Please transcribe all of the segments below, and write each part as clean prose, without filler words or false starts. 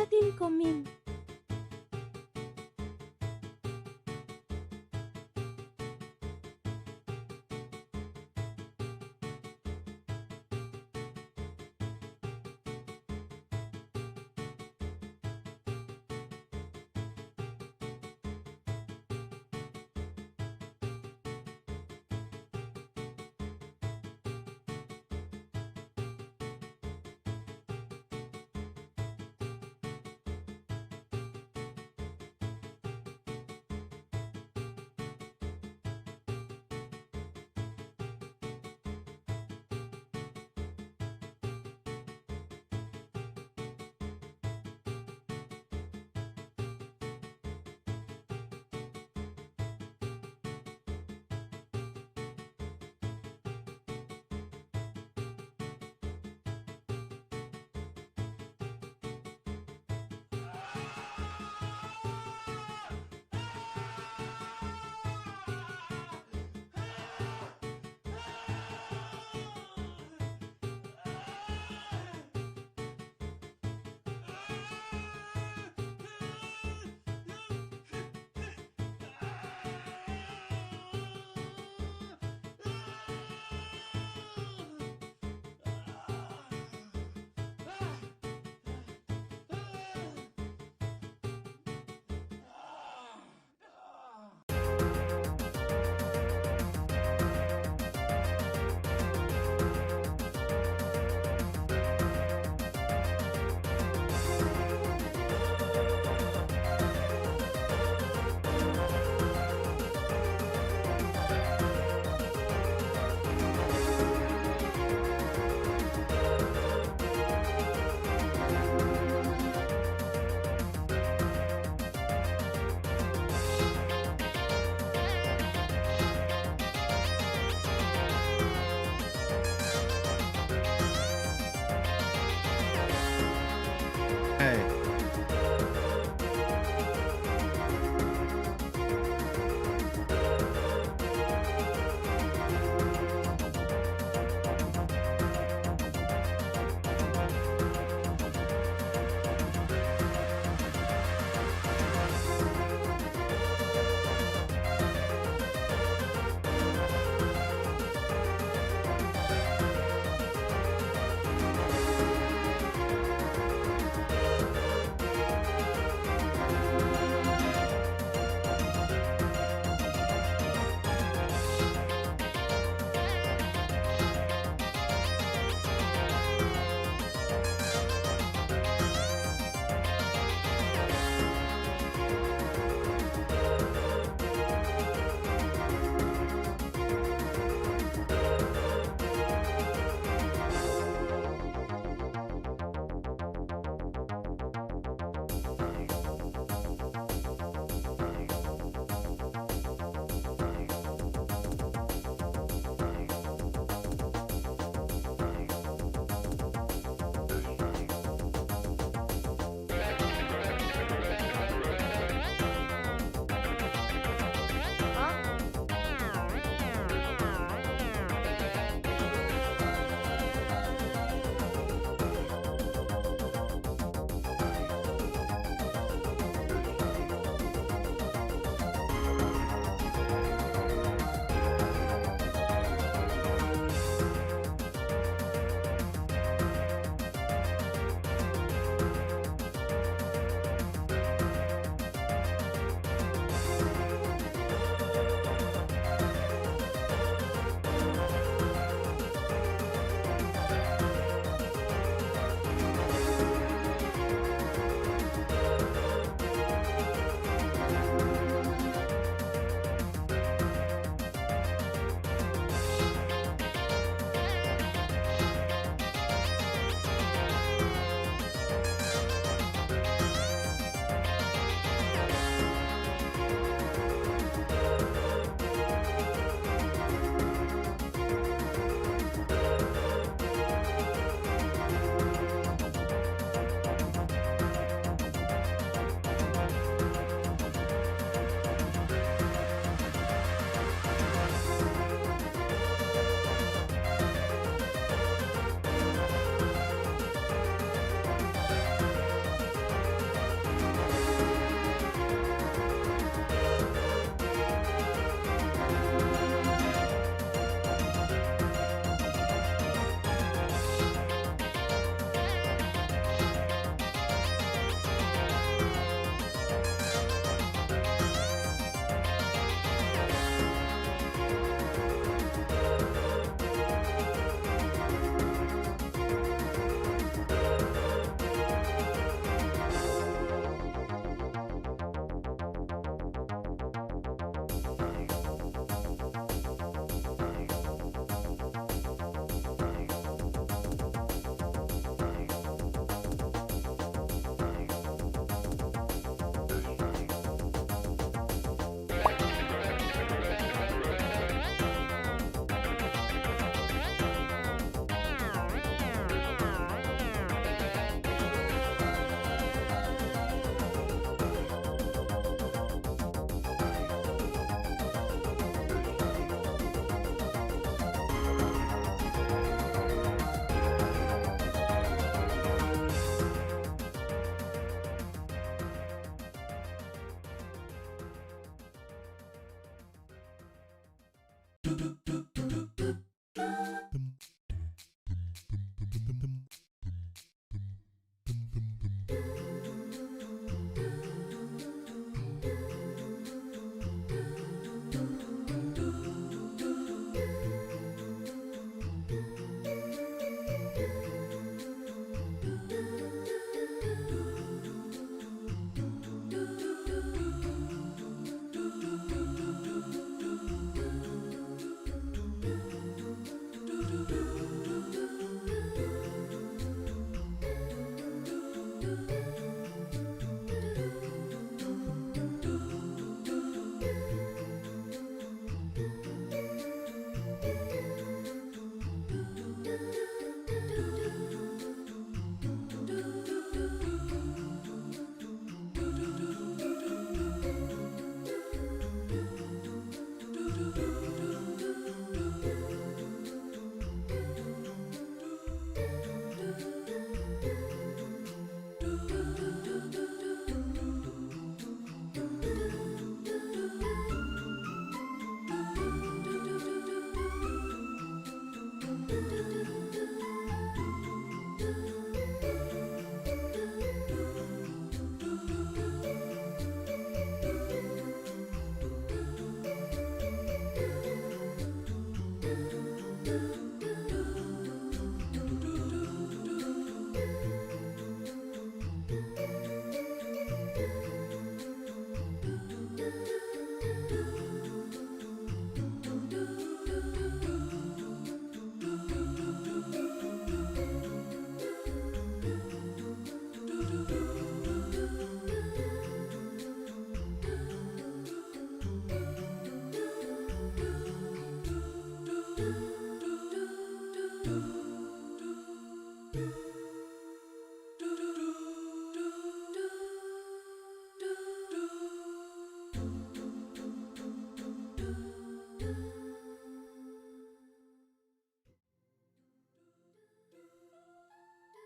Atin Komin.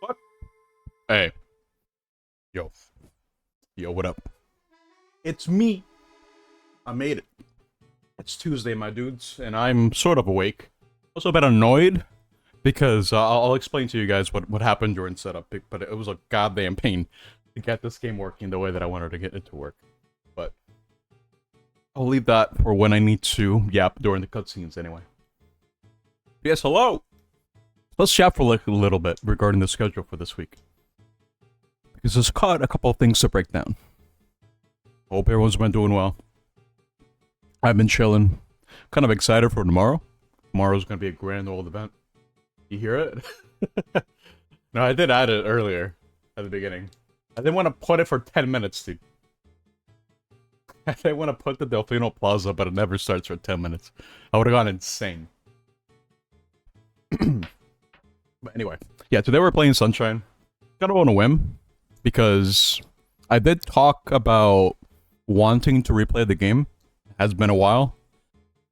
What? Hey. Yo. Yo, what up? It's me. I made it. It's Tuesday, my dudes, and I'm sort of awake. Also a bit annoyed, because I'll explain to you guys what happened during setup, but it was a goddamn pain to get this game working the way that I wanted to get it to work. But I'll leave that for when I need to yap during the cutscenes anyway. Yes, hello! Let's chat for like a little bit regarding the schedule for this week. Because there's caught a couple of things to break down. Hope everyone's been doing well. I've been chilling. Kind of excited for tomorrow. Tomorrow's gonna be a grand old event. You hear it? No, I did add it earlier. At the beginning. I didn't want to put it for 10 minutes, dude. I didn't want to put the Delfino Plaza, but it never starts for 10 minutes. I would have gone insane. But anyway. Yeah, today we're playing Sunshine. Kind of on a whim. Because I did talk about wanting to replay the game. It has been a while.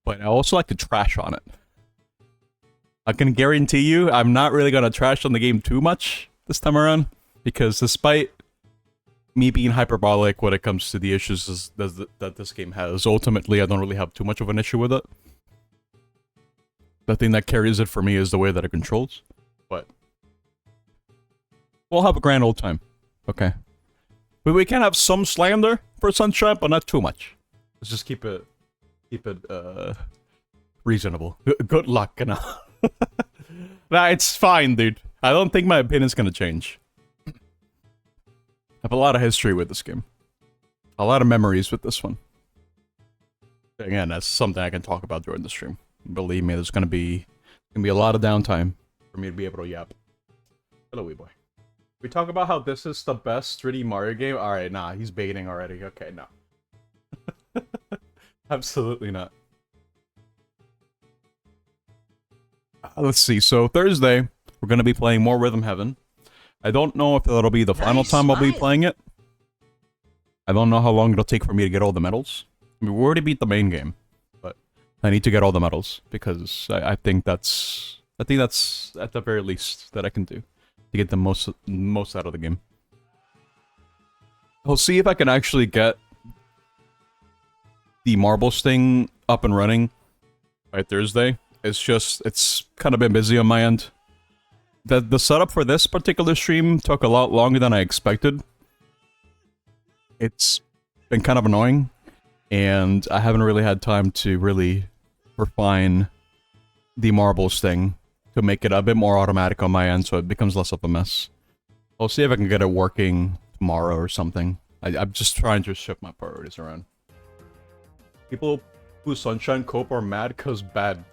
But I also like to trash on it. I can guarantee you I'm not really going to trash on the game too much this time around. Because despite me being hyperbolic when it comes to the issues that this game has, ultimately I don't really have too much of an issue with it. The thing that carries it for me is the way that it controls. But we'll have a grand old time. Okay. But we can have some slander for Sunshine, but not too much. Let's just keep it reasonable. Good luck, you know. Nah, it's fine, dude. I don't think my opinion's gonna change. I have a lot of history with this game. A lot of memories with this one. Again, that's something I can talk about during the stream. Believe me, there's gonna be a lot of downtime for me to be able to yap. Hello, wee boy. We talk about how this is the best 3D Mario game? Alright, nah, he's baiting already. Okay, no. Absolutely not. Let's see, so Thursday, we're gonna be playing more Rhythm Heaven. I don't know if that'll be the final time I'll be playing it. I don't know how long it'll take for me to get all the medals. I mean, we already beat the main game, but I need to get all the medals, because I think that's at the very least that I can do to get the most out of the game. I'll see if I can actually get the marbles thing up and running by Thursday. It's kind of been busy on my end. The setup for this particular stream took a lot longer than I expected. It's been kind of annoying, and I haven't really had time to really refine the marbles thing to make it a bit more automatic on my end so it becomes less of a mess. I'll see if I can get it working tomorrow or something. I'm just trying to shift my priorities around. People who Sunshine Cope are mad because bad.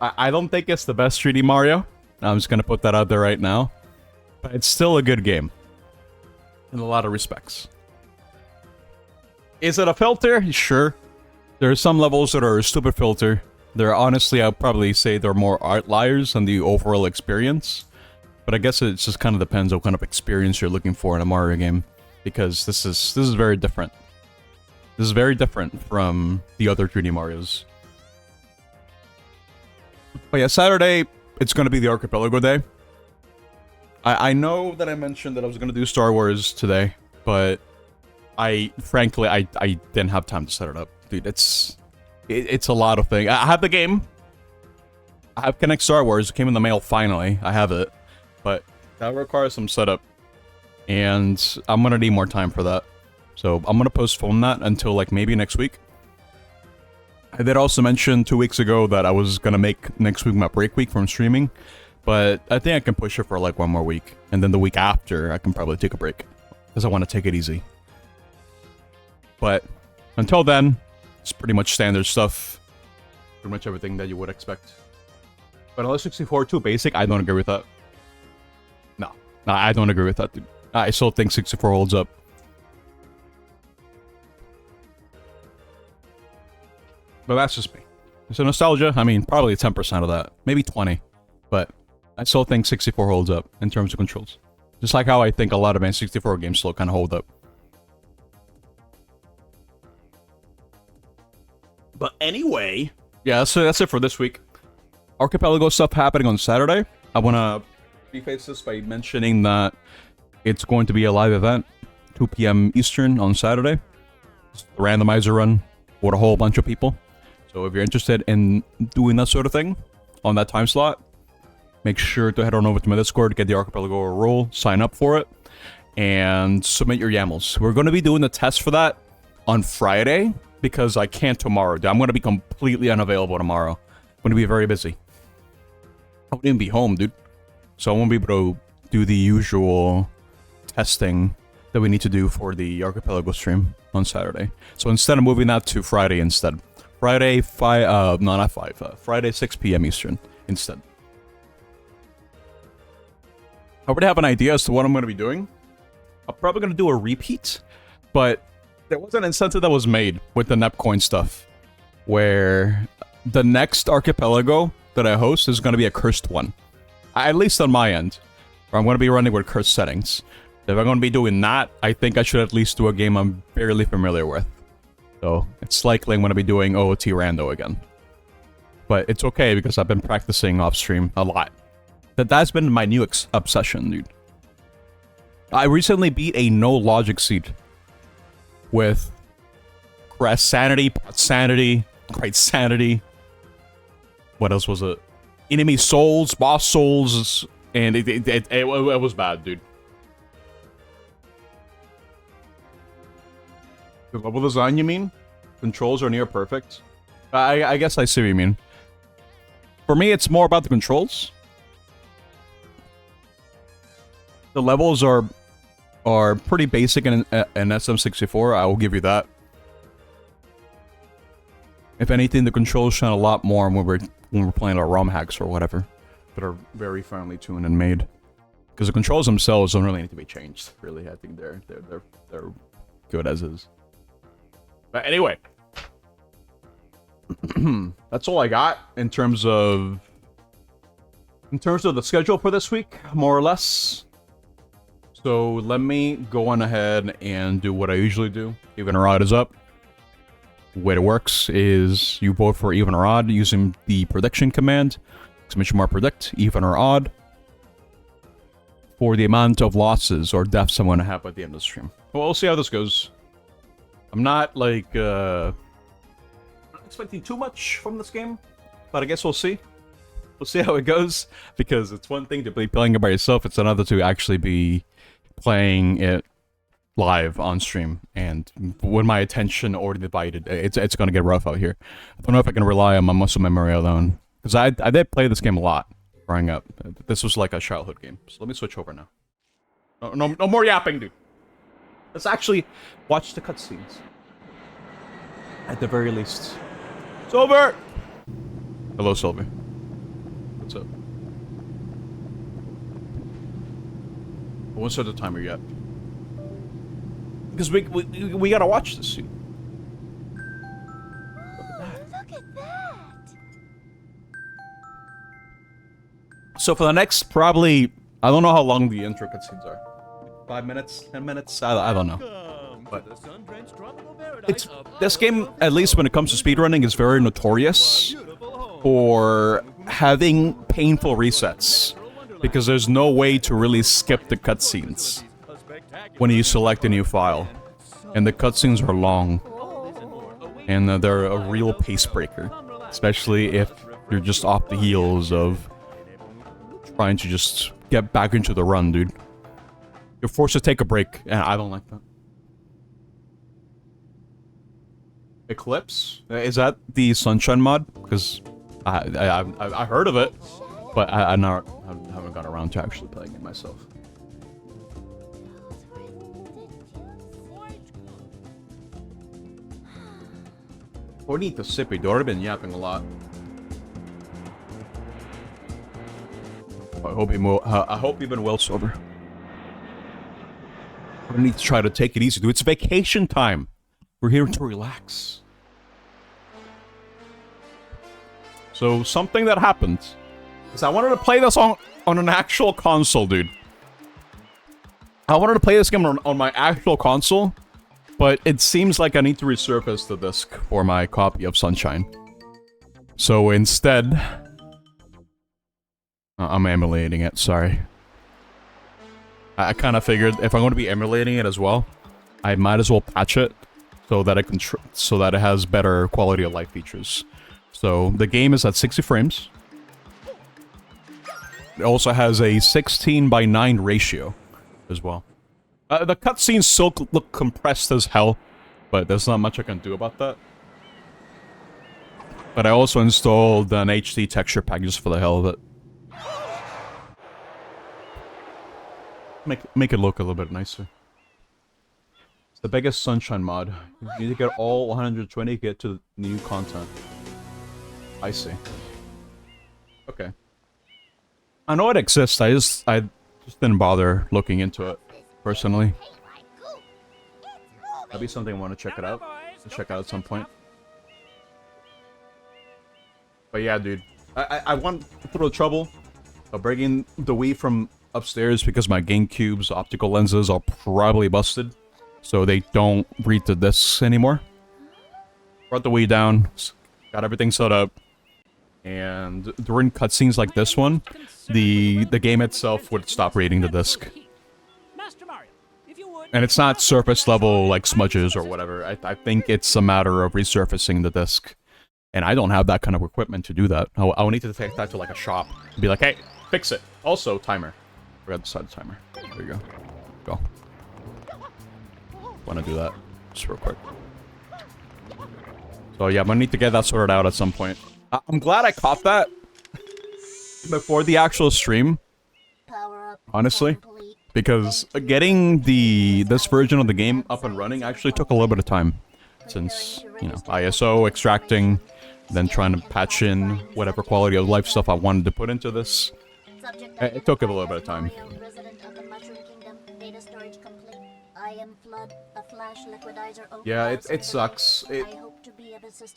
I don't think it's the best 3D Mario. I'm just gonna put that out there right now. But it's still a good game. In a lot of respects. Is it a filter? Sure. There are some levels that are a stupid filter. There, honestly, I'd probably say they're more outliers than the overall experience. But I guess it just kind of depends on what kind of experience you're looking for in a Mario game. Because this is very different. This is very different from the other 3D Marios. But yeah, Saturday, it's going to be the Archipelago Day. I know that I mentioned that I was going to do Star Wars today, but frankly, I didn't have time to set it up. Dude, it's a lot of things. I have the game. I have Connect Star Wars. It came in the mail finally. I have it. But that requires some setup. And I'm going to need more time for that. So I'm going to postpone that until like maybe next week. I did also mention 2 weeks ago that I was going to make next week my break week from streaming. But I think I can push it for like 1 more week. And then the week after, I can probably take a break. Because I want to take it easy. But until then, it's pretty much standard stuff. Pretty much everything that you would expect. But unless 64 too basic, I don't agree with that. No, I don't agree with that, dude. I still think 64 holds up. But that's just me. So nostalgia, I mean, probably 10% of that. Maybe 20. But I still think 64 holds up in terms of controls. Just like how I think a lot of N64 games still kind of hold up. But anyway, yeah, so that's it for this week. Archipelago stuff happening on Saturday. I want to preface this by mentioning that it's going to be a live event, 2 p.m. Eastern on Saturday. It's a randomizer run with a whole bunch of people. So if you're interested in doing that sort of thing on that time slot, make sure to head on over to my Discord, get the Archipelago role, sign up for it, and submit your YAMLs. We're going to be doing the test for that on Friday, because I can't tomorrow. I'm going to be completely unavailable tomorrow. I'm going to be very busy. I won't even be home, dude. So I won't be able to do the usual testing that we need to do for the Archipelago stream on Saturday. So instead of moving that to Friday instead. Friday 6 p.m. Eastern instead. I already have an idea as to what I'm going to be doing. I'm probably going to do a repeat, but there was an incentive that was made with the Nepcoin stuff, where the next Archipelago that I host is going to be a cursed one. At least on my end. Or I'm going to be running with cursed settings. If I'm going to be doing that, I think I should at least do a game I'm barely familiar with. So it's likely I'm going to be doing OOT Rando again. But it's okay because I've been practicing off stream a lot. That's been my new obsession, dude. I recently beat a no logic seed with Crest Sanity, Pot Sanity, Great Sanity. What else was it? Enemy Souls, Boss Souls, and it was bad, dude. The level design, you mean? Controls are near perfect. I guess I see what you mean. For me, it's more about the controls. The levels are pretty basic in SM64, I will give you that. If anything, the controls shine a lot more when we're playing our ROM hacks or whatever, that are very finely tuned and made. Because the controls themselves don't really need to be changed. Really, I think they're good as is. But anyway, that's all I got in terms of the schedule for this week, more or less. So let me go on ahead and do what I usually do. Even or odd is up. The way it works is you vote for even or odd using the prediction command. Exclamation mark predict, even or odd, for the amount of losses or deaths I'm going to have at the end of the stream. Well, we'll see how this goes. I'm not like not expecting too much from this game, but I guess we'll see. We'll see how it goes, because it's one thing to be playing it by yourself, it's another to actually be playing it live on stream, and with my attention already divided, it's gonna get rough out here. I don't know if I can rely on my muscle memory alone, because I did play this game a lot growing up. This was like a childhood game, so let me switch over now. No more yapping, dude. Let's actually watch the cutscenes. At the very least. Silver! Hello, Silver. What's up? I won't start the timer yet. Because we gotta watch this soon. Look at that! So for the next, probably, I don't know how long the intro cutscenes are. 5 minutes? 10 minutes? I don't know. But it's, this game, at least when it comes to speedrunning, is very notorious for having painful resets. Because there's no way to really skip the cutscenes when you select a new file. And the cutscenes are long. And they're a real pace breaker. Especially if you're just off the heels of trying to just get back into the run, dude. You're forced to take a break, and I don't like that. Eclipse? Is that the Sunshine mod? Because I heard of it, but I haven't got around to actually playing it myself. Or need to sip it. They've already been yapping a lot. I hope you've been well sober. I need to try to take it easy, dude. It's vacation time. We're here to relax. So something that happened is I wanted to play this on an actual console, dude. I wanted to play this game on my actual console, but it seems like I need to resurface the disc for my copy of Sunshine. So instead, I'm emulating it, sorry. I kind of figured if I'm going to be emulating it as well, I might as well patch it so that it has better quality of life features. So the game is at 60 frames. It also has a 16:9 ratio as well. The cutscenes still look compressed as hell, but there's not much I can do about that. But I also installed an HD texture pack just for the hell of it. Make it look a little bit nicer. It's the biggest Sunshine mod. You need to get all 120 to get to the new content. I see. Okay. I know it exists, I just didn't bother looking into it, personally. That'd be something I want to check it out. Check out at some point. But yeah, dude. I want to throw trouble of bringing the Wii from upstairs because my GameCube's optical lenses are probably busted, so they don't read the discs anymore. Brought the Wii down, got everything set up, and during cutscenes like this one, the game itself would stop reading the disc. And it's not surface level like smudges or whatever. I think it's a matter of resurfacing the disc. And I don't have that kind of equipment to do that. I'll need to take that to like a shop and be like, hey, fix it. Also, timer. Forgot to set the timer. There you go. Go. Want to do that just real quick. So yeah, I'm gonna need to get that sorted out at some point. I'm glad I caught that before the actual stream, honestly, because getting this version of the game up and running actually took a little bit of time, since, you know, ISO, extracting, then trying to patch in whatever quality of life stuff I wanted to put into this. It took a little bit of time. Yeah, it sucks.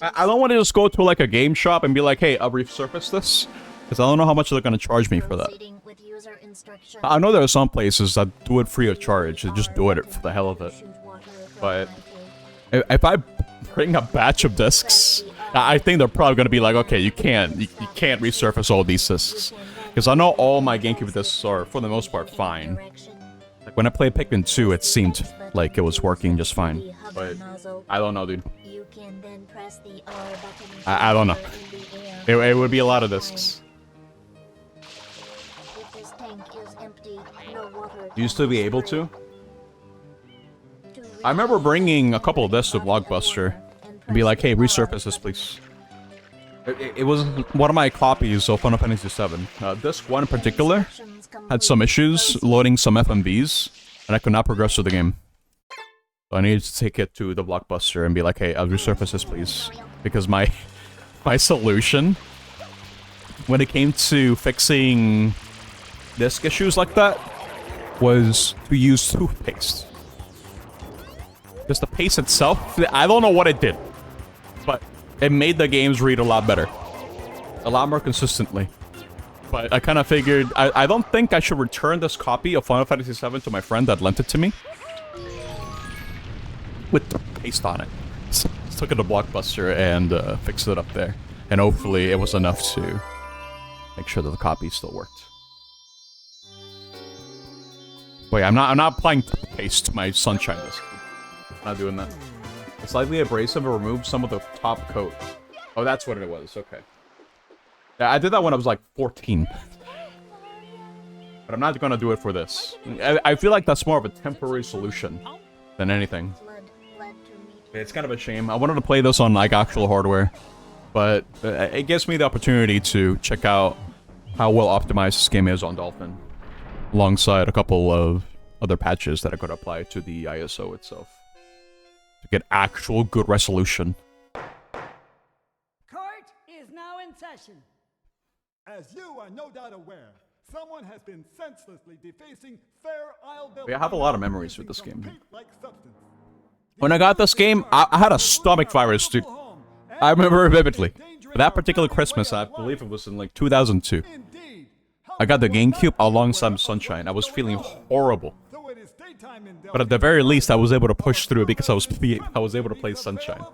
I don't want to just go to like a game shop and be like, hey, I'll resurface this, because I don't know how much they're going to charge me for that. I know there are some places that do it free of charge, they just do it for the hell of it. But if I bring a batch of discs, I think they're probably going to be like, okay, you can't resurface all these discs. Because I know all my GameCube discs are, for the most part, fine. Like when I played Pikmin 2, it seemed like it was working just fine. But I don't know, dude. You can then press the R button I don't know. in the air. It would be a lot of discs. If this tank is empty, no water You used to be able to? To I remember refill, bringing a couple of open discs to the bottom of Blockbuster water and and be press like, hey, the R resurface this, button. please. It was one of my copies of Final Fantasy VII. Disc 1 in particular Instructions had some complete. issues Proceed. loading some FMVs, and I could not progress through the game. So I needed to take it to the Blockbuster and be like, hey, I'll resurface this, please. Because my solution when it came to fixing disc issues like that was to use toothpaste. Because the paste itself, I don't know what it did, but it made the games read a lot better. A lot more consistently. But I kind of figured, I don't think I should return this copy of Final Fantasy VII to my friend that lent it to me. With the paste on it. So I took it to Blockbuster and fixed it up there. And hopefully it was enough to make sure that the copy still worked. Wait, I'm not applying paste to my Sunshine disc. Not doing that. Slightly abrasive and remove some of the top coat. Oh, that's what it was. Okay. Yeah, I did that when I was like 14. But I'm not gonna do it for this. I feel like that's more of a temporary solution than anything. Blood led to meet It's kind of a shame. I wanted to play this on like actual hardware, but it gives me the opportunity to check out how well optimized this game is on Dolphin, alongside a couple of other patches that I could apply to the ISO itself to get actual good resolution. Court is now in session. As you are no doubt aware, someone has been senselessly defacing Fair Isle Village. Yeah, I have a lot of memories with this using game. some paint-like substance. When I got this game, I had a stomach virus, dude. I remember it vividly. For that particular Christmas, I believe it was in like 2002. Indeed. I got the GameCube alongside Sunshine. I was feeling horrible. Though it is daytime in But at the very least, I was able to push through it because I was able to play Sunshine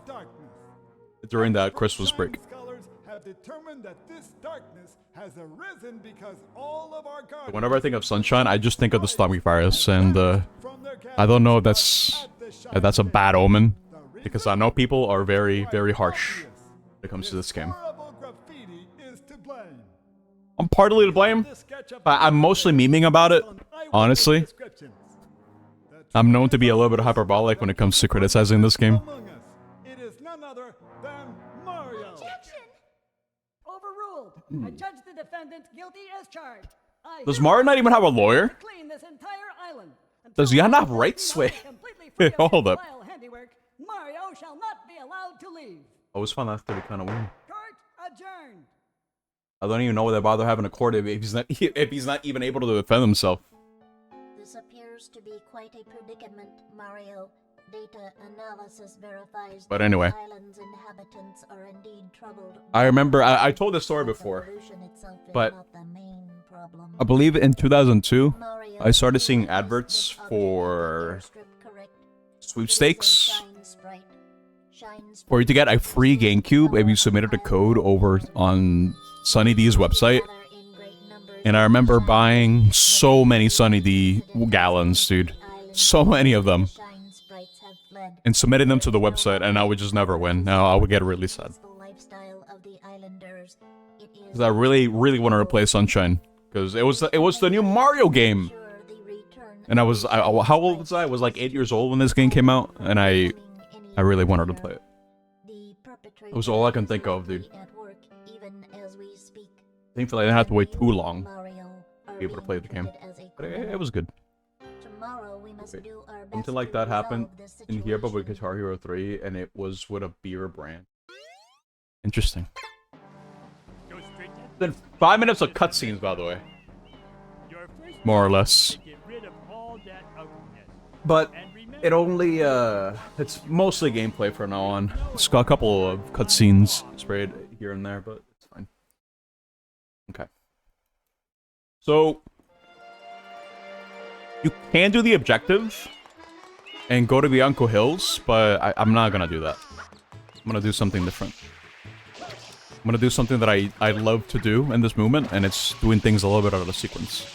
during that Christmas break. Scholars have determined that this darkness has arisen because all of our guardians Whenever I think of Sunshine, I just think of the stomach virus, and I don't know if that's a bad omen, because I know people are very, very harsh when it comes to this game. horrible graffiti is to blame. I'm partly to blame, but I'm mostly memeing about it, honestly. I'm known to be a little bit hyperbolic when it comes to criticizing this game. Among us, it is none other than Mario. Overruled. I judge the defendant guilty as charged. I Does Mario not even have a lawyer? clean this entire island. Does he not have rights? Wait. Hold up. Mario shall not be allowed to leave. I always found that to be kind of weird. Court adjourned. I don't even know why they bother having a court if he's not even able to defend himself. This appears to be quite a predicament, Mario. Data analysis verifies But that anyway. the island's inhabitants are indeed troubled. I remember I told this story before. Pollution itself is but not the main problem. I believe in 2002, Mario, I started seeing is adverts this object for strip correct? sweepstakes Shine Sprite. Shine for you to get a free GameCube if you submitted a code over on Sunny D's website. And I remember buying so many Sunny D gallons, dude. So many of them. And submitting them to the website, and I would just never win. Now I would get really sad. Because I really, really wanted to play Sunshine. Because it was the new Mario game. And I how old was I? I was like 8 years old when this game came out, and I really wanted to play it. It was all I can think of, dude. Thankfully, I didn't have to wait too long to be able to play the game. But it was good. Something like that happened in here, but with Guitar Hero 3, and it was with a beer brand. Interesting. Then 5 minutes of cutscenes, by the way. More or less. But it only, it's mostly gameplay from now on. It's got a couple of cutscenes sprayed here and there, but it's fine. Okay. So, you can do the objective and go to Bianco Hills, but I'm not gonna do that. I'm gonna do something different. I'm gonna do something that I love to do in this movement, and it's doing things a little bit out of the sequence.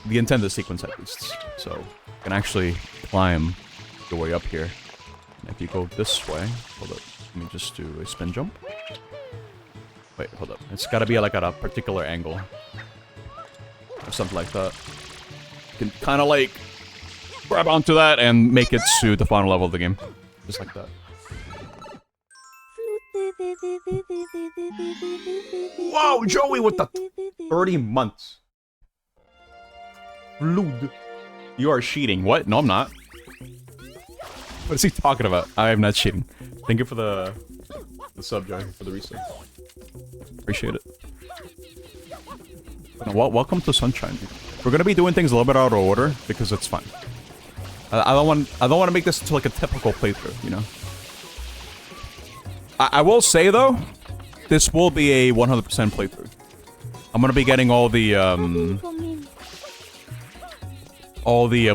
the intended sequence at least. So you can actually climb your way up here. And if you go this way, hold up, let me just do a spin jump. Wait, hold up. It's gotta be like at a particular angle. Or something like that. You can kind of like grab onto that and make it to the final level of the game. Just like that. Wow, Joey with the 30 months. Flood. You are cheating. What? No, I'm not. What is he talking about? I am not cheating. Thank you for the sub, Joey, for the reset. Appreciate it. Well, welcome to Sunshine. We're gonna be doing things a little bit out of order because it's fun. I don't want to make this into like a typical playthrough, you know. I will say though, this will be a 100% playthrough. I'm gonna be getting all the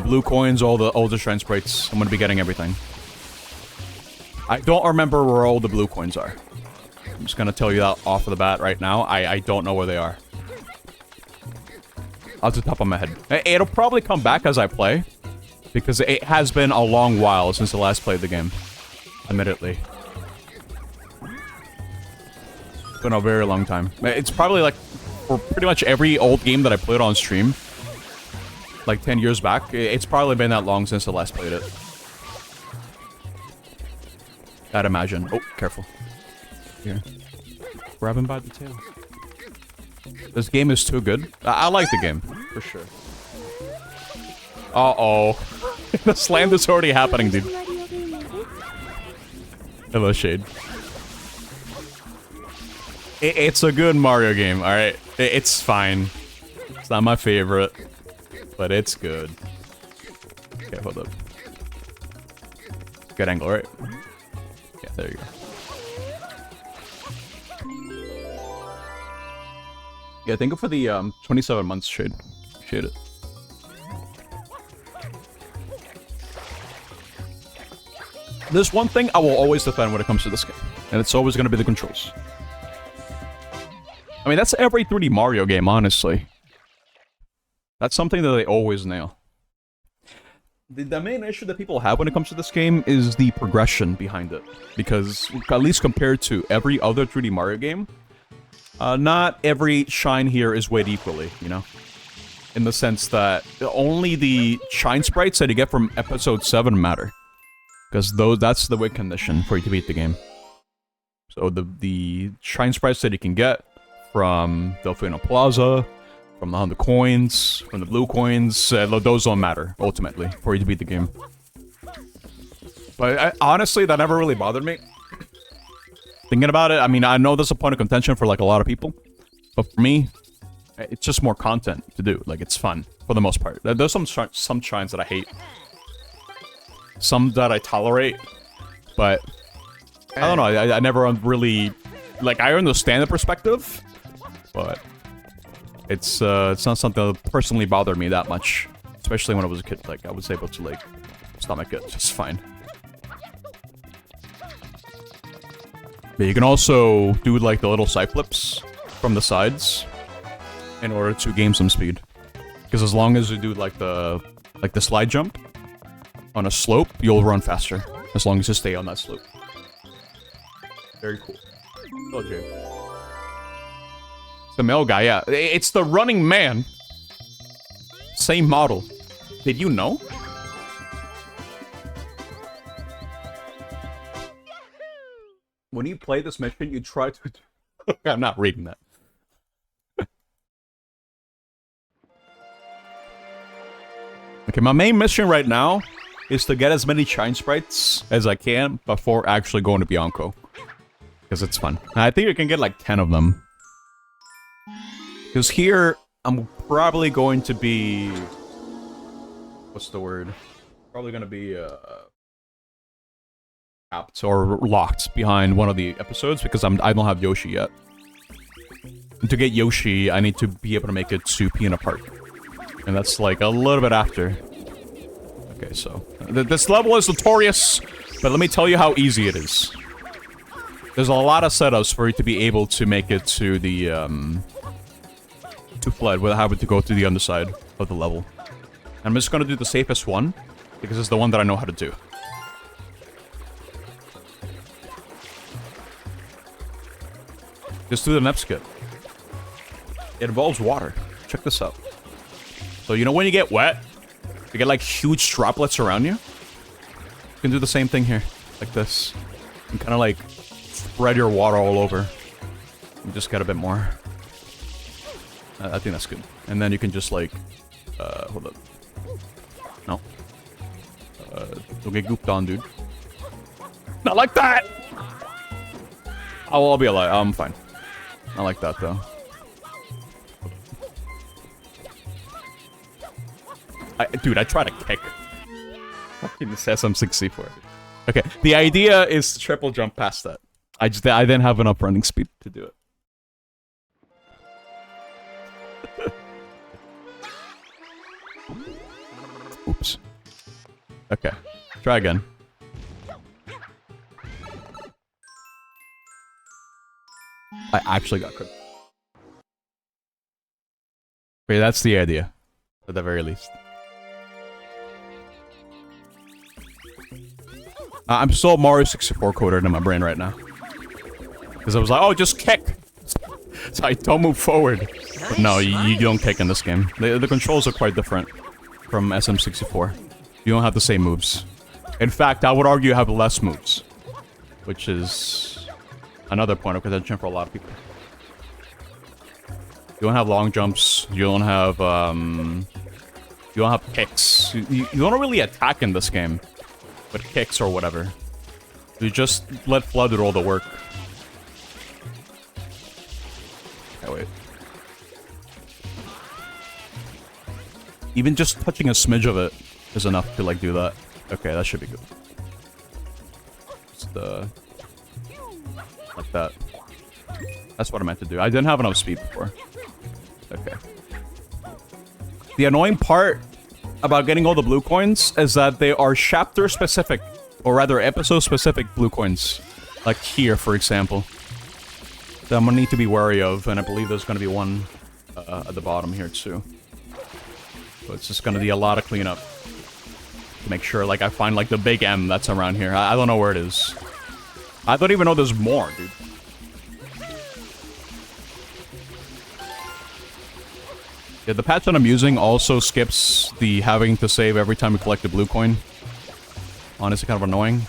blue coins, all the shrine sprites. I'm gonna be getting everything. I don't remember where all the blue coins are. I'm just gonna tell you that off of the bat right now. I don't know where they are. Off the top of my head. It'll probably come back as I play. Because it has been a long while since I last played the game. Admittedly. It's been a very long time. It's probably like, for pretty much every old game that I played on stream, like 10 years back, it's probably been that long since I last played it. I'd imagine. Oh, careful. Here. Grab him by the tail. This game is too good. I like the game, for sure. Uh-oh. The slam is already happening, dude. Hello, Shade. It's a good Mario game, alright? It's fine. It's not my favorite, but it's good. Okay, hold up. Good angle, right? Yeah, there you go. Yeah, thank you for the 27 months, Shade. Appreciate it. There's one thing I will always defend when it comes to this game, and it's always going to be the controls. I mean, that's every 3D Mario game, honestly. That's something that they always nail. The main issue that people have when it comes to this game is the progression behind it. Because, at least compared to every other 3D Mario game, not every shine here is weighed equally, you know? In the sense that only the shine sprites that you get from Episode 7 matter. Because that's the win condition for you to beat the game. So the shine sprites that you can get from Delfino Plaza, from the 100 coins, from the blue coins, those don't matter, ultimately, for you to beat the game. But honestly, that never really bothered me. Thinking about it, I mean, I know there's a point of contention for like a lot of people. But for me, it's just more content to do. Like, it's fun, for the most part. There's some shines that I hate. Some that I tolerate, but I don't know. I never really like. I understand the perspective, but it's not something that personally bothered me that much. Especially when I was a kid. Like I was able to like stomach it just fine. But you can also do like the little side flips from the sides in order to gain some speed. Because as long as you do like the slide jump on a slope, you'll run faster. As long as you stay on that slope. Very cool. Oh, Jay. It's the male guy, yeah. It's the Running Man. Same model. Did you know? When you play this mission, you try to... I'm not reading that. Okay, my main mission right now is to get as many shine sprites as I can before actually going to Bianco. Because it's fun. I think you can get like 10 of them. Because here, I'm probably going to be... What's the word? Probably going to be trapped or locked behind one of the episodes because I don't have Yoshi yet. And to get Yoshi, I need to be able to make it to Peanut Park. And that's like a little bit after. Okay, so this level is notorious, but let me tell you how easy it is. There's a lot of setups for you to be able to make it to the to Fled without having to go to the underside of of the level. And I'm just gonna do the safest one, because it's the one that I know how to do. Just do the Nep skip. It involves water. Check this out. So you know when you get wet, you get like huge droplets around you? You can do the same thing here, like this. And kind of like spread your water all over. You just get a bit more. I think that's good. And then you can just like, hold up. No. Don't get gooped on, dude. Not like that! I'll be alive. I'm fine. Not like that, though. Dude, I try to kick. Fucking this SM64. Okay, the idea is to triple jump past that. I then have enough running speed to do it. Oops. Okay, try again. I actually got cooked. Okay, that's the idea. At the very least. I'm so Mario 64 coded in my brain right now. Because I was like, oh, just kick! So I don't move forward. But no, you don't kick in this game. The controls are quite different from SM64. You don't have the same moves. In fact, I would argue you have less moves. Which is another point of contention for a lot of people. You don't have long jumps. You don't have kicks. You don't really attack in this game. With kicks or whatever. You just let Flood do all the work. Okay, wait. Even just touching a smidge of it is enough to, like, do that. Okay, that should be good. Just, like that. That's what I meant to do. I didn't have enough speed before. Okay. The annoying part about getting all the blue coins is that they are chapter specific, or rather episode specific blue coins. Like here, for example. That I'm gonna need to be wary of, and I believe there's gonna be one at the bottom here too. So it's just gonna be a lot of cleanup. To make sure, like, I find, like, the big M that's around here. I don't know where it is. I don't even know there's more, dude. Yeah, the patch that I'm using also skips the having to save every time you collect a blue coin. Honestly, kind of annoying.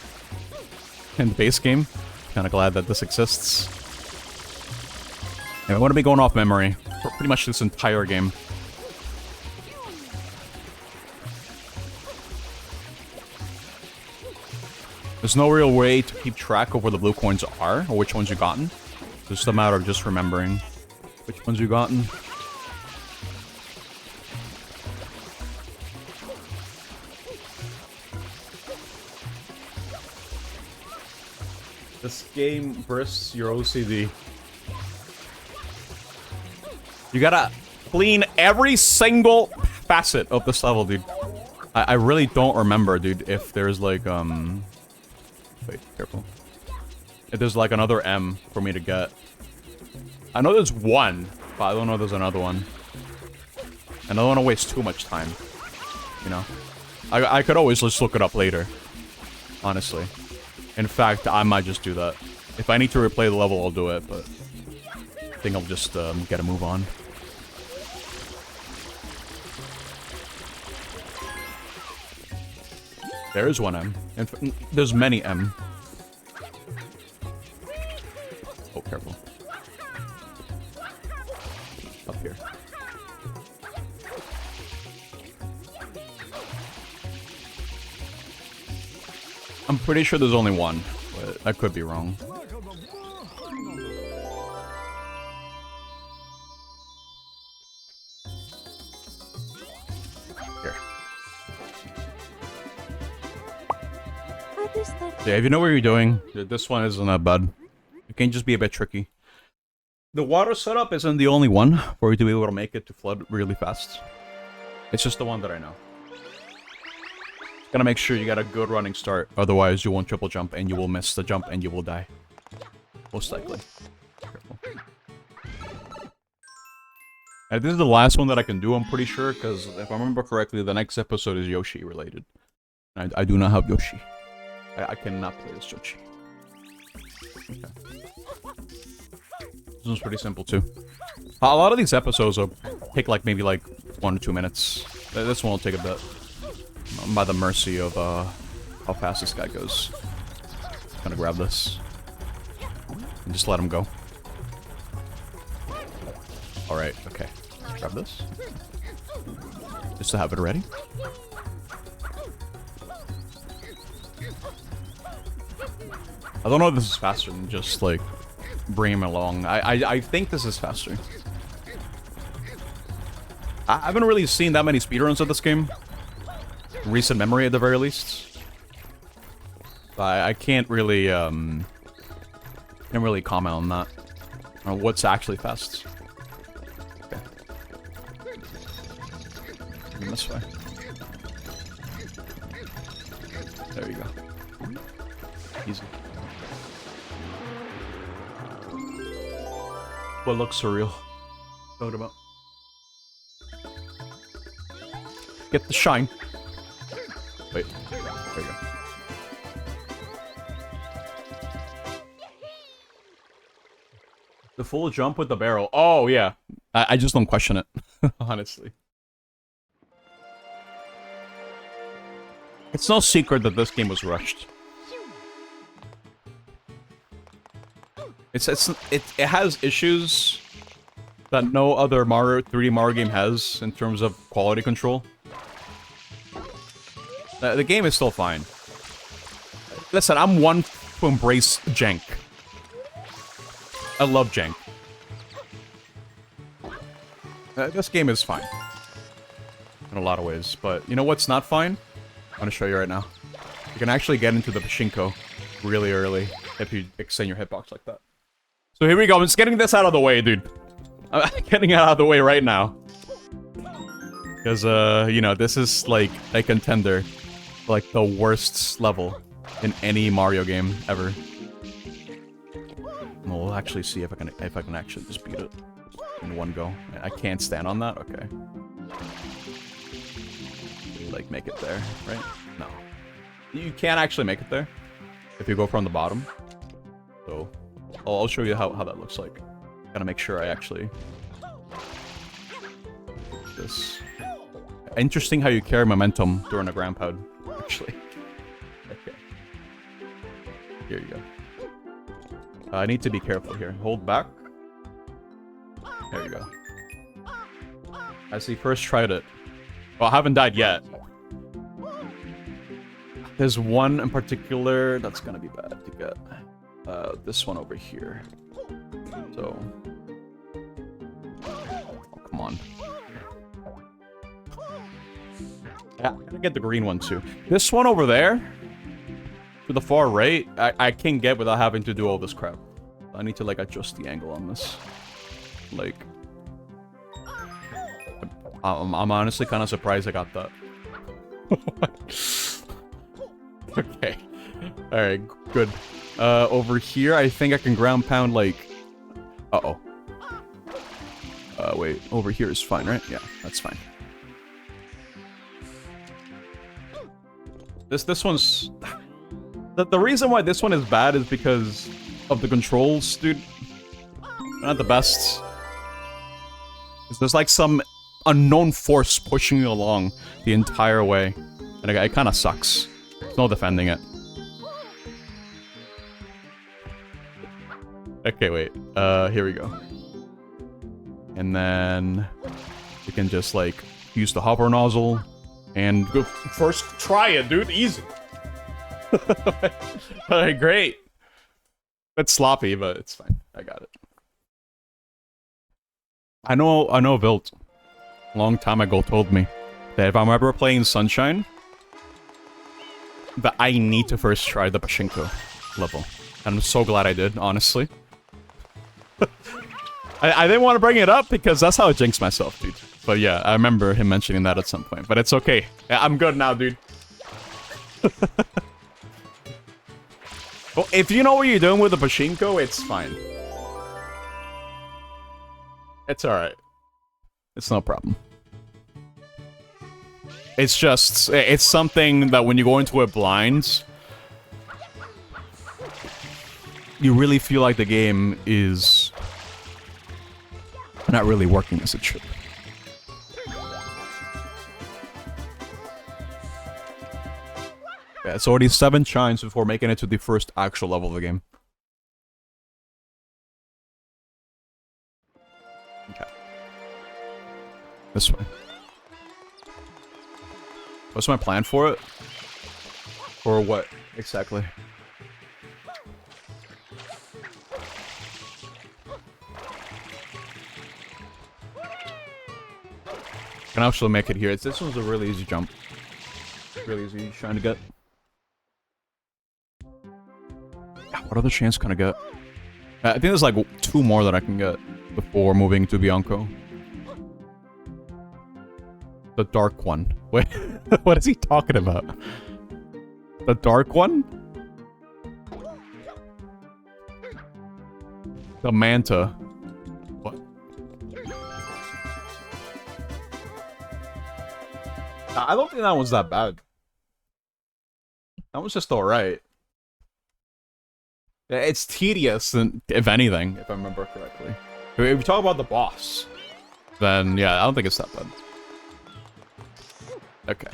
In the base game. Kind of glad that this exists. Yeah, I want to be going off memory for pretty much this entire game. There's no real way to keep track of where the blue coins are, or which ones you've gotten. It's just a matter of just remembering which ones you've gotten. This game bursts your OCD. You gotta clean every single facet of this level, dude. I really don't remember, dude, if there's like, wait, careful. If there's like another M for me to get. I know there's one, but I don't know if there's another one. And I don't want to waste too much time. You know? I could always just look it up later. Honestly. In fact, I might just do that. If I need to replay the level, I'll do it, but I think I'll just get a move on. There is one M. There's many M. Oh, careful. Up here. I'm pretty sure there's only one, but I could be wrong. Here. Yeah, if you know what you're doing, this one isn't that bad. It can just be a bit tricky. The water setup isn't the only one for you to be able to make it to flood really fast. It's just the one that I know. Gotta make sure you got a good running start, otherwise you won't triple jump and you will miss the jump and you will die. Most likely. Careful. This is the last one that I can do, I'm pretty sure, because if I remember correctly, the next episode is Yoshi related. I do not have Yoshi. I cannot play as Yoshi. Okay. This one's pretty simple, too. A lot of these episodes will take, like, maybe, like, 1 or 2 minutes. This one will take a bit. I'm by the mercy of, how fast this guy goes. I'm gonna grab this. And just let him go. Alright, okay. Grab this. Just to have it ready. I don't know if this is faster than just, like, bring him along. I think this is faster. I haven't really seen that many speedruns of this game. In recent memory, at the very least. I can't really, comment on that. On what's actually fast. Okay. This way. There you go. Easy. What looks surreal? What about? Get the shine. Wait. There you go. The full jump with the barrel. Oh, yeah. I just don't question it. Honestly. It's no secret that this game was rushed. It has issues that no other 3D Mario game has in terms of quality control. The game is still fine. Listen, I'm one to embrace jank. I love jank. This game is fine. In a lot of ways, but you know what's not fine? I'm gonna show you right now. You can actually get into the Pachinko really early if you extend your hitbox like that. So here we go. I'm just getting this out of the way, dude. I'm getting it out of the way right now. Because, you know, this is, like, a contender for, like, the worst level in any Mario game ever. And we'll actually see if I can actually just beat it in one go. I can't stand on that? Okay. Like, make it there, right? No. You can't actually make it there if you go from the bottom. So... I'll show you how that looks like. Gotta make sure I actually... This. Interesting how you carry momentum during a ground pound, actually. Okay. Here you go. I need to be careful here. Hold back. There you go. As he first tried it. Well, I haven't died yet. There's one in particular that's gonna be bad to get. This one over here. So... Oh, come on. Yeah, I'm gonna get the green one too. This one over there, to the far right, I can't get without having to do all this crap. I need to, like, adjust the angle on this. Like... I'm honestly kind of surprised I got that. Okay. Alright, good. Over here, I think I can ground pound, like... Uh-oh. Wait. Over here is fine, right? Yeah, that's fine. This one's... The reason why this one is bad is because of the controls, dude. They're not the best. There's, like, some unknown force pushing you along the entire way. And it kind of sucks. There's no defending it. Okay, wait. Here we go. And then we can just, like, use the hover nozzle and go first try it, dude. Easy. Alright, great. It's sloppy, but it's fine. I got it. I know Vilt a long time ago told me that if I'm ever playing Sunshine, that I need to first try the Pachinko level. And I'm so glad I did, honestly. I didn't want to bring it up because that's how I jinx myself, dude. But yeah, I remember him mentioning that at some point. But it's okay. I'm good now, dude. Well, if you know what you're doing with the Pachinko, it's fine. It's alright. It's no problem. It's just, it's something that when you go into it blind, you really feel like the game is not really working as it should. Yeah, it's already 7 shines before making it to the first actual level of the game. Okay. This way. What's my plan for it? Or what, exactly? Can actually make it here. This one's a really easy jump. Really easy shine to get. What other chance can I get? I think there's like 2 more that I can get before moving to Bianco. The dark one. Wait, what is he talking about? The dark one? The Manta. What? I don't think that one's that bad. That one's just alright. It's tedious, if anything, if I remember correctly. If we talk about the boss, then yeah, I don't think it's that bad. Okay,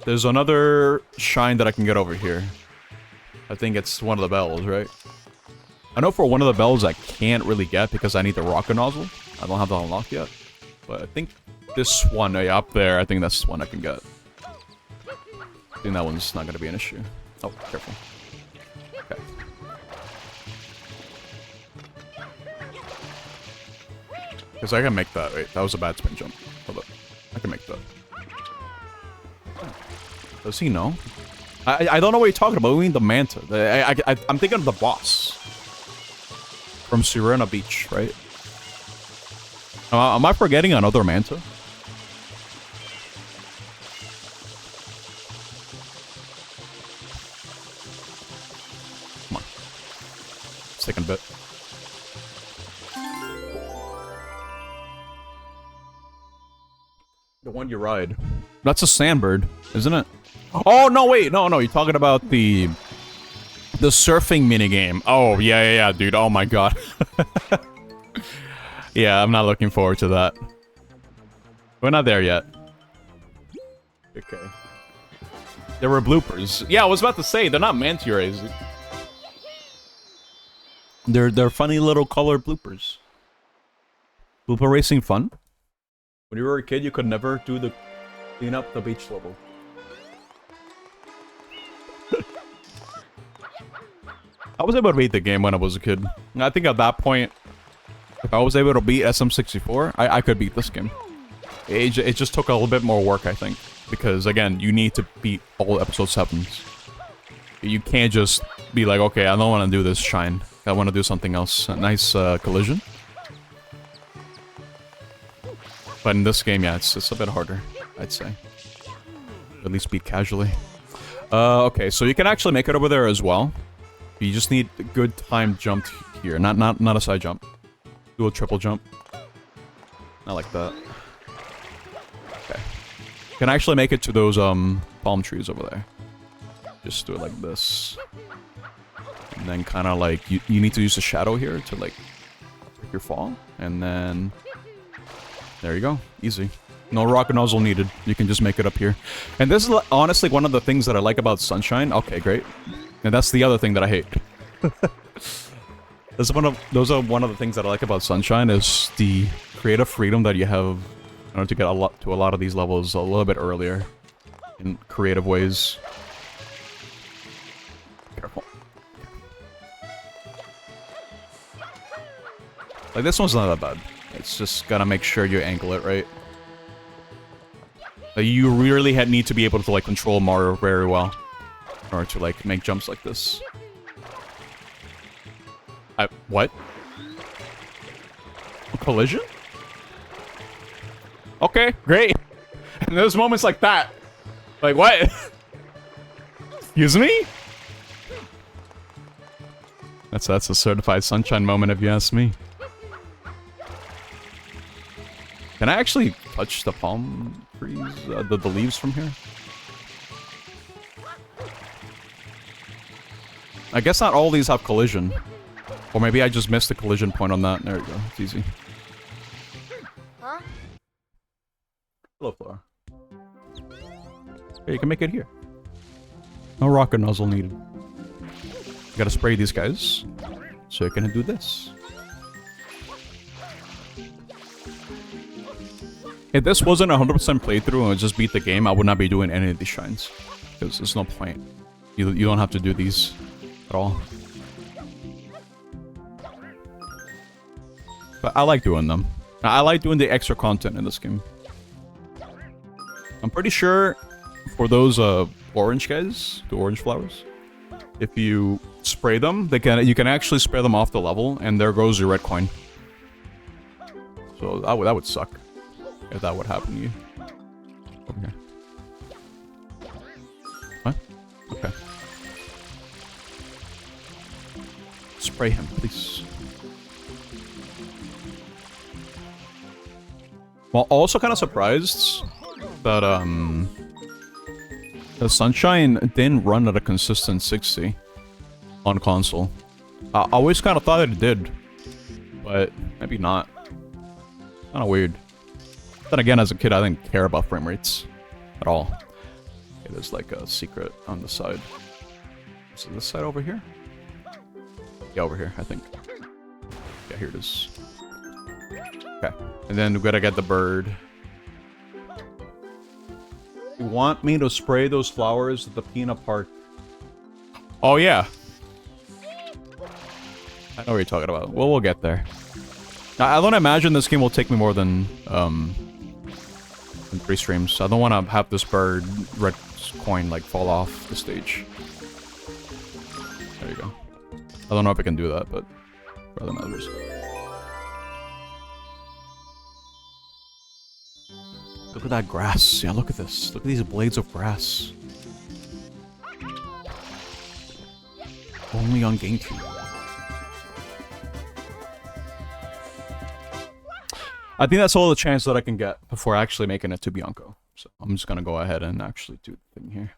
there's another shine that I can get over here. I think it's one of the bells, right? I know for one of the bells I can't really get because I need the rocket nozzle. I don't have that unlocked yet. But I think this one, yeah, up there, I think that's one I can get. I think that one's not going to be an issue. Oh, careful. Okay. Because I can make that. Wait, that was a bad spin jump. Hold up. I can make that. Does he know? I don't know what you're talking about. We mean the Manta. I'm thinking of the boss. From Sirena Beach, right? Am I forgetting another Manta? Come on. It's taking a bit. The one you ride. That's a Sandbird, isn't it? Oh, no, wait. No, you're talking about the surfing minigame. Oh, yeah, dude. Oh, my God. Yeah, I'm not looking forward to that. We're not there yet. Okay. There were bloopers. Yeah, I was about to say, they're not Manta Rays. They're funny little colored bloopers. Blooper racing fun? When you were a kid, you could never do the clean up the beach level. I was able to beat the game when I was a kid. I think at that point, if I was able to beat SM64, I could beat this game. It just took a little bit more work, I think. Because, again, you need to beat all episode 7s. You can't just be like, okay, I don't want to do this shine. I want to do something else. A nice collision. But in this game, yeah, it's a bit harder, I'd say. At least beat casually. Okay, so you can actually make it over there as well. You just need a good timed jump here, not a side jump. Do a triple jump. I like that. Okay. You can actually make it to those palm trees over there. Just do it like this. And then kind of like you need to use the shadow here to like break your fall, and then there you go, easy. No rocket nozzle needed. You can just make it up here. And this is honestly one of the things that I like about Sunshine. Okay, great. And that's the other thing that I hate. Those are one of the things that I like about Sunshine is the creative freedom that you have in order to get to a lot of these levels a little bit earlier in creative ways. Careful. Like this one's not that bad. It's just gotta make sure you angle it right. You really need to be able to like control Mario very well in order to like make jumps like this. What? A collision? Okay, great. And there's moments like that. Like what? Excuse me? That's a certified Sunshine moment if you ask me. Can I actually touch the palm trees, the leaves from here? I guess not all these have collision. Or maybe I just missed the collision point on that. There we go. It's easy. Huh? Hello, Flora. Yeah, you can make it here. No rocket nozzle needed. You gotta spray these guys. So you can do this. If this wasn't a 100% playthrough and I just beat the game, I would not be doing any of these shrines. Because there's no point. You don't have to do these at all. But I like doing them. I like doing the extra content in this game. I'm pretty sure for those orange guys, the orange flowers, if you spray them, you can actually spray them off the level, and there goes your red coin. So that would suck if that would happen to you. Okay. What? Okay. Spray him, please. Well, also kind of surprised that the Sunshine didn't run at a consistent 60 on console. I always kind of thought it did, but maybe not. Kind of weird. Then again, as a kid, I didn't care about frame rates at all. Okay, there's like a secret on the side. Is it this side over here? Yeah, over here, I think. Yeah, here it is. Okay, and then we gotta get the bird. You want me to spray those flowers at the peanut park? Oh, yeah. I know what you're talking about. Well, we'll get there. I don't imagine this game will take me more than 3 streams. I don't want to have this bird red coin like fall off the stage. There you go. I don't know if I can do that, but rather than others. Look at that grass. Yeah, look at this. Look at these blades of grass. Only on GameCube. I think that's all the chance that I can get before actually making it to Bianco. So I'm just gonna go ahead and actually do the thing here.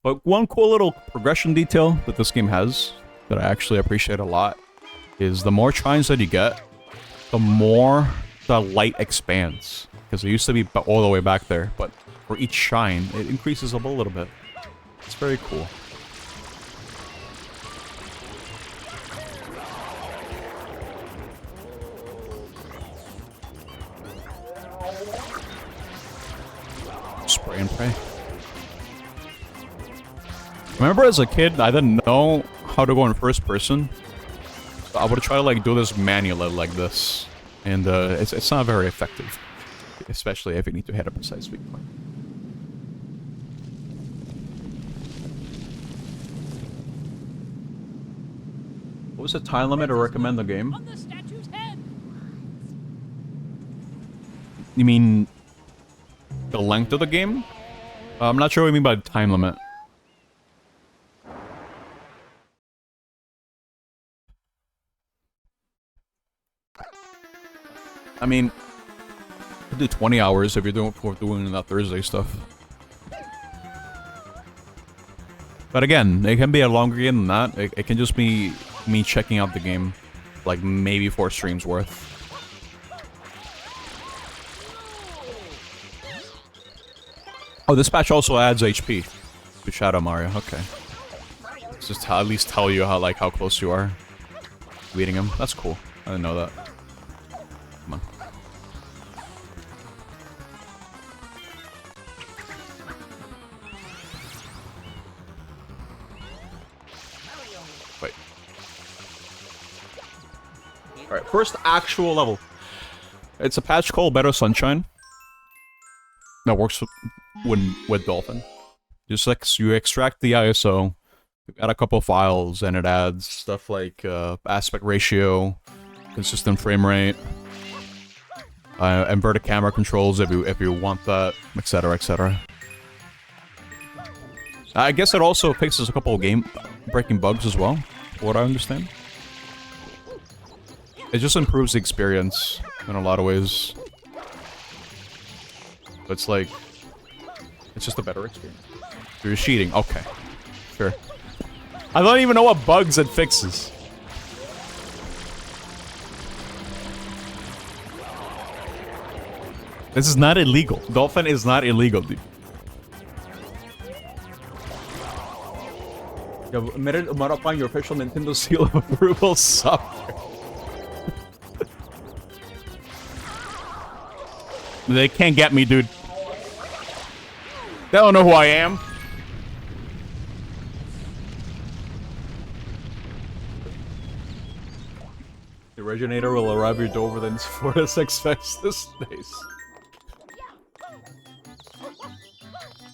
But one cool little progression detail that this game has that I actually appreciate a lot is the more shrines that you get, the more the light expands. Because it used to be all the way back there, but for each shrine, it increases up a little bit. It's very cool. Spray and pray. Remember as a kid, I didn't know how to go in first person. So I would try to like do this manually like this. And it's not very effective. Especially if you need to hit a precise weak point. What was the time limit to recommend the game? On the statue's head. You mean the length of the game? I'm not sure what you mean by time limit. I mean, you could do 20 hours if you're doing that Thursday stuff. But again, it can be a longer game than that. It can just be me checking out the game, like maybe 4 streams worth. Oh, this patch also adds HP to Shadow Mario. Okay, it's just to at least tell you how close you are beating him. That's cool. I didn't know that. Come on. Wait. Alright, first actual level. It's a patch called Better Sunshine. That works with Dolphin. Just like you extract the ISO, you add a couple files, and it adds stuff like aspect ratio, consistent frame rate, inverted camera controls if you want that, etc., etc. I guess it also fixes a couple of game-breaking bugs as well, from what I understand. It just improves the experience in a lot of ways. But it's like, it's just a better experience. You're cheating. Okay. Sure. I don't even know what bugs it fixes. This is not illegal. Dolphin is not illegal, dude. Meron umarapang your official Nintendo seal of approval software. They can't get me, dude. They don't know who I am. The originator will arrive at your door within 4 to 6 fastest days.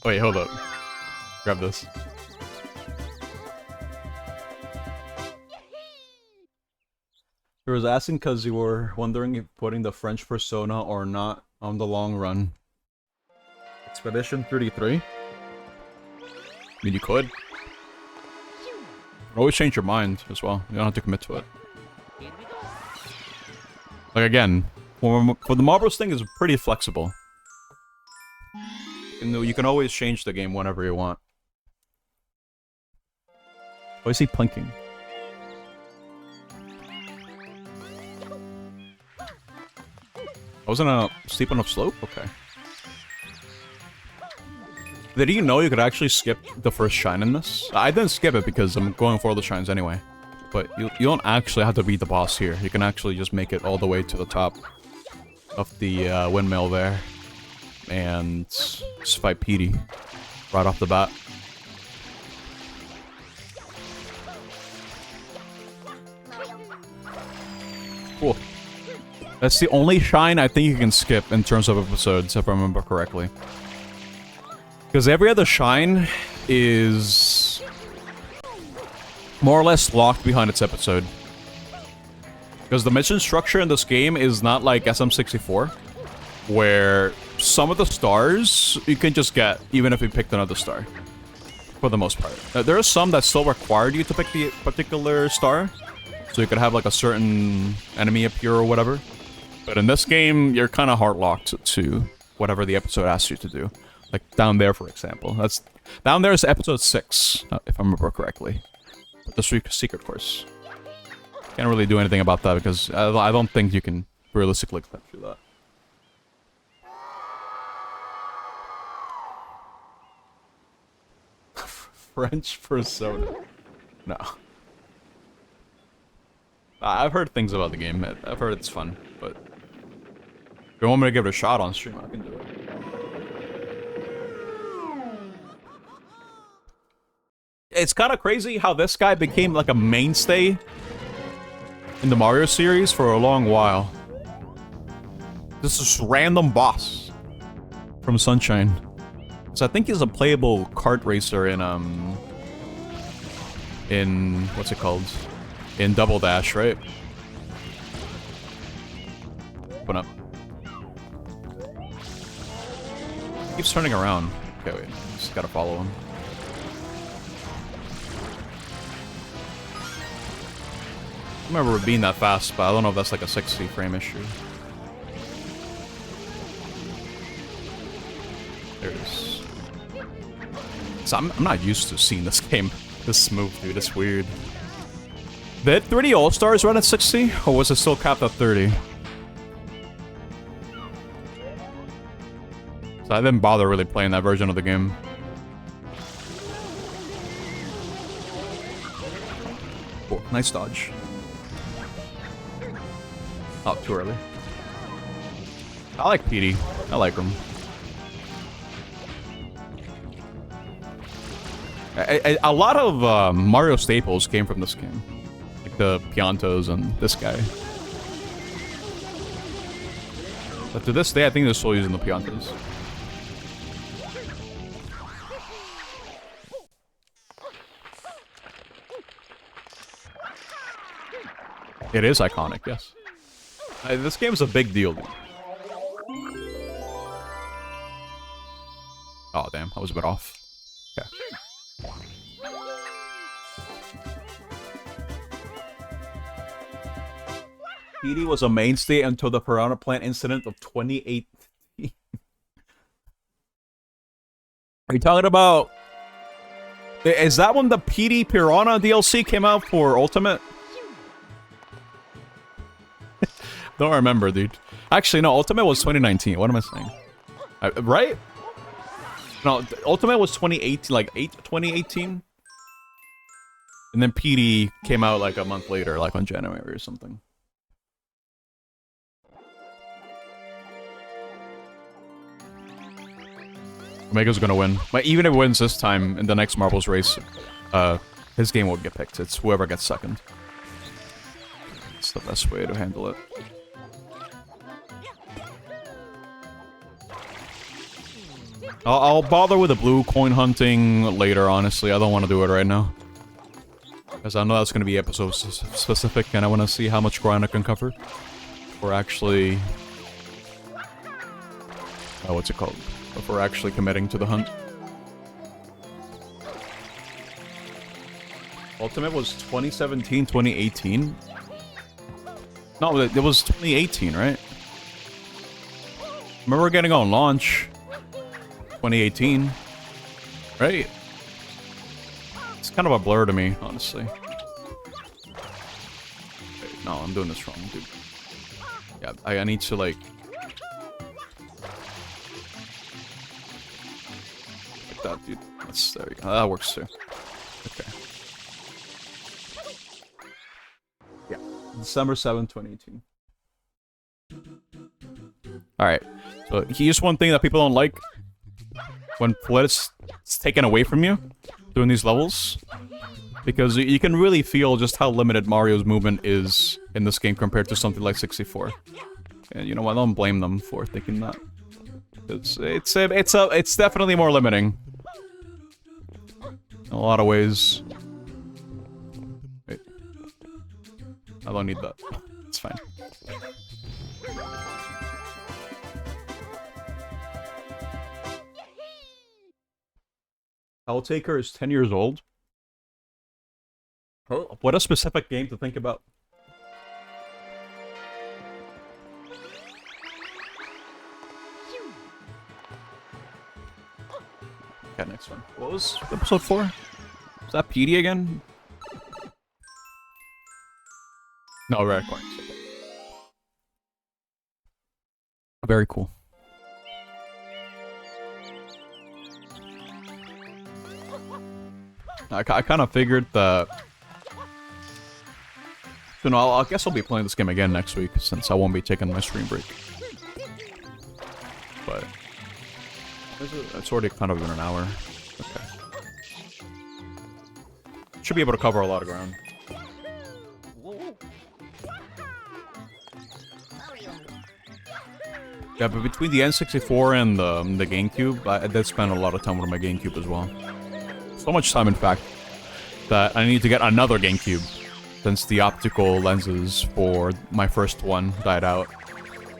Wait, hold up. Grab this. I was asking because you were wondering if putting the French persona or not on the long run. Expedition 33? I mean, you could. Always change your mind as well. You don't have to commit to it. Like, again, for the Marbles thing is pretty flexible. You can always change the game whenever you want. Oh, I see plinking. I wasn't a steep enough slope? Okay. Did you know you could actually skip the first shine in this? I didn't skip it because I'm going for all the shines anyway. But you don't actually have to beat the boss here. You can actually just make it all the way to the top of the windmill there. And just fight Petey right off the bat. Cool. That's the only shine I think you can skip in terms of episodes, if I remember correctly. Because every other shine is more or less locked behind its episode. Because the mission structure in this game is not like SM64, where some of the stars you can just get even if you picked another star. For the most part. There are some that still required you to pick the particular star. So you could have like a certain enemy appear or whatever. But in this game, you're kind of hard-locked to whatever the episode asks you to do. Like down there, for example. Down there is episode 6, if I remember correctly. The secret course. Can't really do anything about that because I don't think you can realistically clip through that. French persona. No. I've heard things about the game. I've heard it's fun, but if you want me to give it a shot on stream, I can do it. It's kind of crazy how this guy became like a mainstay in the Mario series for a long while. This is random boss from Sunshine. So I think he's a playable kart racer in what's it called? In Double Dash, right? Open up. Keeps turning around. Okay, wait. Just gotta follow him. I remember it being that fast, but I don't know if that's like a 60 frame issue. There it is. So I'm not used to seeing this game this smooth, dude. It's weird. Did 3D All-Stars run at 60? Or was it still capped at 30? So I didn't bother really playing that version of the game. Cool. Nice dodge. Oh, too early. I like Petey. I like him. A lot of Mario staples came from this game. Like the Piantos and this guy. But to this day, I think they're still using the Piantos. It is iconic, yes. This game's a big deal, dude. Oh, damn. I was a bit off. Okay. Petey was a mainstay until the Piranha Plant incident of 2018. Are you talking about... Is that when the PD Piranha DLC came out for Ultimate? Don't remember, dude. Actually, no, Ultimate was 2019. What am I saying? Right? No, Ultimate was 2018, like 2018. And then PD came out like a month later, like on January or something. Omega's gonna win. But even if it wins this time in the next Marbles race, his game won't get picked. It's whoever gets second. It's the best way to handle it. I'll bother with the blue coin hunting later, honestly. I don't want to do it right now. Because I know that's going to be episode specific, and I want to see how much ground I can cover. Or actually... Oh, what's it called? Before actually committing to the hunt. Ultimate was 2017, 2018? No, it was 2018, right? Remember getting on launch 2018, right? It's kind of a blur to me, honestly. Wait, no, I'm doing this wrong, dude. Yeah, I need to, like... Like that, dude. There we go. That works, too. Okay. Yeah. December 7th, 2018. Alright. So, here's one thing that people don't like. When Flit's taken away from you doing these levels. Because you can really feel just how limited Mario's movement is in this game compared to something like 64. And you know what, I don't blame them for thinking that. It's definitely more limiting. In a lot of ways. Wait. I don't need that. It's fine. Helltaker is 10 years old. Oh, what a specific game to think about. Okay, next one. What was episode 4? Was that PD again? No, Red Coins. Very cool. I kind of figured that... You know, I guess I'll be playing this game again next week, since I won't be taking my stream break. But... It's already kind of been an hour. Okay. Should be able to cover a lot of ground. Yeah, but between the N64 and the GameCube, I did spend a lot of time with my GameCube as well. So much time, in fact, that I need to get another GameCube, since the optical lenses for my first one died out.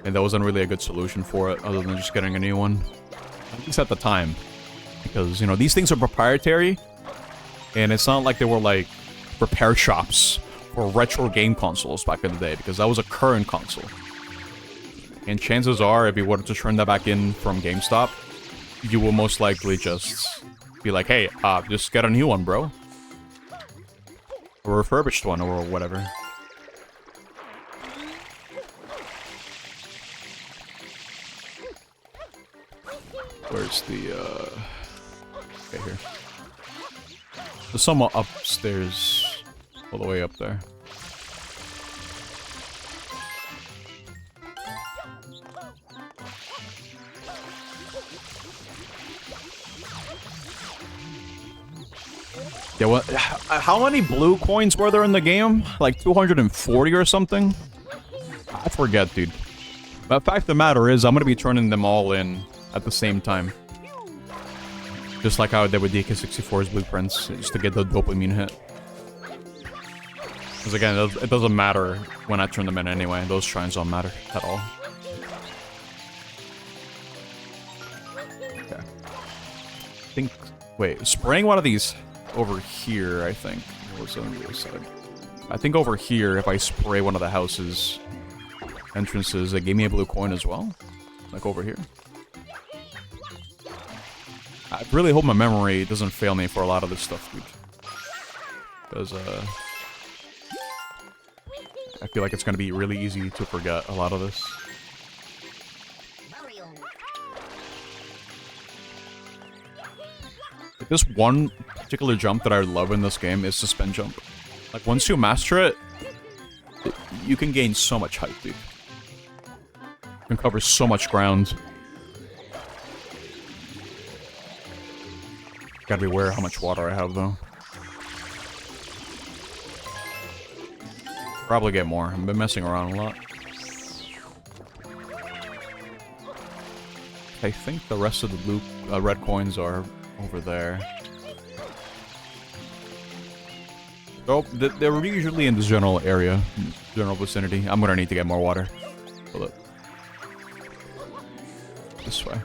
And there wasn't really a good solution for it, other than just getting a new one. At least at the time. Because, you know, these things are proprietary, and it's not like they were, like, repair shops for retro game consoles back in the day, because that was a current console. And chances are, if you wanted to turn that back in from GameStop, you will most likely just be like, hey, just get a new one, bro. Or a refurbished one, or whatever. Where's the, okay, here. There's some upstairs, all the way up there. Yeah, what? How many blue coins were there in the game? Like 240 or something? I forget, dude. But the fact of the matter is, I'm gonna be turning them all in at the same time. Just like how I did with DK64's blueprints, just to get the dopamine hit. Because again, it doesn't matter when I turn them in anyway. Those shrines don't matter at all. Okay. I think... Wait, spraying one of these over here, I think. What's on the other side? I think over here, if I spray one of the houses entrances, it gave me a blue coin as well. Like over here. I really hope my memory doesn't fail me for a lot of this stuff, dude. Because, I feel like it's gonna be really easy to forget a lot of this. Mario. This one particular jump that I love in this game is the spin jump. Like, once you master it, you can gain so much height, dude. You can cover so much ground. Gotta be aware of how much water I have, though. Probably get more. I've been messing around a lot. I think the rest of the blue, red coins are over there. Oh, they're usually in this general area, general vicinity. I'm gonna need to get more water. Hold up. This way.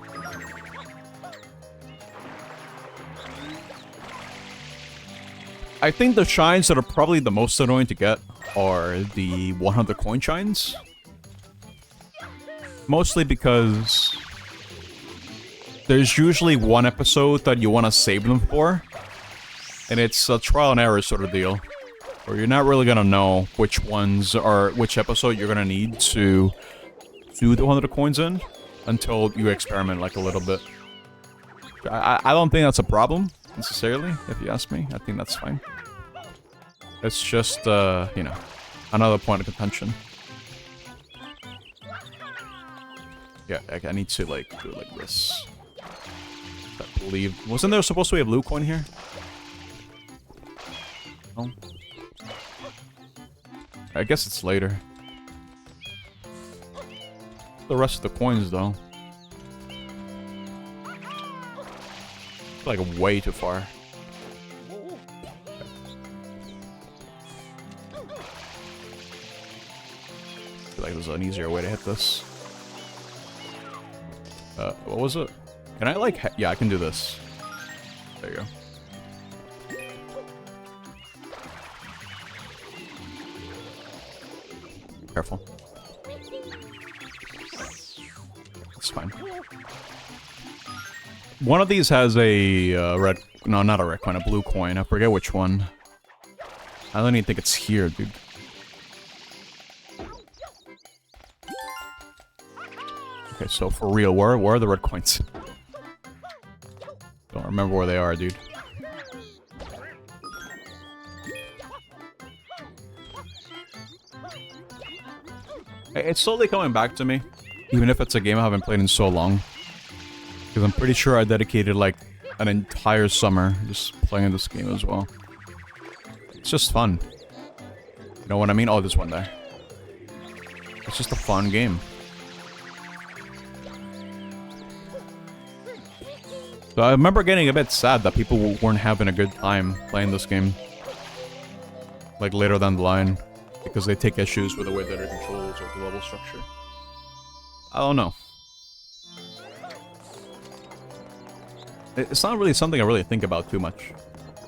I think the shines that are probably the most annoying to get are the 100 coin shines. Mostly because there's usually one episode that you want to save them for. And it's a trial and error sort of deal. Where you're not really gonna know which episode you're gonna need to do the 100 coins in until you experiment like a little bit. I don't think that's a problem, necessarily, if you ask me. I think that's fine. It's just, you know, another point of contention. Yeah, I need to, like, do it like this. I believe... Wasn't there supposed to be a blue coin here? No? I guess it's later. The rest of the coins, though. Like, way too far. I feel like there's an easier way to hit this. What was it? Can I, like, yeah, I can do this. There you go. Careful. It's fine. One of these has a red... No, not a red coin, a blue coin. I forget which one. I don't even think it's here, dude. Okay, so for real, where are the red coins? Don't remember where they are, dude. It's slowly coming back to me, even if it's a game I haven't played in so long. Because I'm pretty sure I dedicated like an entire summer just playing this game as well. It's just fun. You know what I mean? Oh, there's one there. It's just a fun game. So I remember getting a bit sad that people weren't having a good time playing this game. Like later down the line. Because they take issues with the way that it controls or the level structure. I don't know. It's not really something I really think about too much.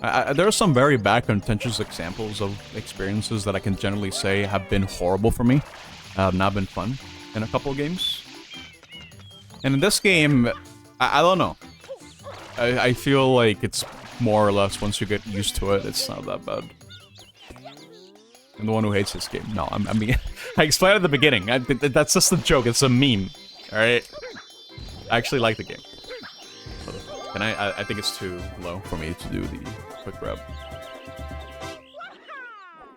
There are some very bad contentious examples of experiences that I can generally say have been horrible for me. Have not been fun in a couple of games. And in this game, I don't know. I feel like it's more or less, once you get used to it, it's not that bad. I'm the one who hates this game. No, I mean, I explained at the beginning. That's just a joke. It's a meme. Alright? I actually like the game. And I think it's too low for me to do the quick grab.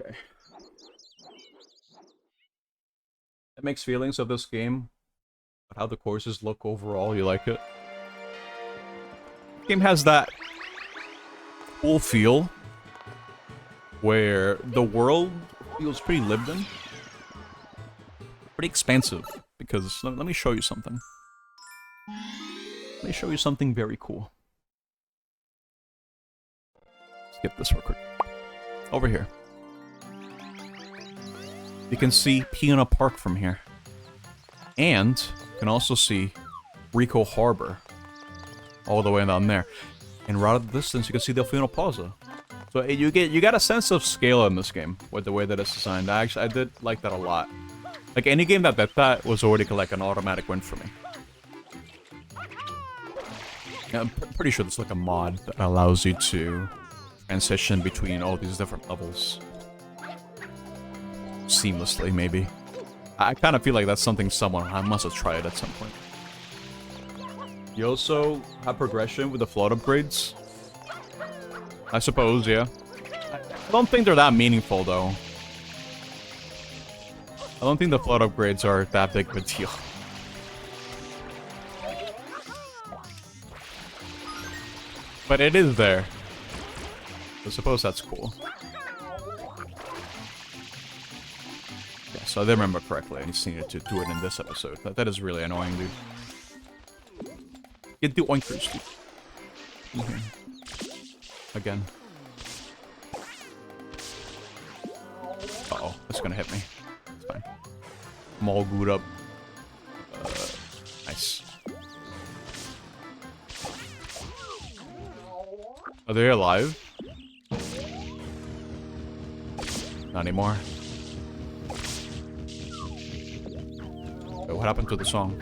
Okay. It makes feelings of this game. But how the courses look overall, you like it? The game has that cool feel where the world feels pretty lived in. Pretty expansive. Because, let me show you something. Let me show you something very cool. Skip this real quick. Over here. You can see Piuna Park from here. And you can also see Rico Harbor. All the way down there. And right at the distance you can see Delfino Plaza. So you got a sense of scale in this game with the way that it's designed. I did like that a lot. Like any game that did that was already like an automatic win for me. Yeah, I'm pretty sure there's like a mod that allows you to transition between all these different levels seamlessly, maybe. I kind of feel like that's something someone must have tried at some point. You also have progression with the float upgrades. I suppose, yeah. I don't think they're that meaningful, though. I don't think the float upgrades are that big of a deal. But it is there. I suppose that's cool. Yeah, so I did remember correctly. I just needed to do it in this episode. That is really annoying, dude. Get the oinkers, dude. Again. Uh-oh, that's gonna hit me. It's fine. I'm all glued up. Nice. Are they alive? Not anymore. Wait, what happened to the song?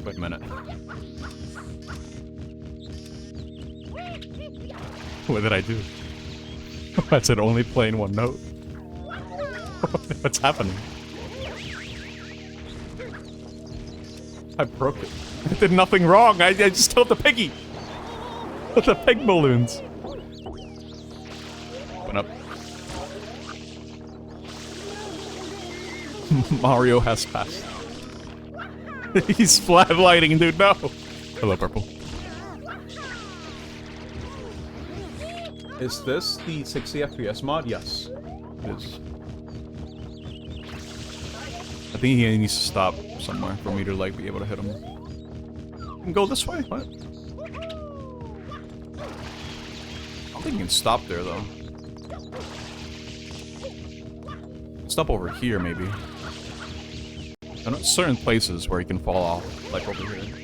Wait a minute. What did I do? I said only playing one note. What's happening? I broke it. I did nothing wrong. I just killed the piggy. The pig balloons. Open up. Mario has passed. He's flatlighting, dude. No. Hello, purple. Is this the 60 FPS mod? Yes, it is. I think he needs to stop somewhere for me to like be able to hit him. You can go this way? What? I don't think you can stop there though. Stop over here maybe. I know certain places where you can fall off, like over here.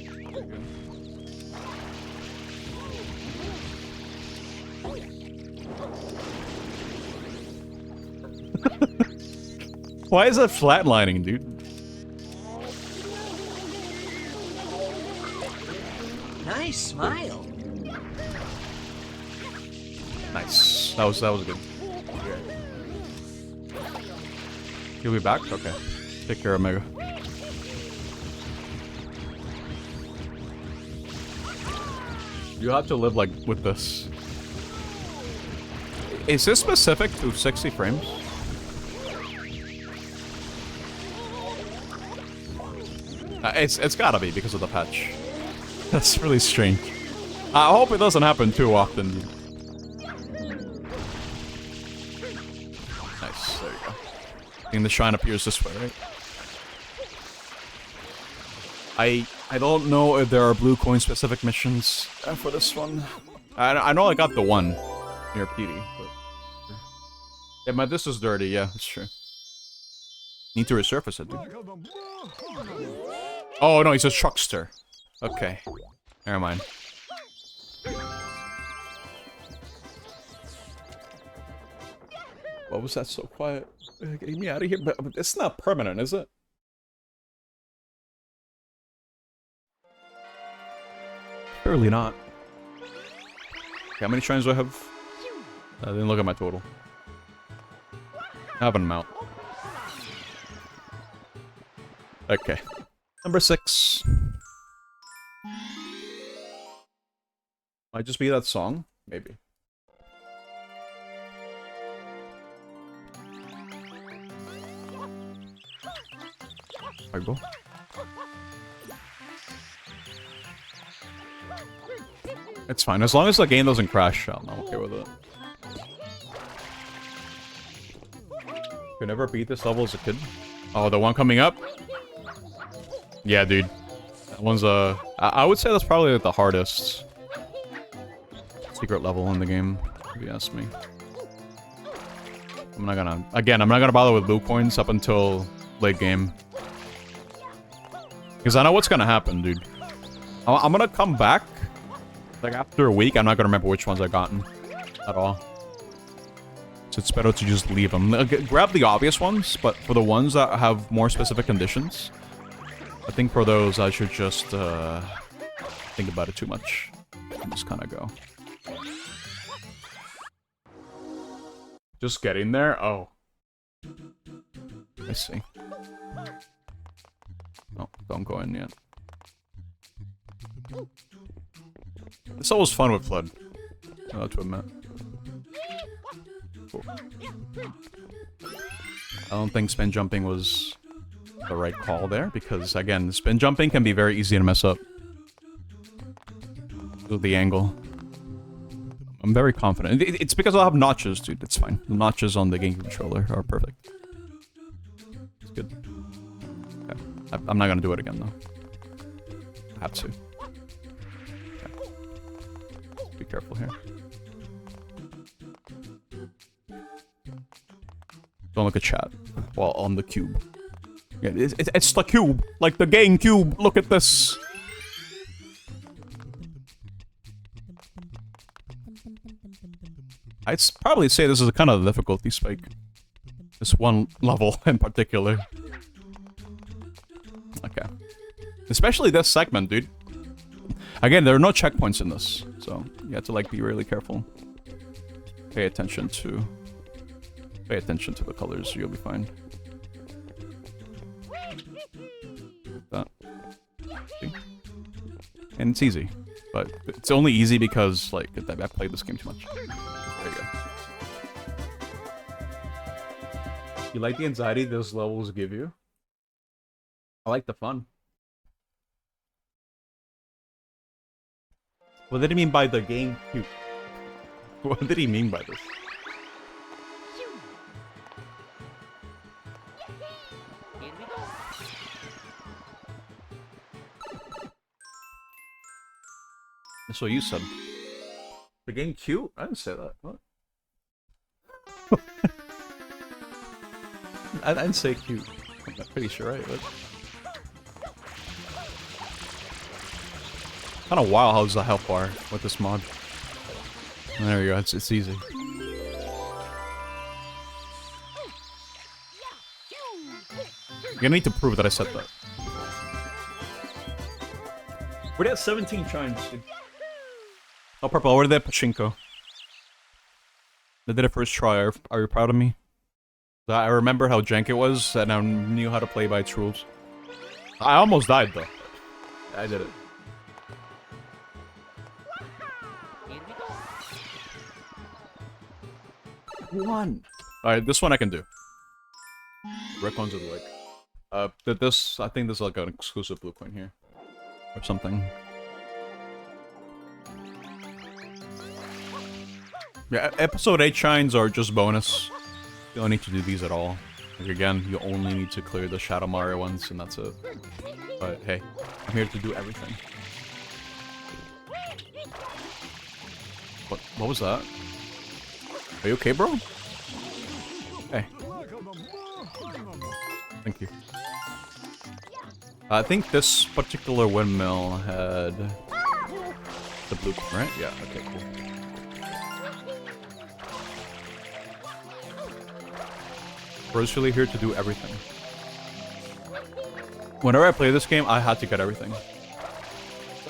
Why is that flatlining, dude? Nice smile. Nice. That was good. You'll be back? Okay. Take care, Omega. You have to live like with this. Is this specific to 60 frames? It's gotta be because of the patch. That's really strange. I hope it doesn't happen too often. Nice, there you go. I think the shrine appears this way, right? I don't know if there are blue coin specific missions for this one. I know I got the one near Petey, but yeah, this is dirty. Yeah, that's true. Need to resurface it, dude. Oh no, he's a truckster. Okay, never mind. What was that so quiet? Get me out of here. But it's not permanent, is it? Surely not. Okay, how many shrines do I have? I didn't look at my total. I have an amount. Okay. Number 6. Might just be that song? Maybe. There we go. It's fine. As long as the game doesn't crash, I'm okay with it. You never beat this level as a kid? Oh, the one coming up? Yeah, dude. That one's I would say that's probably like the hardest secret level in the game, if you ask me. I'm not gonna bother with blue coins up until late game. Because I know what's gonna happen, dude. I'm gonna come back. Like, after a week, I'm not gonna remember which ones I've gotten. At all. So it's better to just leave them. Grab the obvious ones, but for the ones that have more specific conditions, I think for those, I should just think about it too much. And just kind of go. Just getting there? Oh. I see. Oh, don't go in yet. It's always fun with Flood. I have to admit. Cool. I don't think spin jumping was the right call there, because again, spin jumping can be very easy to mess up. With the angle. I'm very confident. It's because I'll have notches, dude. It's fine. The notches on the game controller are perfect. It's good. Okay. I'm not gonna do it again, though. I have to. Okay. Be careful here. Don't look at chat while on the cube. Yeah, it's the cube, like the game cube. Look at this. I'd probably say this is a kind of difficulty spike. This one level in particular. Okay. Especially this segment, dude. Again, there are no checkpoints in this, so you have to like be really careful. Pay attention to the colors, you'll be fine. That. See? And it's easy, but it's only easy because like I played this game too much. There you go. You like the anxiety those levels give you? I like the fun. What did he mean by the game cube? What did he mean by this? That's what you said. The game cute? I didn't say that. What? I didn't say cute. I'm pretty sure, right? But... kind of wild how's the health bar with this mod. There you go. It's easy. You're gonna need to prove that I said that. We're at 17 chimes, dude. Oh, Purple, where did that Pachinko? They did it first try. Are you proud of me? I remember how jank it was, and I knew how to play by its rules. I almost died, though. I did it. One. Alright, this one I can do. Red ones are like... I think this is like an exclusive blue coin here. Or something. Yeah, episode 8 shines are just bonus. You don't need to do these at all. Like again, you only need to clear the Shadow Mario ones, and that's it. But hey, I'm here to do everything. What was that? Are you okay, bro? Hey. Thank you. I think this particular windmill had the blue, right? Yeah, okay, cool. Bro's really here to do everything. Whenever I play this game, I had to get everything.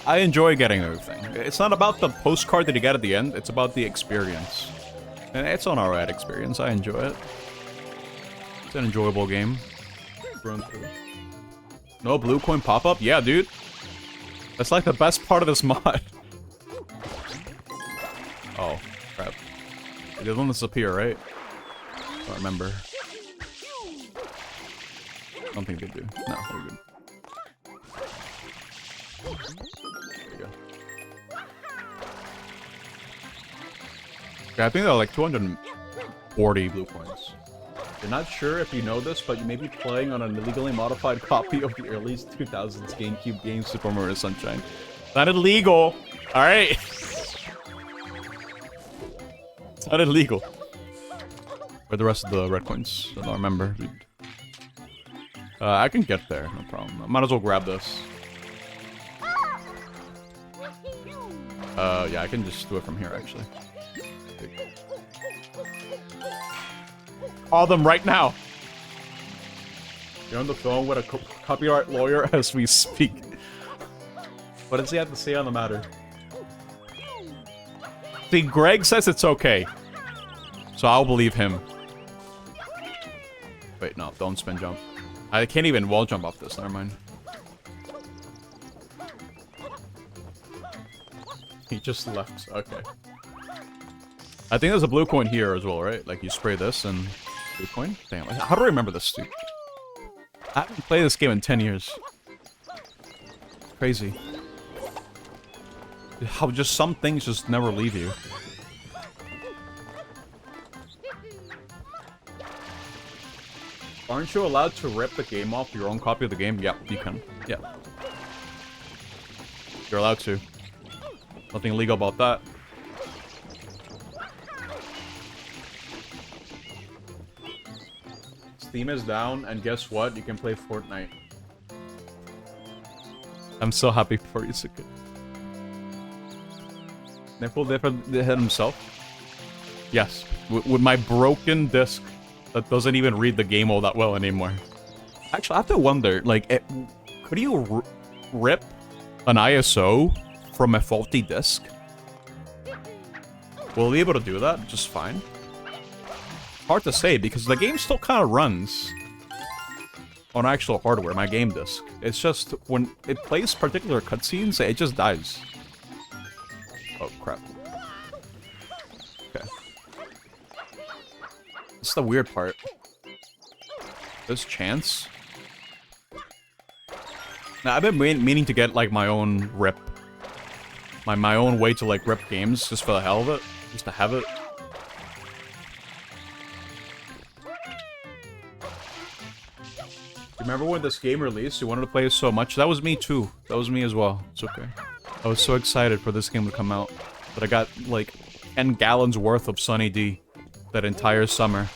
I enjoy getting everything. It's not about the postcard that you get at the end, it's about the experience. And it's an alright experience, I enjoy it. It's an enjoyable game. No blue coin pop-up? Yeah, dude. That's like the best part of this mod. Oh, crap. It doesn't disappear, right? I don't remember. I don't think they do. No, we're good. There you go. Yeah, I think there are like 240 blue coins. You're not sure if you know this, but you may be playing on an illegally modified copy of the early 2000s GameCube game Super Mario Sunshine. Not illegal! Alright! It's not illegal. Where the rest of the red coins? I don't remember, dude. I can get there, no problem. I might as well grab this. Yeah, I can just do it from here, actually. Call them right now! You're on the phone with a copyright lawyer as we speak. What does he have to say on the matter? See, Greg says it's okay. So I'll believe him. Wait, no, don't spin jump. I can't even wall jump off this, never mind. He just left, okay. I think there's a blue coin here as well, right? Like you spray this and blue coin? Damn, how do I remember this, dude? I haven't played this game in 10 years. Crazy. How just some things just never leave you. Aren't you allowed to rip the game off your own copy of the game? Yeah, you can. Yeah. You're allowed to. Nothing illegal about that. Steam is down, and guess what? You can play Fortnite. I'm so happy for you, Suka. Nipple different hit himself? Yes. With my broken disc that doesn't even read the game all that well anymore. Actually, I have to wonder, like, could you rip an ISO from a faulty disc? Will we be able to do that just fine? Hard to say, because the game still kind of runs on actual hardware, my game disc. It's just, when it plays particular cutscenes, it just dies. Oh, crap. Okay. This is the weird part. This chance. Now, I've been meaning to get, like, my own rip. My own way to, like, rip games, just for the hell of it. Just to have it. Remember when this game released? You wanted to play it so much? That was me, too. That was me as well. It's okay. I was so excited for this game to come out. But I got, like, 10 gallons worth of Sunny D that entire summer.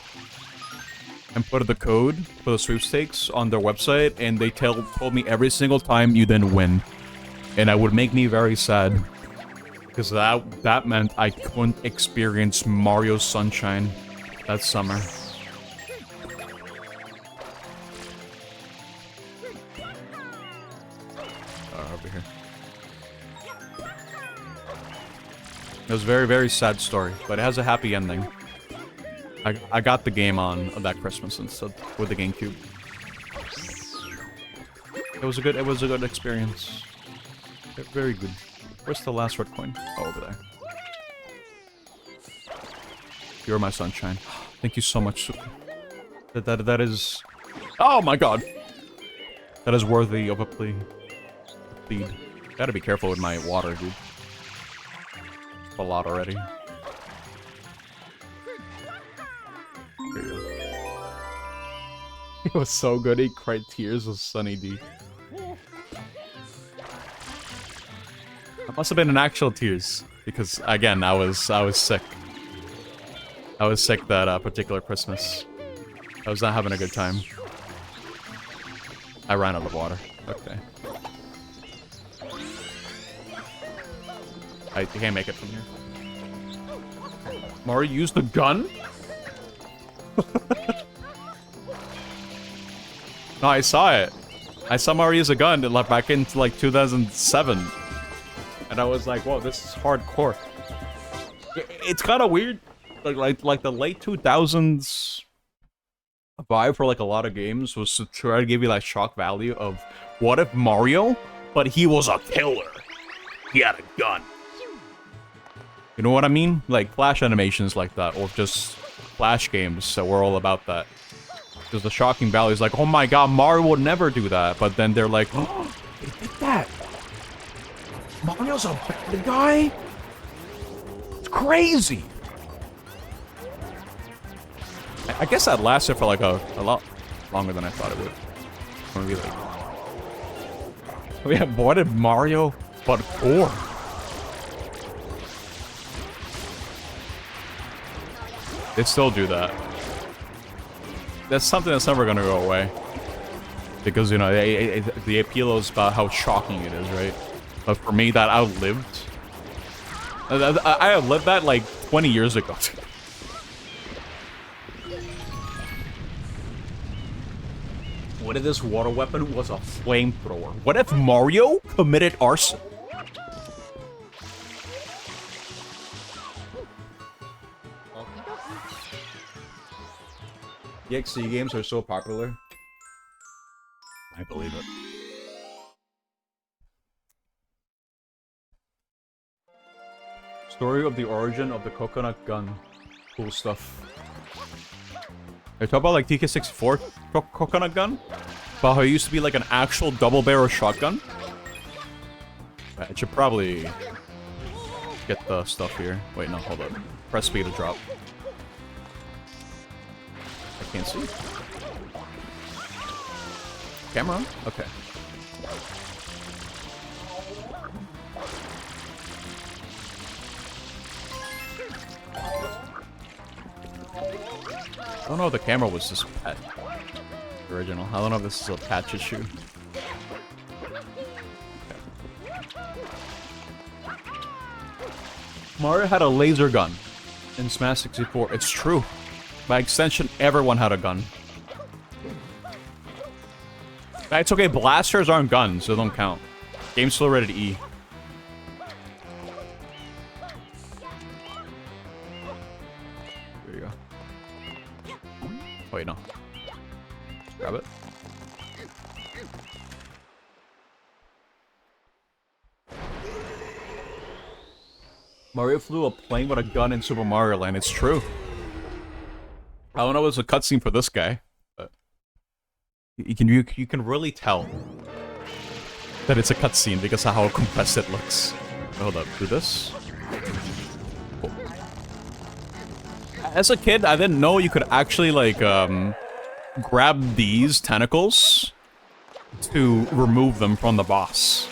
And put the code for the sweepstakes on their website, and they told me every single time you didn't win. And that would make me very sad. Because that meant I couldn't experience Mario Sunshine that summer. Over here. It was a very, very sad story, but it has a happy ending. I got the game on that Christmas instead with the GameCube. It was a good experience. Very good. Where's the last red coin? Oh, over there. You're my sunshine. Thank you so much. That is... Oh my god! That is worthy of a plea. Plead. Gotta be careful with my water, dude. A lot already. Here you go. It was so good, he cried tears of Sunny D. It must have been an actual tears, because again, I was sick. I was sick that particular Christmas. I was not having a good time. I ran out of water. Okay. I can't make it from here. Mario used the gun? No, I saw it. I saw Mario use a gun back into like 2007. And I was like, whoa, this is hardcore. It's kind of weird. Like the late 2000s vibe for like a lot of games was to try to give you like shock value of what if Mario, but he was a killer. He had a gun. You know what I mean? Like flash animations like that, or just flash games, so we're all about that. Because the shocking value is like, oh my god, Mario would never do that. But then they're like, oh, he did that. Mario's a bad guy? It's crazy. I guess that lasted for like a lot longer than I thought it would. Maybe like... Oh yeah, what if Mario, but 4? They still do that. That's something that's never gonna go away. Because, you know, the appeal is about how shocking it is, right? But for me, that outlived. I outlived that like 20 years ago. What if this water weapon was a flamethrower? What if Mario committed arson? EXE games are so popular. I believe it. Story of the origin of the coconut gun. Cool stuff. They talk about like TK64 coconut gun? About how it used to be like an actual double barrel shotgun? I should probably get the stuff here. Wait, no, hold up. Press B to drop. I can't see. Camera on? Okay. I don't know if the camera was just pet. Original. I don't know if this is a patch issue. Mario had a laser gun in Smash 64. It's true. By extension, everyone had a gun. It's okay, blasters aren't guns, so they don't count. Game's still rated E. There you go. Wait, no. Grab it. Mario flew a plane with a gun in Super Mario Land. It's true. I don't know if it's a cutscene for this guy, but you can really tell that it's a cutscene because of how compressed it looks. Hold up, do this. Cool. As a kid, I didn't know you could actually like grab these tentacles to remove them from the boss.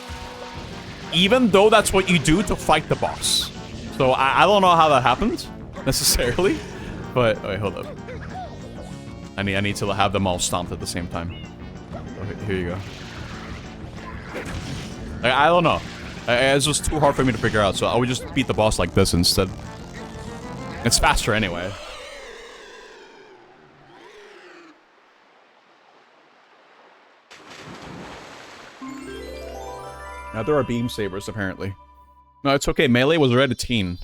Even though that's what you do to fight the boss. So I don't know how that happened, necessarily. But, wait, hold up. I need to have them all stomped at the same time. Okay, here you go. I don't know. It's just too hard for me to figure out, so I would just beat the boss like this instead. It's faster anyway. Now there are beam sabers, apparently. No, it's okay. Melee was rated teen.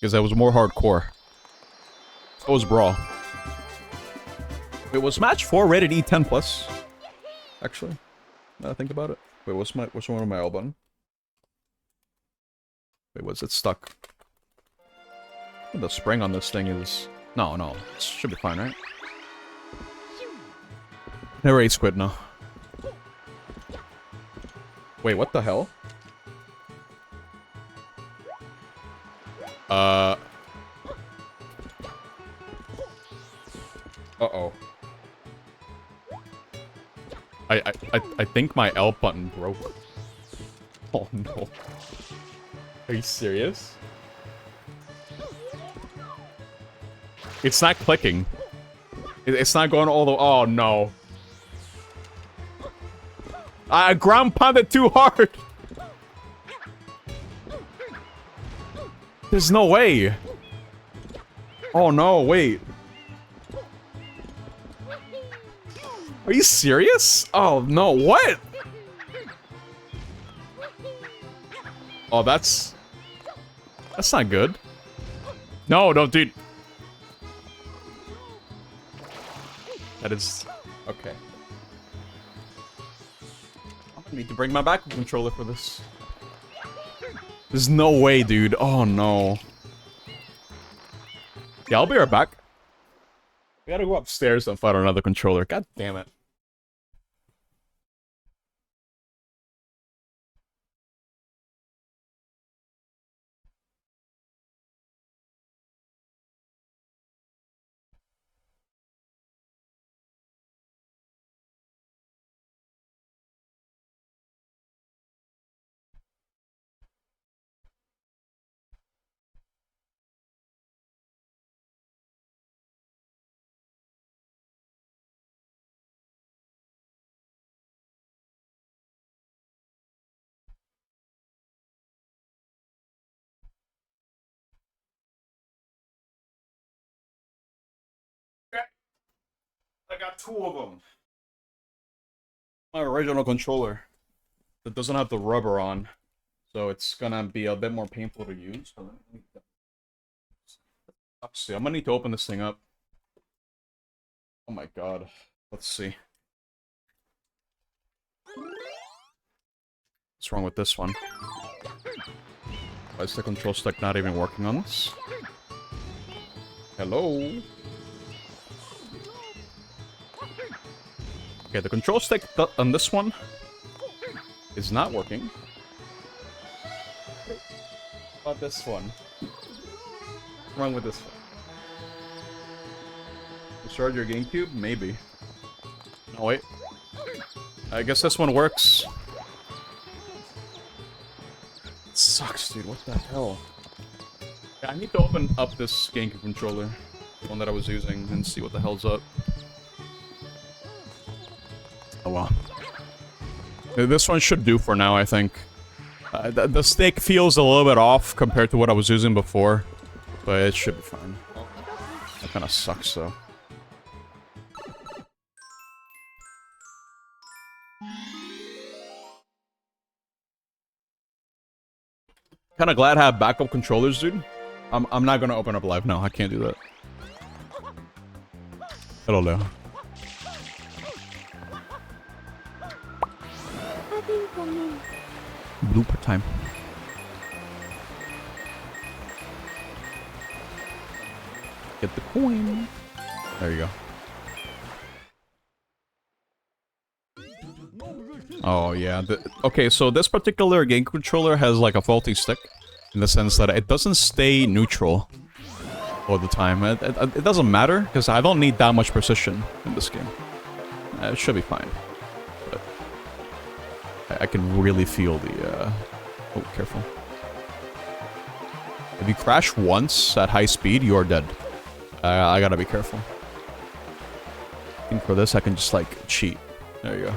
Because that was more hardcore. So was Brawl. Wait, was Smash 4 rated E10 plus? Actually, now that I think about it. Wait, what's one of my L button? Wait, was it stuck? The spring on this thing is... No, it should be fine, right? Never ate squid, no. Wait, what the hell? Uh-oh. I think my L button broke. Oh no. Are you serious? It's not clicking. It's not going all the... Oh no. I ground pounded too hard! There's no way. Oh no, wait. Are you serious? Oh no, what? Oh, that's not good. No, dude. That is... Okay. I need to bring my backup controller for this. There's no way, dude. Oh, no. Yeah, I'll be right back. We gotta go upstairs and find another controller. God damn it. I got two of them. My original controller that doesn't have the rubber on, so it's gonna be a bit more painful to use. See, I'm gonna need to open this thing up. Oh my god. Let's see. What's wrong with this one? Why is the control stick not even working on this? Hello? Okay, the control stick on this one is not working. How about this one? What's wrong with this one? Restart your GameCube? Maybe. No, wait. I guess this one works. It sucks, dude. What the hell? Yeah, I need to open up this GameCube controller. The one that I was using, and see what the hell's up. Oh well. This one should do for now, I think. The stick feels a little bit off compared to what I was using before, but it should be fine. That kind of sucks, though. Kind of glad I have backup controllers, dude. I'm not gonna open up live now. I can't do that. Hello there. Blooper time. Get the coin. There you go. Oh yeah. Okay, so this particular game controller has like a faulty stick, in the sense that it doesn't stay neutral all the time. It doesn't matter because I don't need that much precision in this game. It should be fine. But I can really feel the. Oh, careful! If you crash once at high speed, you are dead. I gotta be careful. I think for this, I can just like cheat. There you go.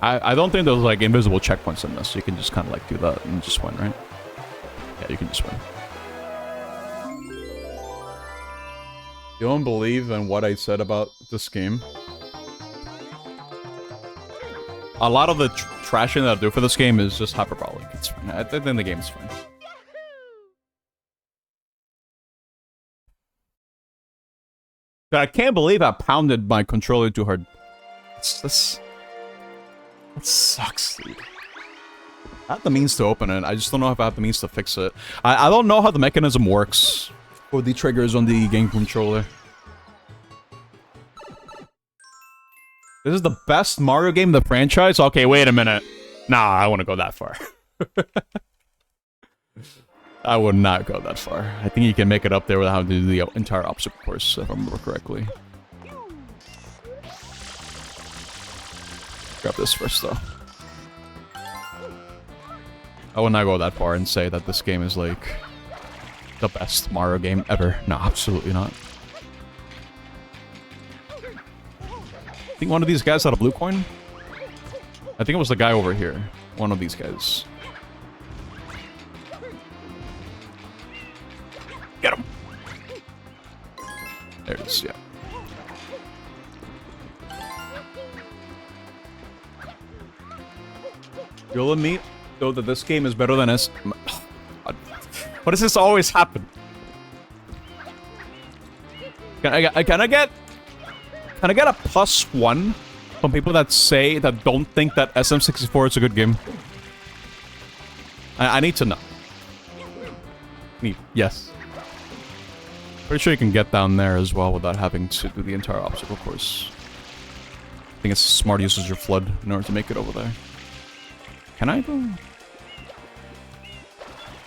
I don't think there's like invisible checkpoints in this. You can just kind of like do that and just win, right? Yeah, you can just win. You don't believe in what I said about this game? A lot of the trashing that I do for this game is just hyperbolic. It's fine. I think the game's fine. But I can't believe I pounded my controller too hard. It's this. That sucks, dude. I have the means to open it. I just don't know if I have the means to fix it. I don't know how the mechanism works for the triggers on the game controller. This is the best Mario game in the franchise? Okay, wait a minute. Nah, I wouldn't go that far. I would not go that far. I think you can make it up there without having to do the entire obstacle course, if I remember correctly. Grab this first, though. I would not go that far and say that this game is, like, the best Mario game ever. No, absolutely not. I think one of these guys had a blue coin? I think it was the guy over here. One of these guys. Get him! There it is, yeah. You'll admit, though, that this game is better than S. Why does this always happen? Can I get a +1 from people that say that don't think that SM64 is a good game? I need to know. Yes. Pretty sure you can get down there as well without having to do the entire obstacle course. I think it's smart use of your flood in order to make it over there. Can I go?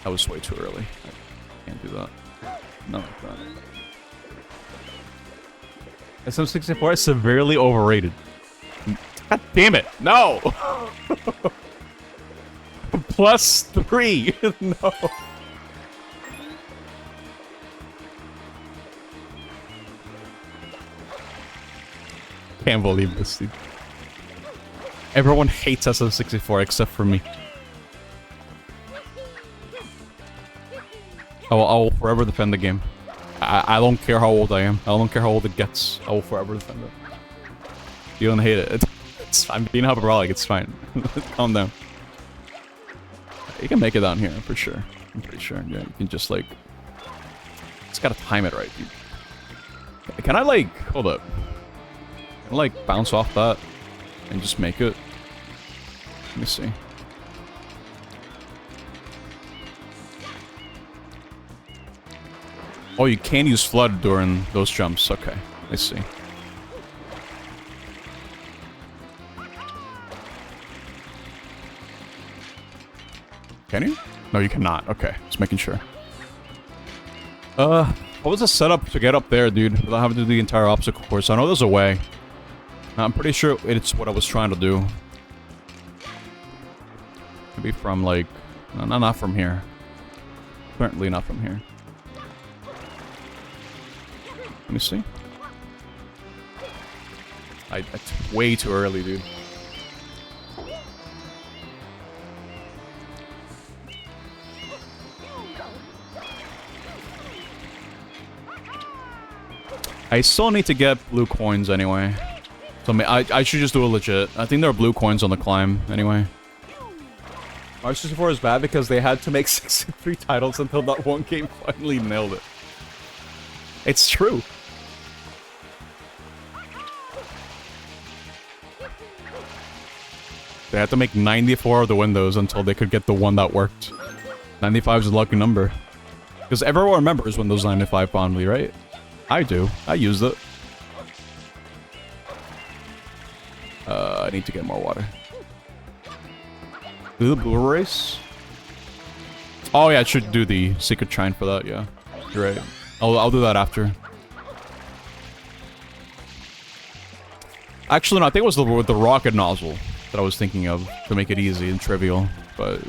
That was way too early. I can't do that. Not like that. SM64 is severely overrated. God damn it! No! +3! No! Can't believe this, dude. Everyone hates SM64 except for me. I will forever defend the game. I don't care how old I am. I don't care how old it gets. I will forever defend it. You don't hate it. I'm being hyperbolic, it's fine. Calm down. You can make it down here, for sure. I'm pretty sure. Yeah, you can just, like... Just gotta time it right, dude. Can I, like... Hold up. Can I, like, bounce off that? And just make it? Let me see. Oh, you can use Flood during those jumps. Okay, I see. Can you? No, you cannot. Okay, just making sure. What was the setup to get up there, dude? Without having to do the entire obstacle course. I know there's a way. I'm pretty sure it's what I was trying to do. Maybe from, like... No, not from here. Apparently not from here. Let me see. It's way too early, dude. I still need to get blue coins anyway. So I should just do it legit. I think there are blue coins on the climb anyway. Mario 64 is bad because they had to make 63 titles until that one game finally nailed it. It's true. They had to make 94 of the windows until they could get the one that worked. 95 is a lucky number. Because everyone remembers Windows 95 fondly, right? I do. I used it. I need to get more water. Do the blue race? Oh yeah, I should do the secret shrine for that, yeah. You're right. I'll do that after. Actually, no, I think it was the rocket nozzle that I was thinking of to make it easy and trivial. But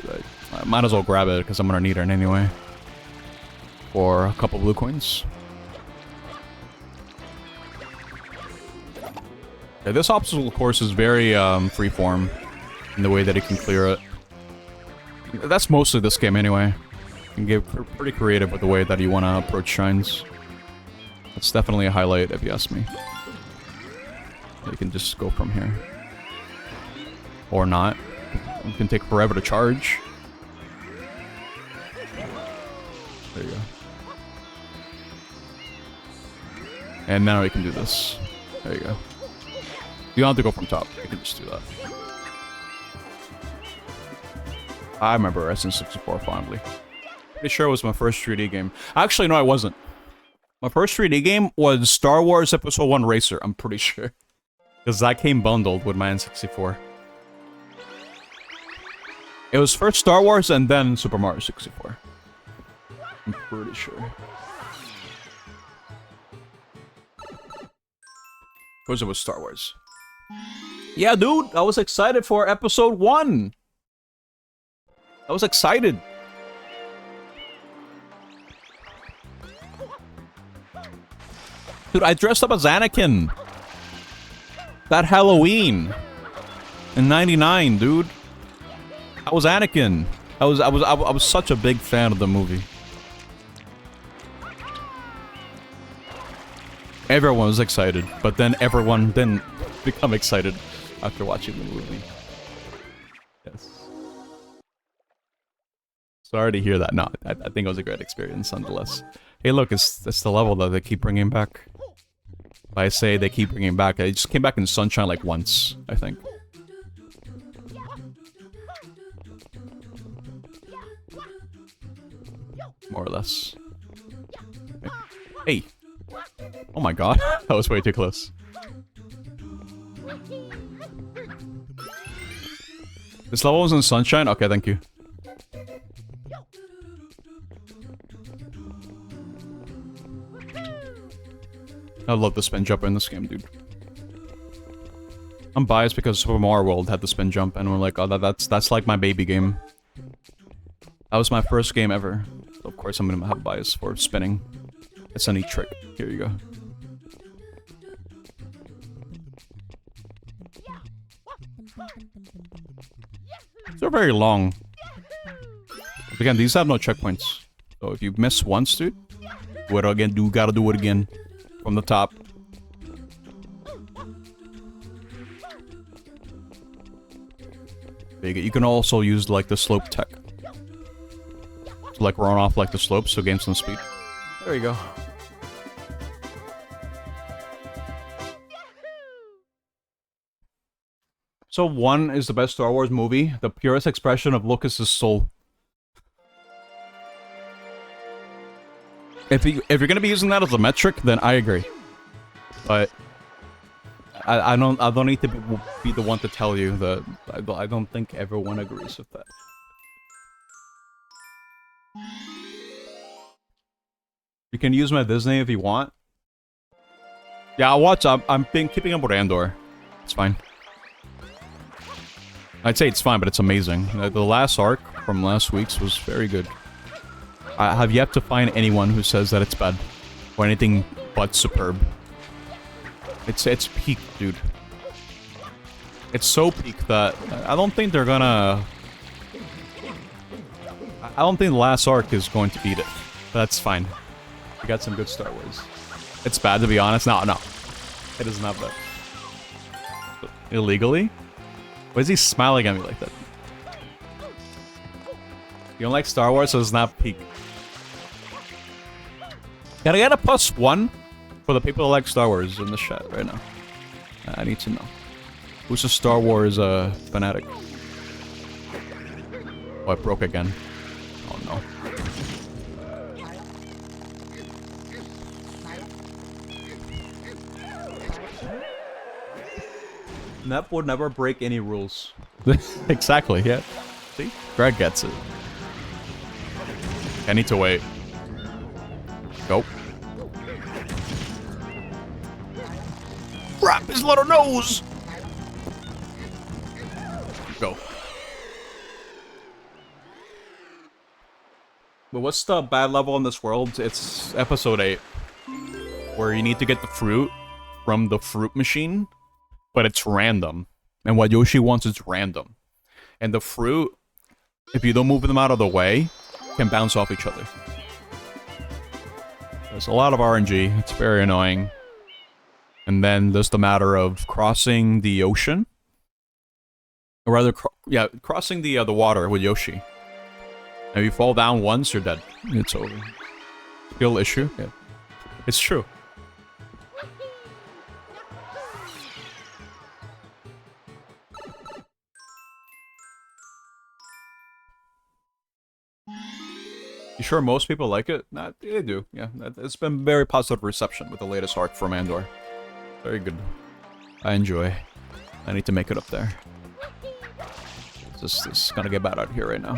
I might as well grab it because I'm gonna need it anyway. For a couple blue coins. Yeah, this obstacle course is very freeform in the way that it can clear it. That's mostly this game anyway. You can get pretty creative with the way that you want to approach shrines. It's definitely a highlight if you ask me. You can just go from here. Or not. It can take forever to charge. There you go. And now we can do this. There you go. You don't have to go from top. You can just do that. I remember Resident 64 fondly. Pretty sure it was my first 3D game. Actually, no, it wasn't. My first 3D game was Star Wars Episode 1 Racer, I'm pretty sure. Because that came bundled with my N64. It was first Star Wars and then Super Mario 64. I'm pretty sure. Of course it was Star Wars. Yeah, dude, I was excited for Episode 1. I was excited. Dude, I dressed up as Anakin. That Halloween. In '99, dude. I was Anakin. I was such a big fan of the movie. Everyone was excited, but then everyone didn't become excited after watching the movie. Yes. Sorry to hear that. No, I think it was a great experience nonetheless. Hey, look, it's the level that they keep bringing back. If I say they keep bringing back, it just came back in Sunshine like once, I think. More or less. Hey. Oh my god, that was way too close. This level was in Sunshine? Okay, thank you. I love the spin jump in this game, dude. I'm biased because Super Mario World had the spin jump, and we're like, oh, that's like my baby game. That was my first game ever. So of course, I'm gonna have bias for spinning. It's a neat trick. Here you go. They're very long. Again, these have no checkpoints. So if you miss once, dude, do it again. Gotta do it again. From the top. You can also use like the slope tech to like run off like the slopes to gain some speed. There you go. So 1 is the best Star Wars movie, the purest expression of Lucas's soul. If you're gonna be using that as a metric, then I agree. But I don't need to be the one to tell you that I don't think everyone agrees with that. You can use my Disney if you want. Yeah, I'll watch. I'm been keeping up with Andor. It's fine. I'd say it's fine, but it's amazing. The last arc from last week's was very good. I have yet to find anyone who says that it's bad or anything but superb. It's peak, dude. It's so peak that I don't think they're gonna. I don't think the last arc is going to beat it. But that's fine. We got some good Star Wars. It's bad to be honest. No, it is not bad. Illegally? Why is he smiling at me like that? You don't like Star Wars, so it's not peak. Can I get a +1 for the people that like Star Wars in the chat right now? I need to know. Who's a Star Wars fanatic? Oh, it broke again. Oh no. Nep would never break any rules. Exactly, yeah. See? Greg gets it. I need to wait. Go. Wrap his little nose! Go. But what's the bad level in this world? It's episode 8. Where you need to get the fruit from the fruit machine, but it's random. And what Yoshi wants is random. And the fruit, if you don't move them out of the way, can bounce off each other. There's a lot of RNG. It's very annoying. And then there's the matter of crossing the ocean. Or rather, crossing the water with Yoshi. If you fall down once, you're dead. It's over. Skill issue. Yeah. It's true. You sure most people like it? Nah, they do. Yeah, it's been very positive reception with the latest arc from Andor. Very good. I enjoy. I need to make it up there. This is gonna get bad out here right now.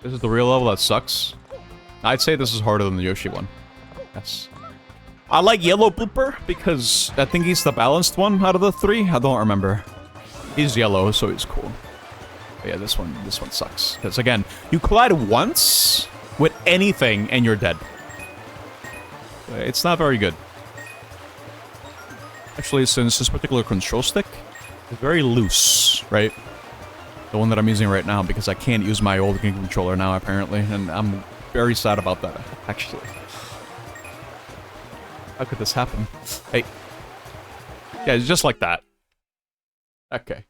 This is the real level that sucks. I'd say this is harder than the Yoshi one. Yes. I like Yellow Blooper because I think he's the balanced one out of the 3. I don't remember. He's yellow, so he's cool. But yeah, this one sucks. Because again, you collide once with anything and you're dead. It's not very good. Actually, since this particular control stick is very loose, right? The one that I'm using right now, because I can't use my old game controller now, apparently. And I'm very sad about that, actually. How could this happen? Hey. Yeah, it's just like that. Okay.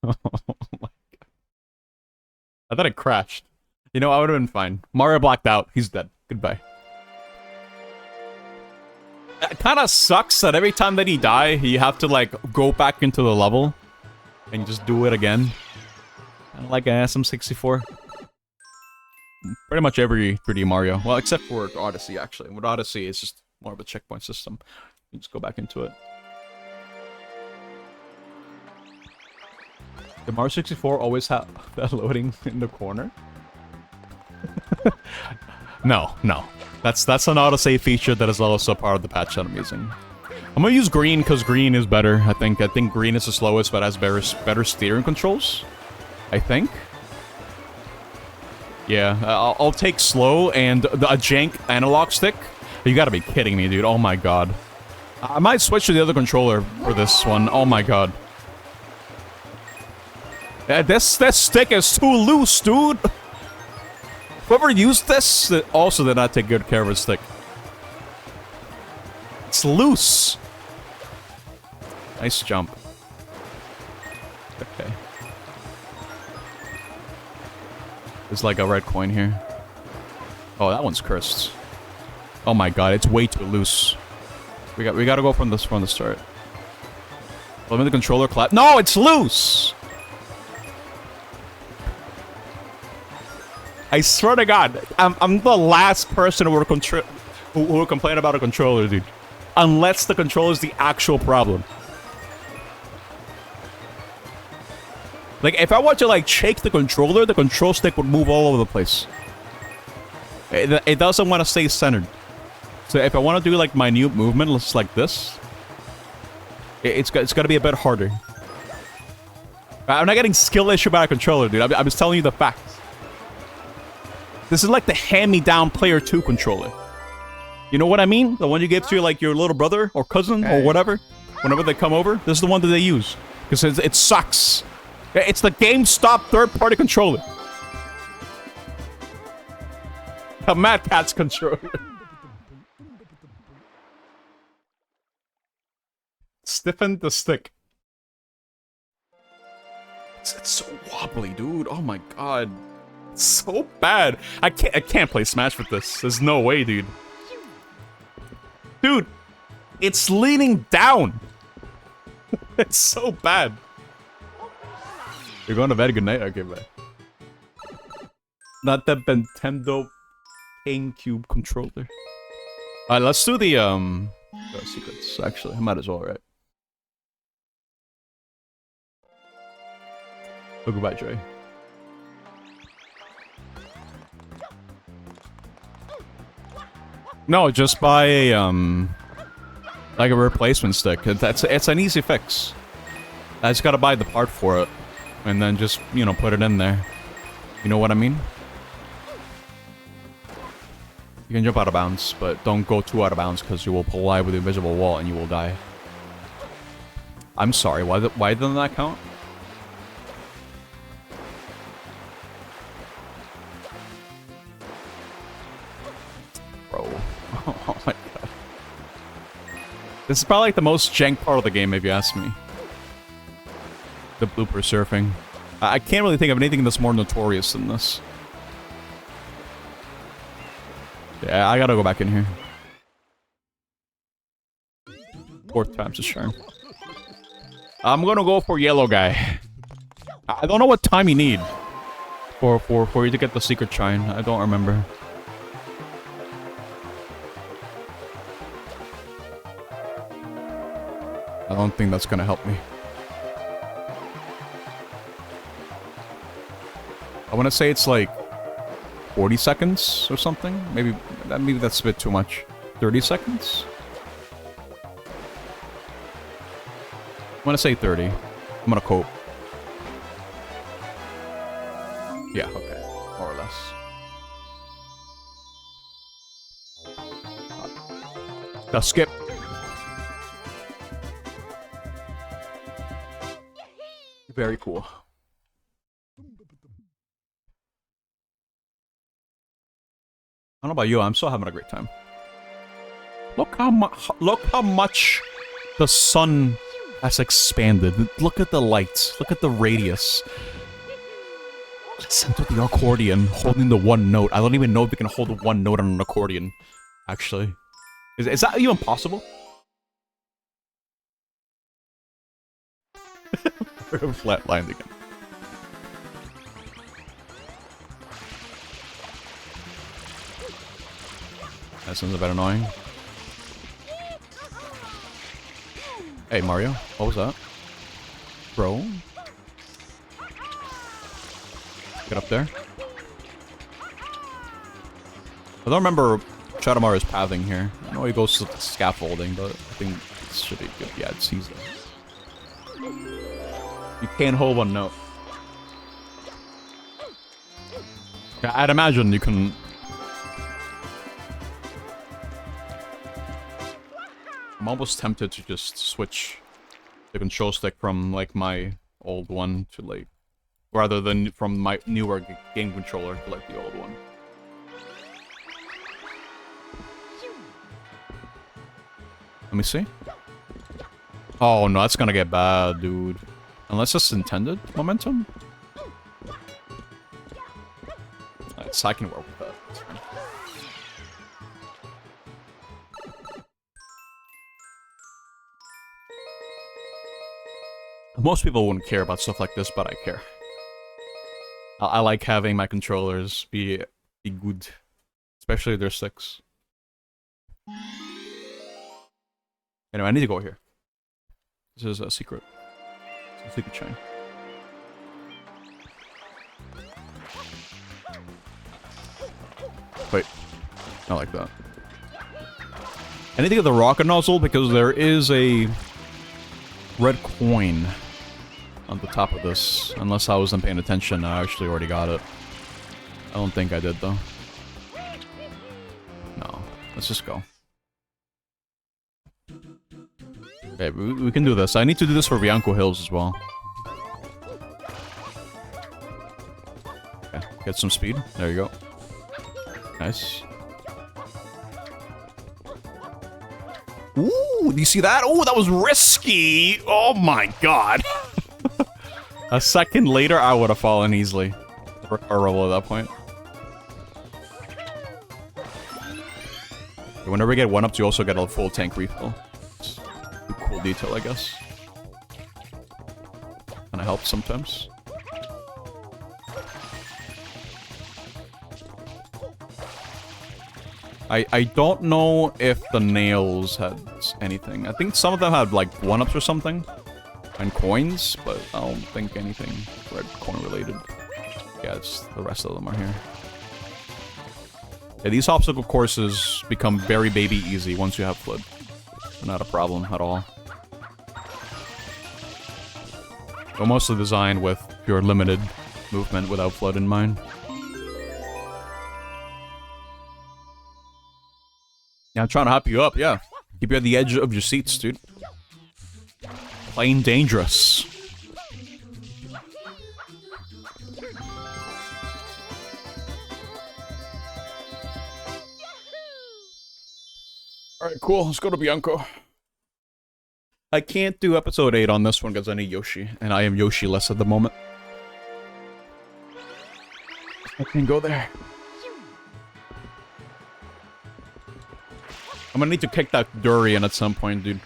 Oh my god. I thought it crashed. You know, I would have been fine. Mario blacked out. He's dead. Goodbye. It kind of sucks that every time that he die, you have to, like, go back into the level and just do it again. Kind of like an SM64. Pretty much every 3D Mario. Well, except for Odyssey, actually. With Odyssey, it's just more of a checkpoint system. You just go back into it. Did Mario 64 always have that loading in the corner? No. That's an autosave feature that is also part of the patch that I'm using. I'm gonna use green because green is better. I think green is the slowest, but has better steering controls. I think. Yeah, I'll take slow and a jank analog stick. You gotta be kidding me, dude. Oh my god. I might switch to the other controller for this one. Oh my god. This stick is too loose, dude. Whoever used this also did not take good care of his stick. It's loose. Nice jump. Okay. There's like a red coin here. Oh, that one's cursed. Oh my god, it's way too loose. We gotta go from the start. Let me the controller clap. No, it's loose! I swear to God, I'm the last person who will complain about a controller, dude. Unless the controller is the actual problem. Like, if I want to, like, shake the controller, the control stick would move all over the place. It doesn't want to stay centered. So if I want to do, like, minute movement, like this, it's got to be a bit harder. I'm not getting skill issue about a controller, dude. I'm just telling you the facts. This is like the hand-me-down Player 2 controller. You know what I mean? The one you give to, like, your little brother or cousin or whatever. Whenever they come over, this is the one that they use. Because it sucks. It's the GameStop third-party controller. A Mad Catz controller. Stiffen the stick. It's so wobbly, dude. Oh my god. It's so bad. I can't play Smash with this. There's no way, dude. Dude, it's leaning down. It's so bad. You're going to bed. Good night. Okay, bye. Not the Nintendo GameCube controller. Alright, let's do the secrets. Actually, I might as well, right? Oh, goodbye, Joy. No, just buy a like a replacement stick. It's an easy fix. I just gotta buy the part for it, and then just, you know, put it in there. You know what I mean? You can jump out of bounds, but don't go too out of bounds because you will collide with the invisible wall and you will die. I'm sorry. Why didn't that count? Bro. Oh my god. This is probably like the most jank part of the game, if you ask me. The blooper surfing. I can't really think of anything that's more notorious than this. Yeah, I gotta go back in here. 4th time's a charm. I'm gonna go for yellow guy. I don't know what time you need for you to get the secret shine. I don't remember. I don't think that's gonna help me. I want to say it's like 40 seconds or something. Maybe that's a bit too much. 30 seconds? I'm gonna say 30. I'm gonna cope. Yeah, okay. More or less. The skip. Very cool. I don't know about you, I'm still having a great time. Look how much the sun has expanded. Look at the lights. Look at the radius. Listen to the accordion holding the one note. I don't even know if we can hold one note on an accordion, actually. Is that even possible? Flatlined again. That sounds a bit annoying. Hey, Mario. What was that? Bro? Get up there. I don't remember Shadow Mario's pathing here. I know he goes to the scaffolding, but I think it should be good. Yeah, it's easy. You can't hold one note. Yeah, I'd imagine you can... I'm almost tempted to just switch the control stick from, like, my old one to, like... Rather than from my newer game controller to, like, the old one. Let me see. Oh no, that's gonna get bad, dude. Unless it's intended momentum. So I can work with that. It's fine. Most people wouldn't care about stuff like this, but I care. I like having my controllers be good, especially if they're 6. Anyway, I need to go here. This is a secret. It's a secret chain. Wait, I like that. I need to get the rocket nozzle because there is a red coin on the top of this. Unless I wasn't paying attention, I actually already got it. I don't think I did though. No, let's just go. Okay, we can do this. I need to do this for Bianco Hills as well. Okay, get some speed. There you go. Nice. Ooh, do you see that? Oh, that was risky! Oh my god! A second later, I would have fallen easily. Recoverable at that point. Whenever you get 1-ups, you also get a full tank refill. It's a cool detail, I guess. Kinda helps sometimes. I don't know if the nails had anything. I think some of them had like 1-ups or something. And coins, but I don't think anything red coin related. Yeah, it's the rest of them are here. Yeah, these obstacle courses become very baby easy once you have Flood. Not a problem at all. They're mostly designed with pure limited movement without Flood in mind. Yeah, I'm trying to hype you up, yeah. Keep you at the edge of your seats, dude. Plain dangerous. Alright, cool. Let's go to Bianco. I can't do episode 8 on this one because I need Yoshi, and I am Yoshi-less at the moment. I can go there. I'm gonna need to kick that durian at some point, dude.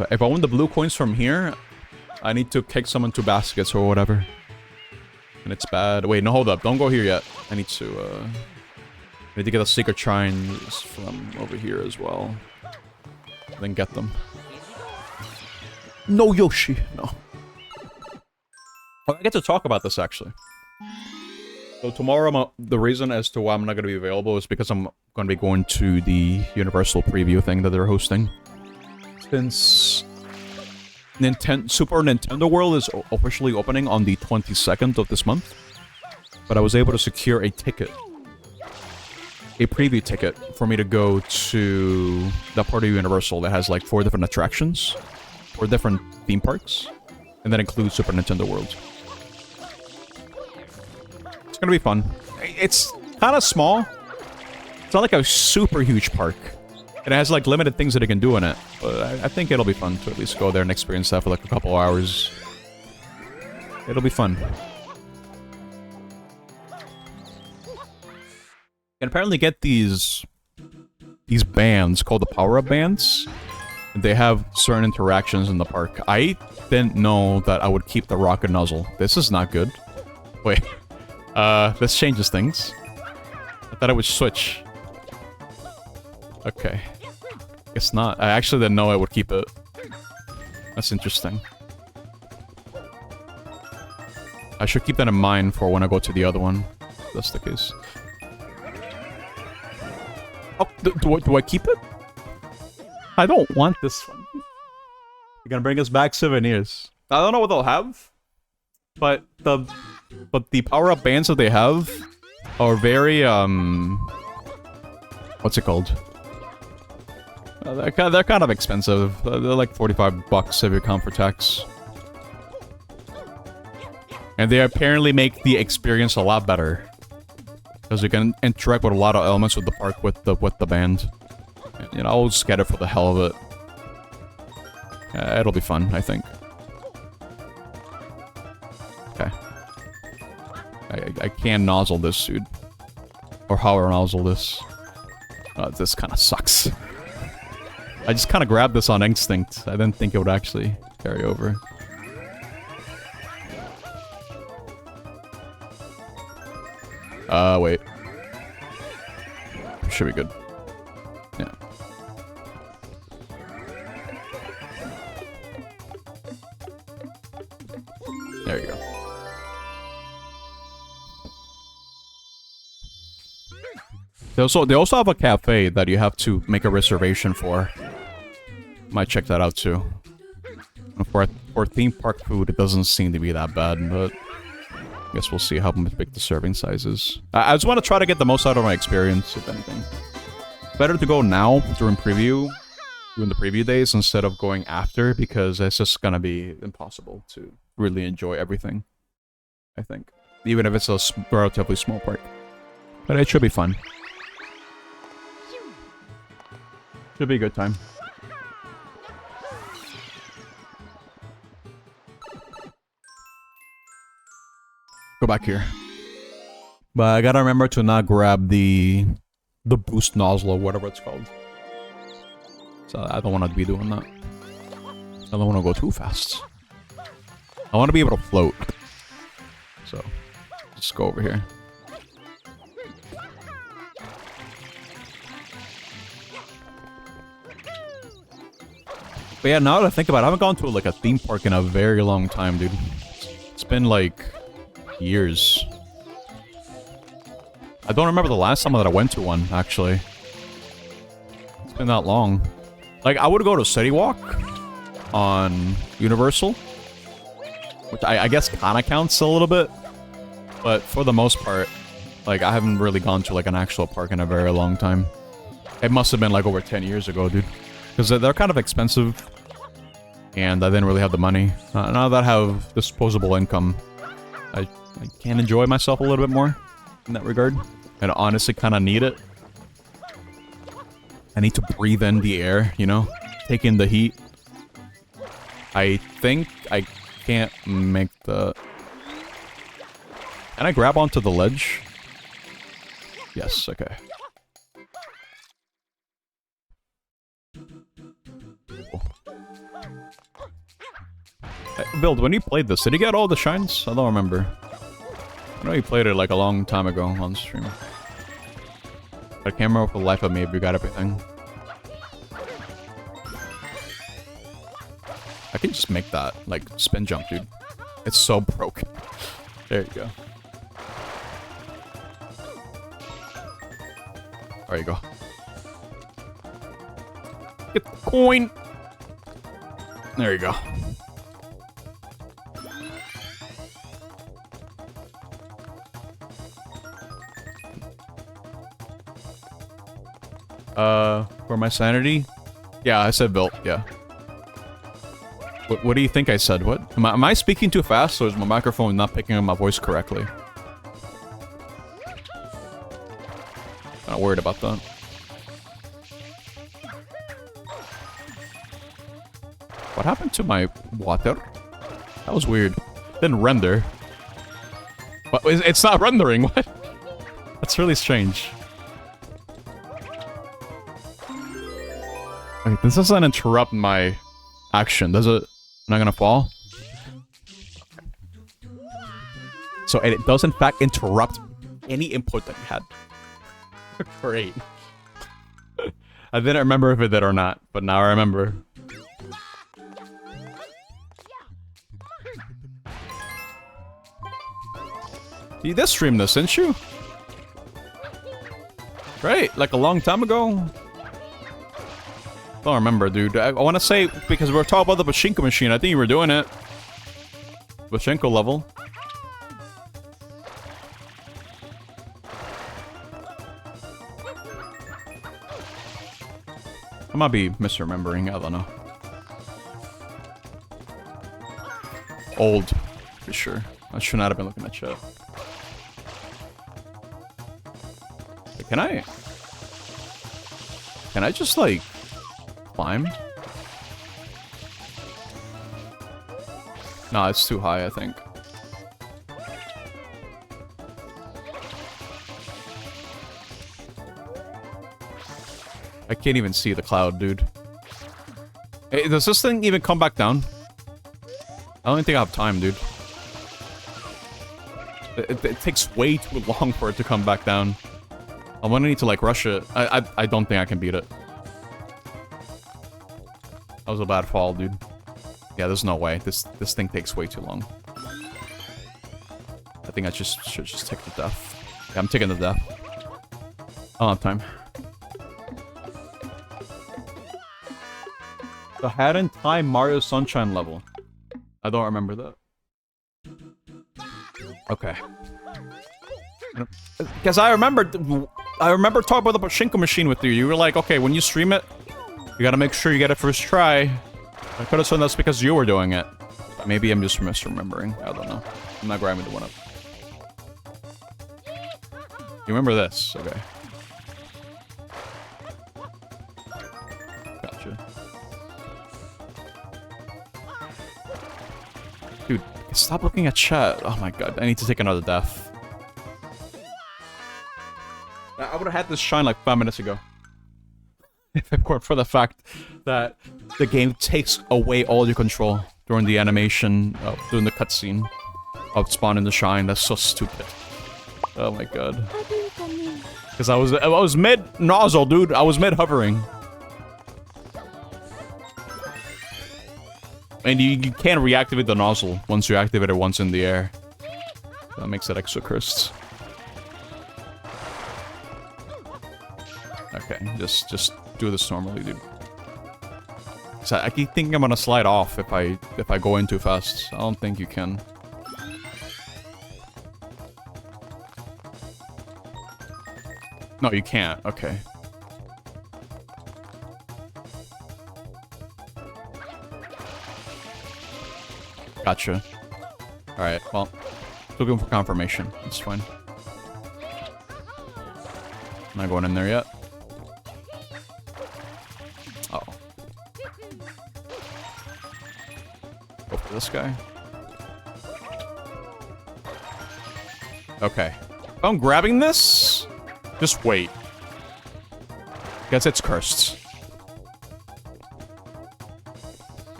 If I want the blue coins from here, I need to kick some into baskets or whatever. And it's bad. Wait, no, hold up. Don't go here yet. I need to get the secret shrines from over here as well. Then get them. No Yoshi. No. Oh, I get to talk about this, actually. So tomorrow, the reason as to why I'm not going to be available is because I'm going to be going to the Universal preview thing that they're hosting. Since Super Nintendo World is officially opening on the 22nd of this month, but I was able to secure a ticket. A preview ticket for me to go to that part of Universal that has like 4 different attractions, 4 different theme parks, and that includes Super Nintendo World. It's gonna be fun. It's kind of small. It's not like a super huge park. It has like limited things that it can do in it, but I think it'll be fun to at least go there and experience that for like a couple hours. It'll be fun. You can apparently get these bands called the power-up bands. They have certain interactions in the park. I didn't know that I would keep the rocket nozzle. This is not good. Wait. This changes things. I thought I would switch. Okay. Guess not. I actually didn't know I would keep it. That's interesting. I should keep that in mind for when I go to the other one. If that's the case. Oh, do I keep it? I don't want this one. You're gonna bring us back souvenirs. I don't know what they'll have, but the power-up bands that they have are very what's it called? They're kind of expensive. They're like $45 if you count for tax. And they apparently make the experience a lot better. Because you can interact with a lot of elements with the park with the band. Yeah. you know, I'll just get it for the hell of it. It'll be fun, I think. Okay. I can nozzle this, dude. Or however nozzle this. This kind of sucks. I just kind of grabbed this on instinct. I didn't think it would actually carry over. Wait. Should be good. Yeah. There you go. They also have a cafe that you have to make a reservation for. Might check that out too. For theme park food, it doesn't seem to be that bad, but I guess we'll see how big the serving size is. I just want to try to get the most out of my experience, if anything. Better to go now during the preview days instead of going after, because it's just gonna be impossible to really enjoy everything, I think. Even if it's a relatively small park. But it should be fun. Should be a good time. Go back here. But I gotta remember to not grab the boost nozzle or whatever it's called. So I don't want to be doing that. I don't want to go too fast. I want to be able to float. So, just go over here. But yeah, now that I think about it, I haven't gone to like a theme park in a very long time, dude. It's been like years. I don't remember the last time that I went to one, actually. It's been that long. Like, I would go to City Walk on Universal, which I guess kind of counts a little bit. But for the most part, like, I haven't really gone to like an actual park in a very long time. It must have been like over 10 years ago, dude. Because they're kind of expensive, and I didn't really have the money. Now that I have disposable income, I can enjoy myself a little bit more in that regard. And I honestly kind of need it. I need to breathe in the air, you know? Take in the heat. I think I can't make the... Can I grab onto the ledge? Yes, okay. Build, when you played this, did you get all the shines? I don't remember. I know you played it like a long time ago on stream. I can't remember for the life of me if you got everything. I can just make that, like, spin jump, dude. It's so broken. There you go. There you go. Get the coin! There you go. For my sanity? Yeah, I said built, yeah. What do you think I said? What? Am I speaking too fast, or is my microphone not picking up my voice correctly? Not worried about that. What happened to my water? That was weird. Didn't render. But it's not rendering, what? That's really strange. Wait, this doesn't interrupt my action, does it? I'm not gonna fall? So it does in fact interrupt any input that you had. Great. I didn't remember if it did or not, but now I remember. You did stream this, didn't you? Right, like a long time ago? I don't remember, dude. I want to say, because we're talking about the Pachinko machine, I think you were doing it. Pachinko level. I might be misremembering, I don't know. Old, for sure. I should not have been looking at chat. Wait, can I? Can I just, like, climb? No, it's too high, I think. I can't even see the cloud, dude. Hey, does this thing even come back down? I don't think I have time, dude. It takes way too long for it to come back down. I'm gonna need to, like, rush it. I don't think I can beat it. That was a bad fall, dude. Yeah, there's no way. This thing takes way too long. I think I should just take the death. Yeah, I'm taking the death. I don't have time. The Hat in Time Mario Sunshine level. I don't remember that. Okay. Because I remember talking about the Pachinko machine with you. You were like, okay, when you stream it, you gotta make sure you get it first try. I could have said that's because you were doing it. Maybe I'm just misremembering. I don't know. I'm not grabbing the one up. You remember this? Okay. Gotcha. Dude, stop looking at chat. Oh my god, I need to take another death. I would have had this shine like 5 minutes ago. If it weren't for the fact that the game takes away all your control during the animation, during the cutscene of spawning the shine. That's so stupid. Oh my god. Because I was mid nozzle, dude. I was mid hovering. And you can't reactivate the nozzle once you activate it once in the air. That makes it extra cursed. Okay, just do this normally, dude. So I keep thinking I'm gonna slide off if I go in too fast. I don't think you can. No, you can't. Okay. Gotcha. Alright, well, looking for confirmation. It's fine. I'm not going in there yet. Uh oh. Go for this guy. Okay. If I'm grabbing this, just wait. Guess it's cursed.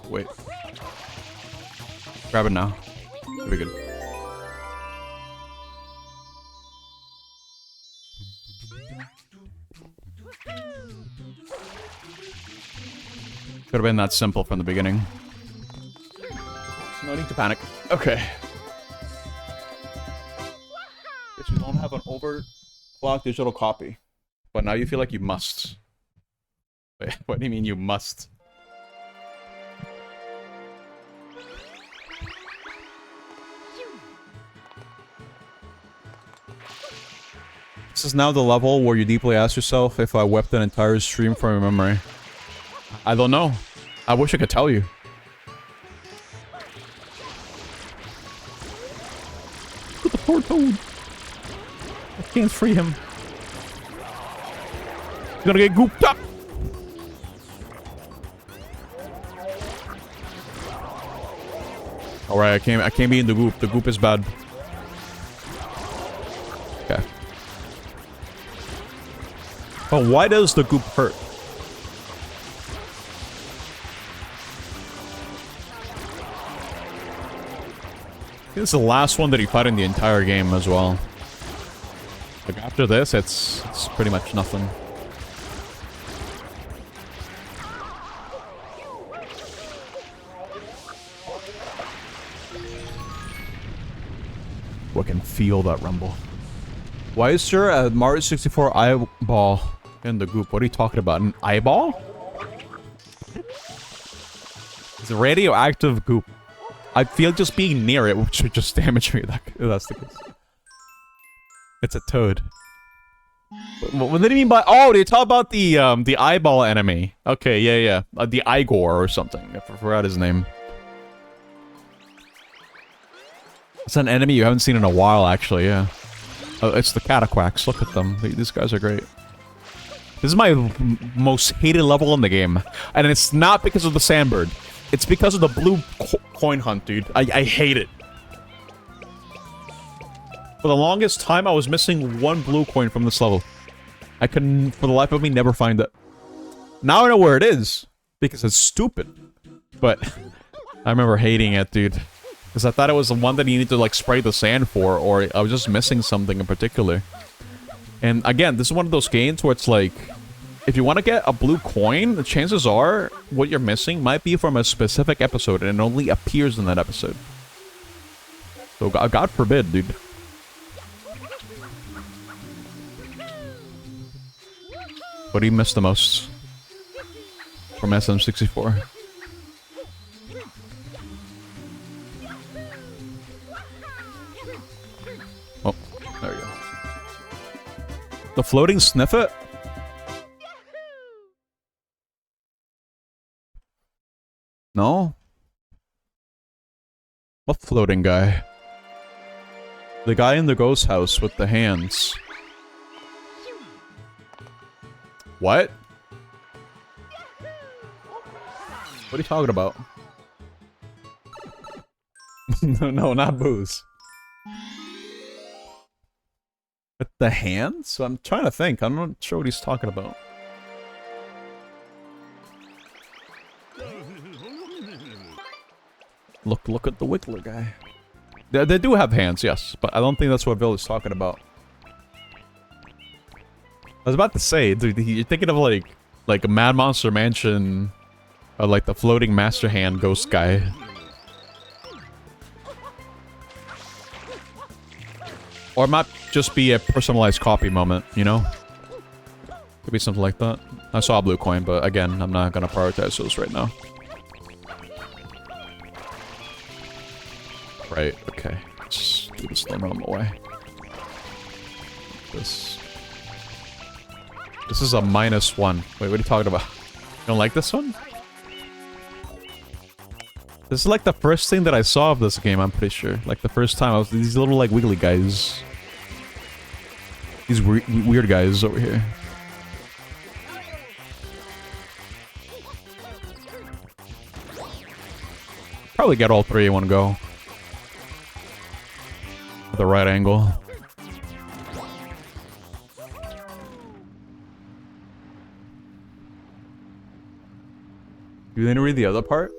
Wait. Grab it now. It'll be good. Could have been that simple from the beginning. No need to panic. Okay. Guess you don't have an overclocked digital copy. But now you feel like you must. Wait, what do you mean you must? This is now the level where you deeply ask yourself if I wept an entire stream from your memory. I don't know. I wish I could tell you. Look at the poor Toad. I can't free him. He's gonna get gooped up. Alright, I can't be in the goop. The goop is bad. Okay. But why does the goop hurt? This is the last one that he fought in the entire game as well. Like after this, it's pretty much nothing. I can feel that rumble. Why is there a Mario 64 eyeball in the goop? What are you talking about? An eyeball? It's a radioactive goop. I feel just being near it should just damage me. That's the case. It's a toad. What did he mean by? Oh, they talk about the eyeball enemy. Okay, yeah. The Igor or something. I forgot his name. It's an enemy you haven't seen in a while, actually. Yeah. Oh, it's the Cataquacks. Look at them. These guys are great. This is my most hated level in the game. And it's not because of the sandbird. It's because of the blue coin hunt, dude. I hate it. For the longest time, I was missing one blue coin from this level. I couldn't, for the life of me, never find it. Now I know where it is. Because it's stupid. But I remember hating it, dude. Because I thought it was the one that you need to, like, spray the sand for. Or I was just missing something in particular. And again, this is one of those games where it's like, if you want to get a blue coin, the chances are what you're missing might be from a specific episode and it only appears in that episode. So God forbid, dude. What do you miss the most from SM64? Oh, there we go. The floating Sniffit? No? What floating guy? The guy in the ghost house with the hands. What? What are you talking about? No, not booze. With the hands? I'm trying to think. I'm not sure what he's talking about. Look at the Wiggler guy. They do have hands, yes, but I don't think that's what Bill is talking about. I was about to say, dude, you're thinking of like a Mad Monster Mansion, or like the floating Master Hand ghost guy. Or it might just be a personalized copy moment, you know? Could be something like that. I saw a blue coin, but again, I'm not gonna prioritize those right now. Right, okay. Let's do this the normal way. This is a -1. Wait, what are you talking about? You don't like this one? This is like the first thing that I saw of this game, I'm pretty sure. Like the first time, I was these little like wiggly guys. These weird guys over here. Probably get all three in one go. The right angle. You didn't read the other part?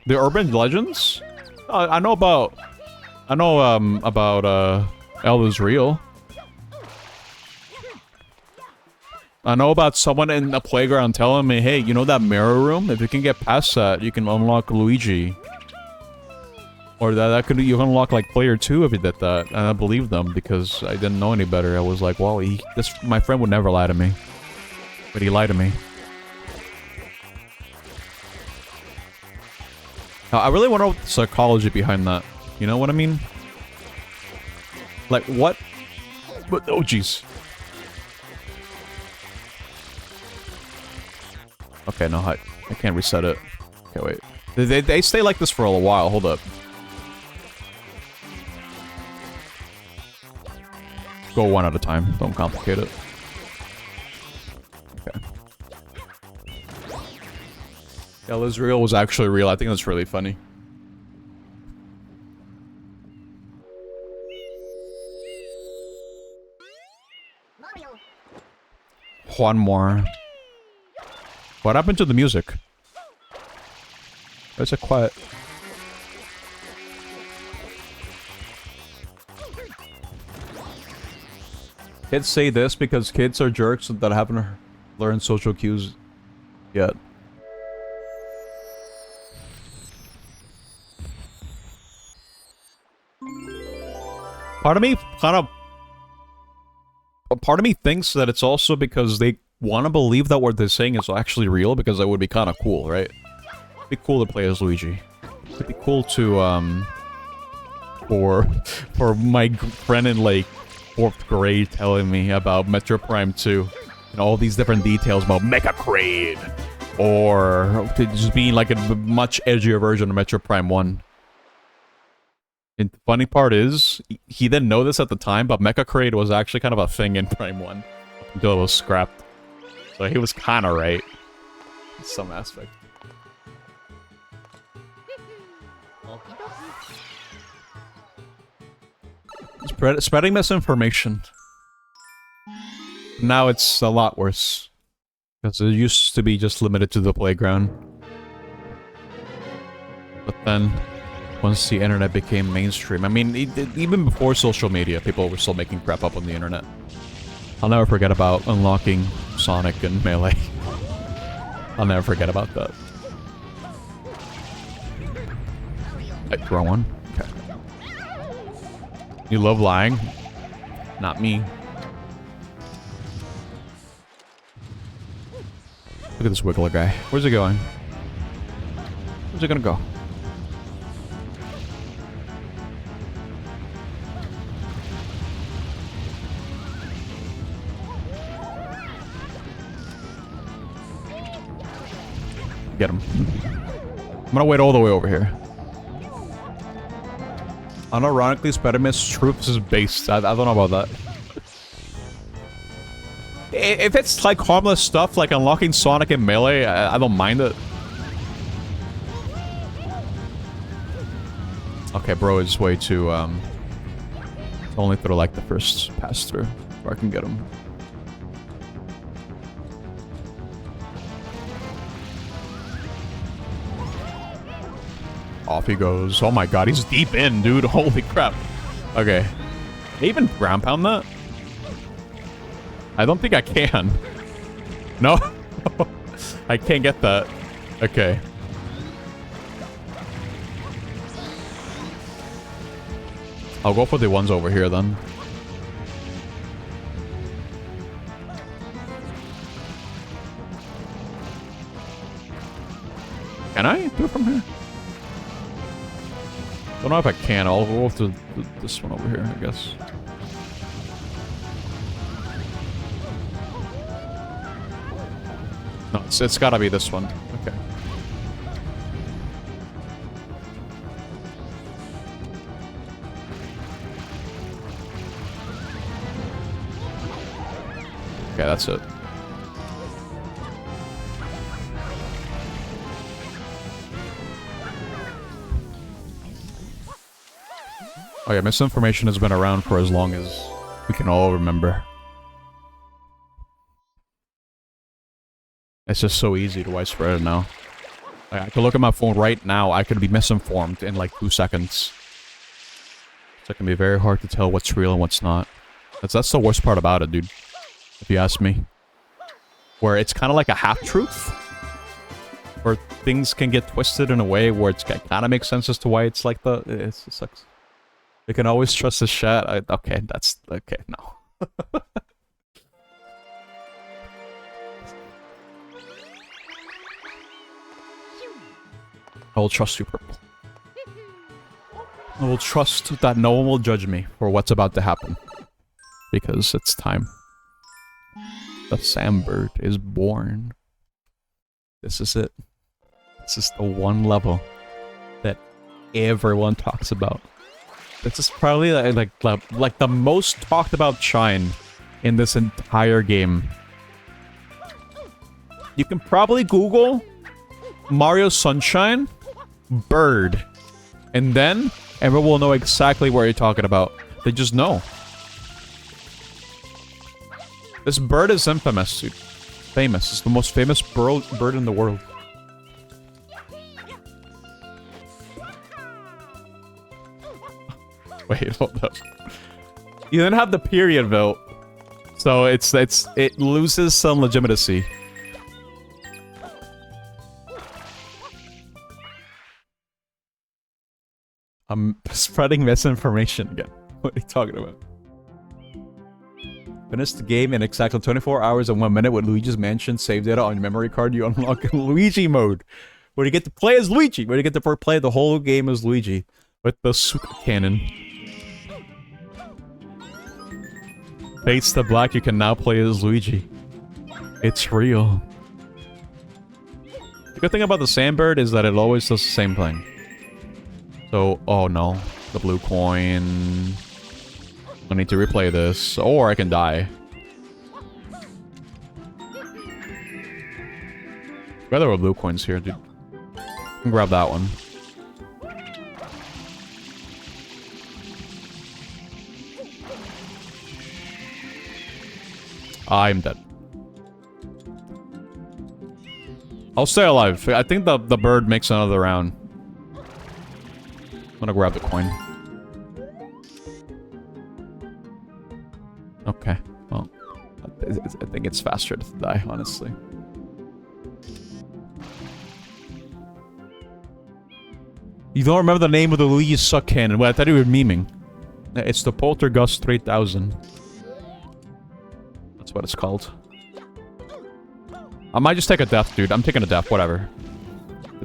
The urban legends? I know about Elder's Real. I know about someone in the playground telling me, hey, you know that mirror room? If you can get past that, you can unlock Luigi. Or that could you unlock like player 2 if you did that. And I believed them because I didn't know any better. I was like, well, my friend would never lie to me. But he lied to me. Now, I really wonder what the psychology behind that. You know what I mean? Like, what? But, oh, jeez. Okay, no, I can't reset it. Okay, wait. They stay like this for a while. Hold up. Go one at a time. Don't complicate it. Okay. Yeah, Israel was actually real. I think that's really funny. One more. What happened to the music? Why is it quiet? Kids say this because kids are jerks that haven't learned social cues yet. Part of me thinks that it's also because they want to believe that what they're saying is actually real, because that would be kind of cool, right? It'd be cool to play as Luigi. It'd be cool to, for my friend in, like, 4th grade telling me about Metro Prime 2 and all these different details about Mecha Kraid, or just being like a much edgier version of Metro Prime 1. And the funny part is, he didn't know this at the time, but Mecha Crate was actually kind of a thing in Prime 1 until it was scrapped. So he was kind of right in some aspect. Spreading misinformation. Now it's a lot worse. Because it used to be just limited to the playground. But then, once the internet became mainstream, I mean, even before social media, people were still making crap up on the internet. I'll never forget about unlocking Sonic and Melee. I'll never forget about that. Wrong one? Okay. You love lying? Not me. Look at this Wiggler guy. Where's he going? Where's he gonna go? Get him. I'm gonna wait all the way over here. Unironically, Spider-Man's troops is based. I don't know about that. If it's like harmless stuff, like unlocking Sonic and Melee, I don't mind it. Okay, bro is way too, only through like the first pass through where I can get him. Off he goes. Oh my god, he's deep in, dude. Holy crap. Okay. Can I even ground pound that? I don't think I can. No? I can't get that. Okay. I'll go for the ones over here then. Can I do it from here? Don't know if I can. I'll go to this one over here, I guess. No, it's gotta be this one. Okay. Okay, that's it. Oh yeah, misinformation has been around for as long as we can all remember. It's just so easy to widespread it now. Like, I could look at my phone right now, I could be misinformed in like 2 seconds. So it can be very hard to tell what's real and what's not. That's the worst part about it, dude. If you ask me. Where it's kind of like a half-truth. Where things can get twisted in a way where it kind of makes sense as to why it's like the... It sucks. You can always trust the chat. Okay, that's... Okay, no. I will trust you, Purple. I will trust that no one will judge me for what's about to happen. Because it's time. The Sandbird is born. This is it. This is the one level that everyone talks about. This is probably like the most talked about Shine in this entire game. You can probably Google Mario Sunshine Bird, and then everyone will know exactly what you're talking about. They just know. This bird is infamous, dude. Famous. It's the most famous bird in the world. Wait, hold up. You didn't have the period vote, so it loses some legitimacy. I'm spreading misinformation again. What are you talking about? Finish the game in exactly 24 hours and 1 minute with Luigi's Mansion save data on your memory card. You unlock in Luigi mode, where you get to play as Luigi, where you get to play the whole game as Luigi with the super cannon. Fades to black. You can now play as Luigi. It's real. The good thing about the Sandbird is that it always does the same thing. So, oh no. the blue coin. I need to replay this, or I can die. Rather with blue coins here, dude. I can grab that one. I'm dead. I'll stay alive. I think the bird makes another round. I'm gonna grab the coin. Okay. Well, I think it's faster to die, honestly. You don't remember the name of the Louis Suck cannon? Well, I thought you were memeing. It's the Poltergust 3000. That's what it's called. I might just take a death, dude. I'm taking a death, whatever.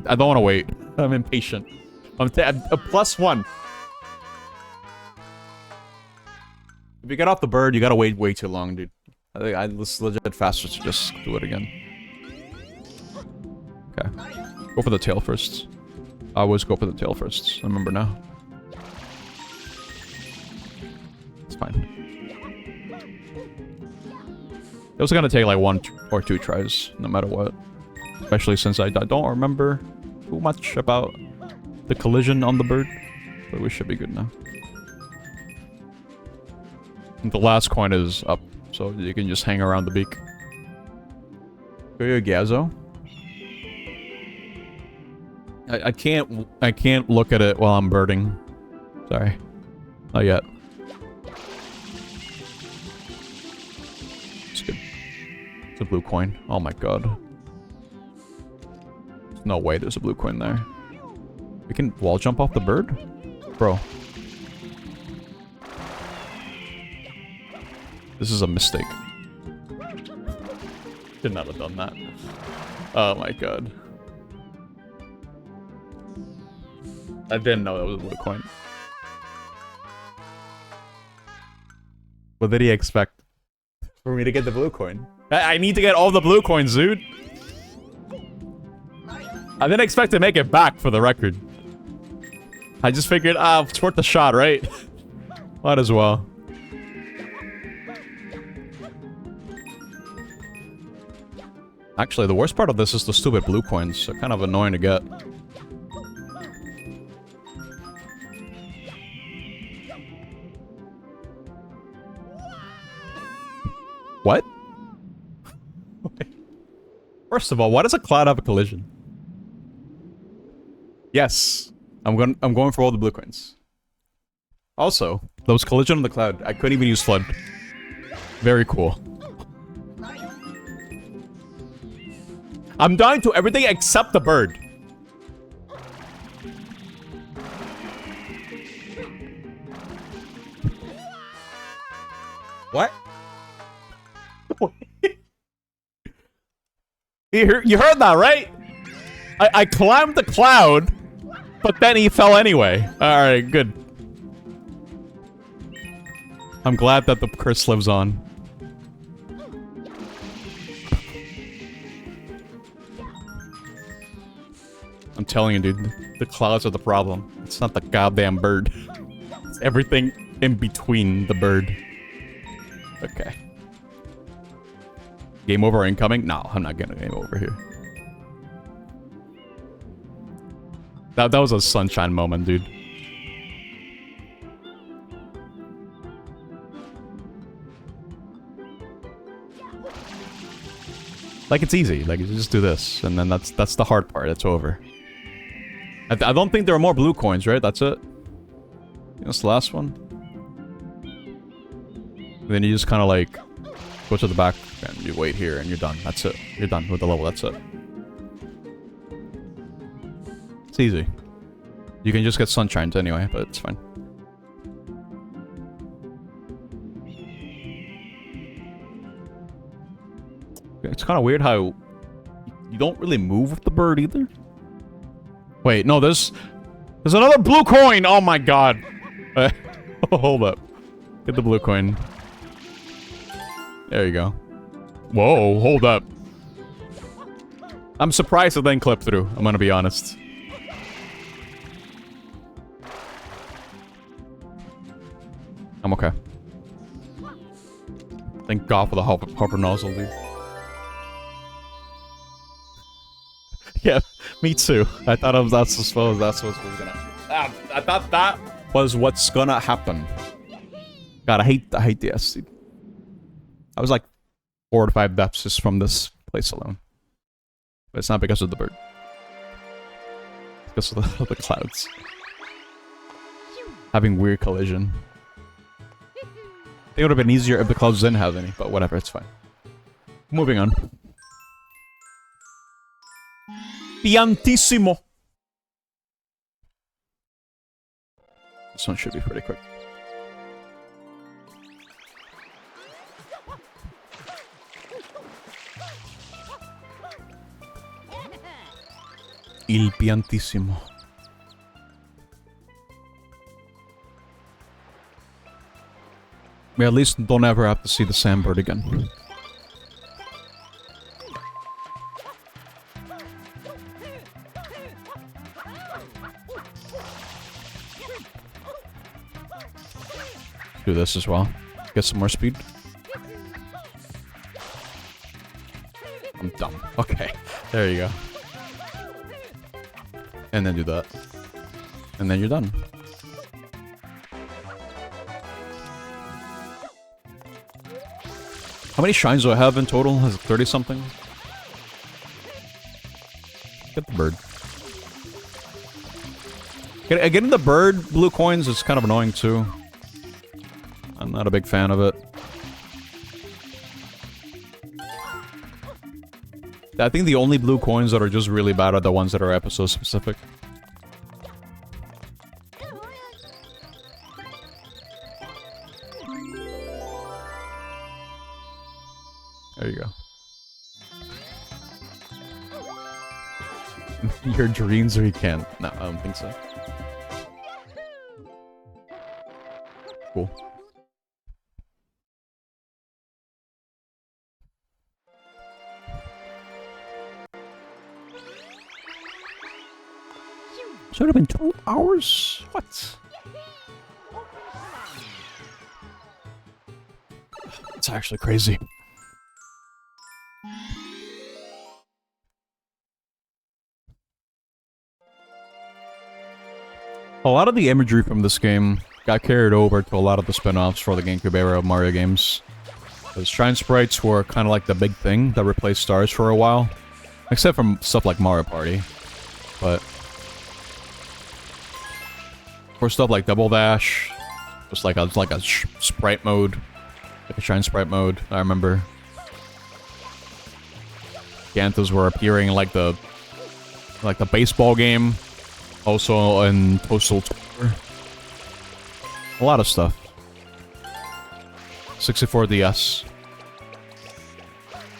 I don't want to wait. I'm impatient. I'm a +1. If you get off the bird, you gotta wait way too long, dude. I think it's legit faster to just do it again. Okay. Go for the tail first. I always go for the tail first. I remember now. It's fine. It was gonna take like 1 or 2 tries, no matter what. Especially since I don't remember too much about the collision on the bird. But we should be good now. And the last coin is up, so you can just hang around the beak. Go your Gazo. I can't look at it while I'm birding. Sorry. Not yet. It's good. It's a blue coin. Oh my god. There's no way there's a blue coin there. We can wall jump off the bird? Bro. This is a mistake. Should not have done that. Oh my god. I didn't know that was a blue coin. What did he expect? For me to get the blue coin? I need to get all the blue coins, dude! I didn't expect to make it back, for the record. I just figured, it's worth a shot, right? Might as well. Actually, the worst part of this is the stupid blue coins. They're kind of annoying to get. What? First of all, why does a cloud have a collision? Yes. I'm going for all the blue coins. Also, there was collision on the cloud. I couldn't even use flood. Very cool. I'm dying to everything except the bird. What? You heard that, right? I climbed the cloud, but then he fell anyway. Alright, good. I'm glad that the curse lives on. I'm telling you, dude, the clouds are the problem. It's not the goddamn bird. It's everything in between the bird. Okay. Game over incoming? No, I'm not getting a game over here. That was a sunshine moment, dude. Like, it's easy. Like, you just do this, and then that's the hard part. It's over. I don't think there are more blue coins, right? That's it? That's the last one. And then you just kind of like go to the back and you wait here and you're done. That's it. You're done with the level. That's it. It's easy. You can just get sunshines anyway, but it's fine. It's kind of weird how you don't really move with the bird either. Wait, no, there's another blue coin! Oh my god. Hold up. Get the blue coin. There you go. Whoa, hold up. I'm surprised it didn't clip through, I'm gonna be honest. I'm okay. Thank God for the hover nozzle, dude. Yeah, me too. I thought that's what was gonna. I thought that was what's gonna happen. God, I hate the S, dude. I was like 4 to 5 deaths just from this place alone. But it's not because of the bird. It's because of the clouds. Having weird collision. I think it would have been easier if the clouds didn't have any, but whatever, it's fine. Moving on. Piantissimo. This one should be pretty quick. Il piantissimo. We at least don't ever have to see the sandbird again. Do this as well. Get some more speed. I'm dumb. Okay. There you go. And then do that. And then you're done. How many shrines do I have in total? Has it 30 something? Get the bird. Getting the bird blue coins is kind of annoying too. I'm not a big fan of it. I think the only blue coins that are just really bad are the ones that are episode specific. There you go. Your dreams or you can't. No, I don't think so. Cool. So it would have been 2 hours? What? It's actually crazy. A lot of the imagery from this game got carried over to a lot of the spin-offs for the GameCube era of Mario games. The shrine sprites were kind of like the big thing that replaced stars for a while. Except from stuff like Mario Party. But for stuff like Double Dash, just like a sprite mode, like a shrine sprite mode. I remember Ganthas were appearing like the baseball game, also in Postal Tour. A lot of stuff. 64 DS.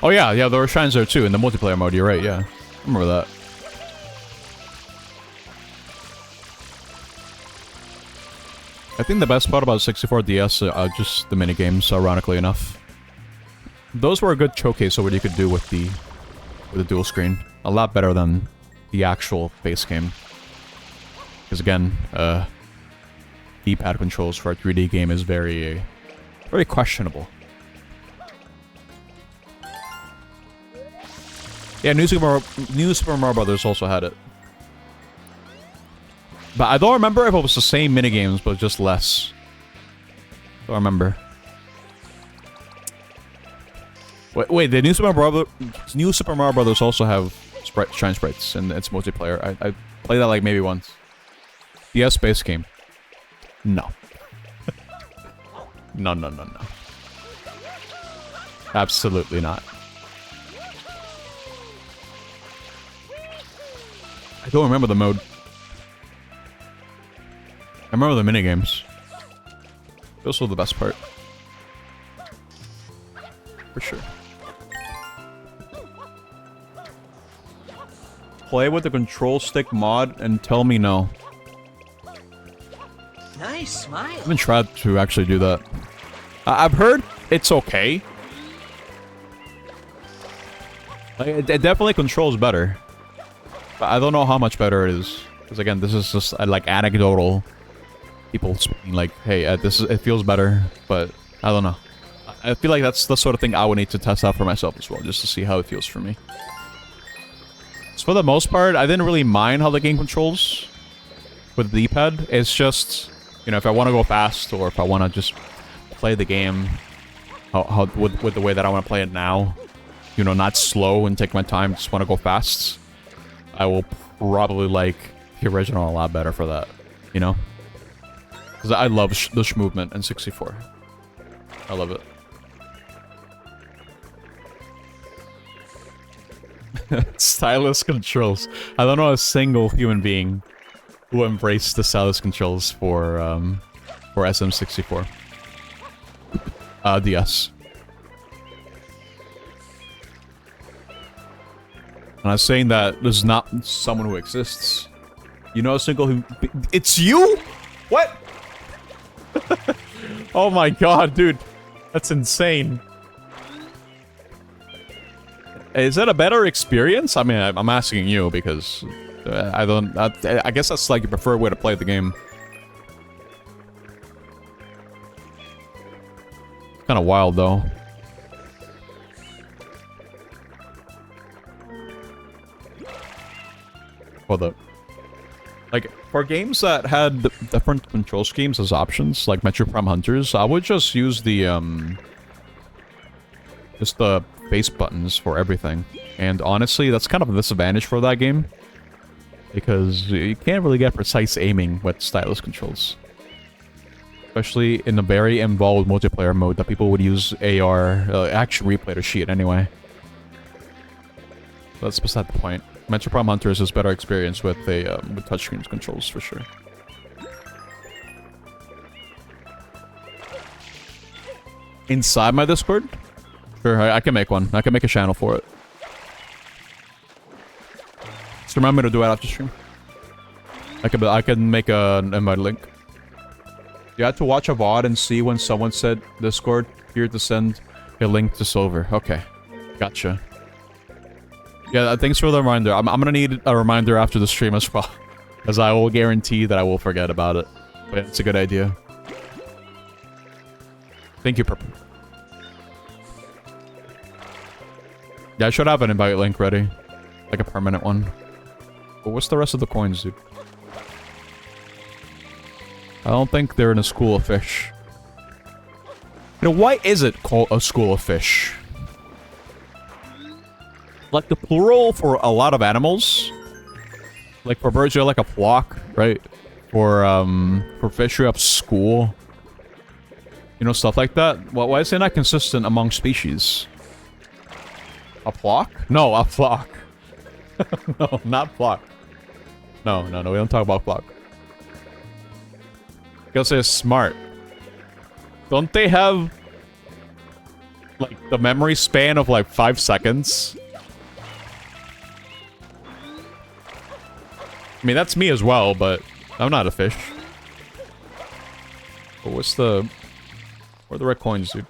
Oh yeah, there were shrines there too in the multiplayer mode. You're right. Yeah, I remember that. I think the best part about 64 DS are just the minigames, ironically enough. Those were a good showcase of what you could do with the dual screen. A lot better than the actual base game. Because again, D-pad controls for a 3D game is very questionable. Yeah, New Super Mario Brothers also had it. But I don't remember if it was the same minigames, but just less. Don't remember. Wait, the New Super Mario Brothers also have shrine sprites in its multiplayer. I played that like maybe once. DS base game. No. No. Absolutely not. I don't remember the mode. I remember the minigames. Those were the best part. For sure. Play with the control stick mod and tell me no. Nice smile. I haven't tried to actually do that. I've heard it's okay. Like, it definitely controls better. But I don't know how much better it is. Because again, this is just like anecdotal people speaking like, hey, it feels better, but I don't know. I feel like that's the sort of thing I would need to test out for myself as well, just to see how it feels for me. So for the most part, I didn't really mind how the game controls with the D-pad. It's just, you know, if I want to go fast or if I want to just play the game with the way that I want to play it now, you know, not slow and take my time, just want to go fast, I will probably like the original a lot better for that, you know? Because I love the movement in 64. I love it. Stylus controls. I don't know a single human being who embraced the stylus controls for SM64. DS. And I was saying that there's not someone who exists. You know a single who... It's you?! What?! Oh my god, dude. That's insane. Is that a better experience? I mean, I'm asking you because I guess that's like your preferred way to play the game. Kind of wild though. Hold up. Like, for games that had different control schemes as options, like Metro Prime Hunters, I would just use the face buttons for everything. And honestly, that's kind of a disadvantage for that game, because you can't really get precise aiming with stylus controls. Especially in a very involved multiplayer mode that people would use Action Replay to cheat anyway. That's beside the point. Metro Prime Hunters is better experience with touchscreen controls for sure. Inside my Discord? Sure, I can make one. I can make a channel for it. Just remind me to do it after stream. I can make an invite link. You had to watch a VOD and see when someone said Discord, here to send a link to Silver. Okay. Gotcha. Yeah, thanks for the reminder. I'm gonna need a reminder after the stream as well, as I will guarantee that I will forget about it. But it's a good idea. Thank you, Purple. Yeah, I should have an invite link ready. Like a permanent one. But what's the rest of the coins, dude? I don't think they're in a school of fish. You know, why is it called a school of fish? Like the plural for a lot of animals. Like for birds, you have like a flock, right? For fish, you have school. You know, stuff like that. Well, why is it not consistent among species? A flock? No, a flock. No, not flock. No, we don't talk about flock. Because they're smart. Don't they have like the memory span of like 5 seconds? I mean, that's me as well, but I'm not a fish. But what's the... Where are the red coins, dude?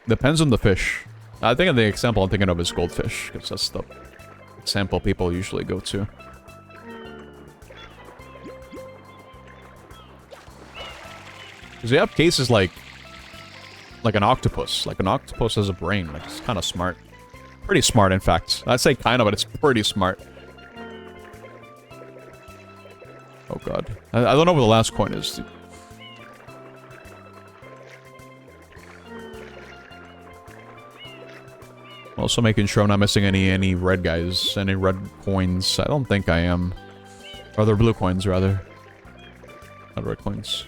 Depends on the fish. I think the example I'm thinking of is goldfish, because that's the example people usually go to. Because you have cases like an octopus. Like, an octopus has a brain. Like, it's kind of smart. Pretty smart, in fact. I'd say kind of, but it's pretty smart. Oh, God. I don't know where the last coin is, dude. Also making sure I'm not missing any red guys, any red coins. I don't think I am. Or they're blue coins, rather. Not red coins.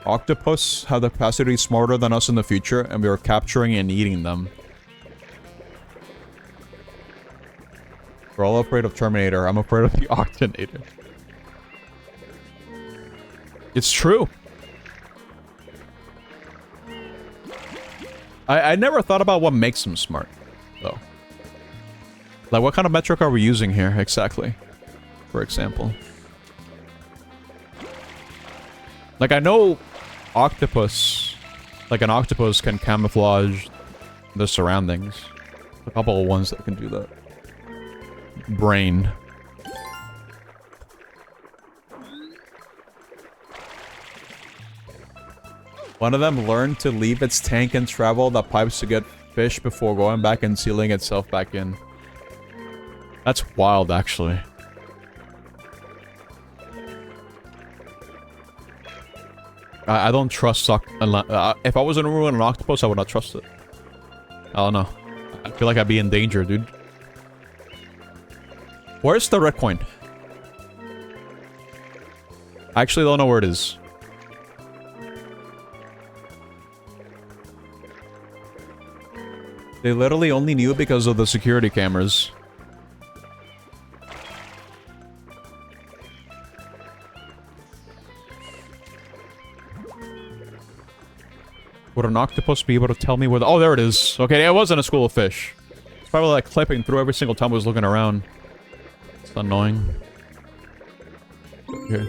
Octopus have the capacity to be smarter than us in the future, and we are capturing and eating them. We're all afraid of Terminator. I'm afraid of the Octonator. It's true. I never thought about what makes them smart, though. Like, what kind of metric are we using here, exactly? For example. Like, I know octopus... Like, an octopus can camouflage the surroundings. A couple of ones that can do that. Brain. One of them learned to leave its tank and travel the pipes to get fish before going back and sealing itself back in. That's wild, actually. I don't trust if I was in a room with an octopus, I would not trust it. I don't know. I feel like I'd be in danger, dude. Where's the red coin? I actually don't know where it is. They literally only knew because of the security cameras. Would an octopus be able to tell me where the— oh, there it is. Okay, it wasn't a school of fish. It's probably like clipping through every single time I was looking around. It's annoying. Okay.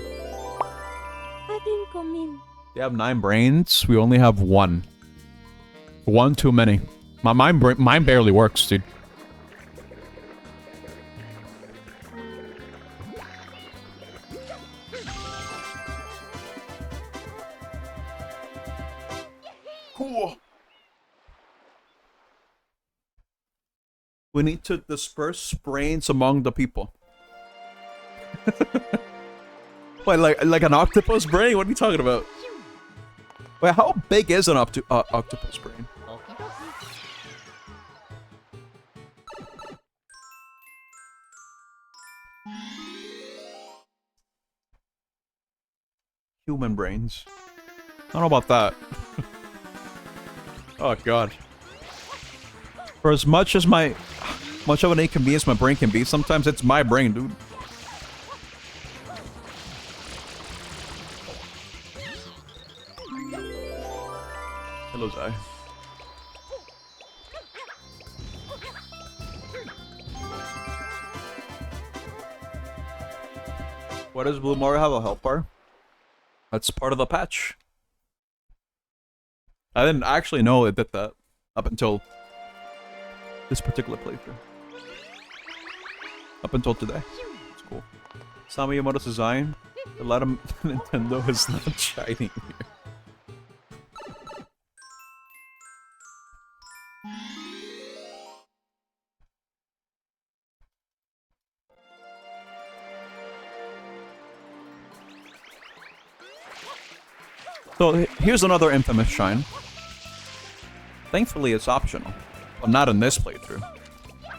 They have 9 brains. We only have 1. 1 too many. Mine barely works, dude. Cool. We need to disperse brains among the people. Wait, like an octopus brain? What are you talking about? Wait, how big is an octopus brain? Human brains. I don't know about that. Oh god. For as much of an inconvenience my brain can be, sometimes it's my brain, dude. Hello, Zai. Why does Blue Mario have a health bar? That's part of the patch. I didn't actually know it did that up until this particular playthrough. Up until today. It's cool. Sami Yamamoto's design. A lot of Nintendo is not shining here. So here's another infamous shine. Thankfully it's optional, but not in this playthrough.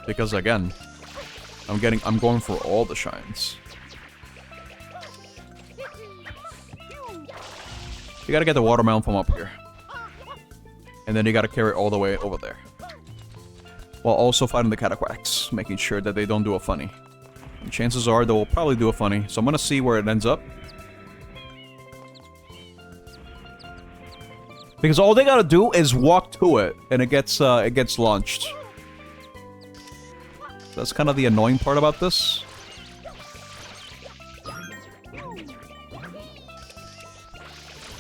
Because again, I'm going for all the shines. You gotta get the watermelon from up here. And then you gotta carry it all the way over there. While also fighting the cataquacks, making sure that they don't do a funny. And chances are they will probably do a funny, so I'm gonna see where it ends up. Because all they gotta do is walk to it, and it gets launched. That's kind of the annoying part about this.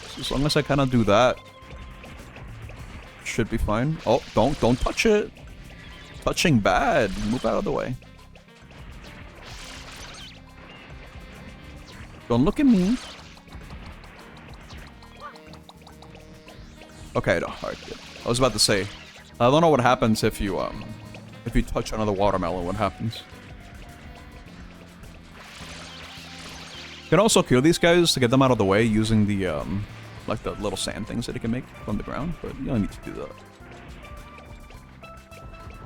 So as long as I kind of do that, should be fine. Oh, don't touch it. Touching bad. Move out of the way. Don't look at me. Okay, no, alright, good. I was about to say, I don't know what happens if you touch another watermelon, what happens. You can also kill these guys to get them out of the way using the, like the little sand things that you can make from the ground, but you don't need to do that.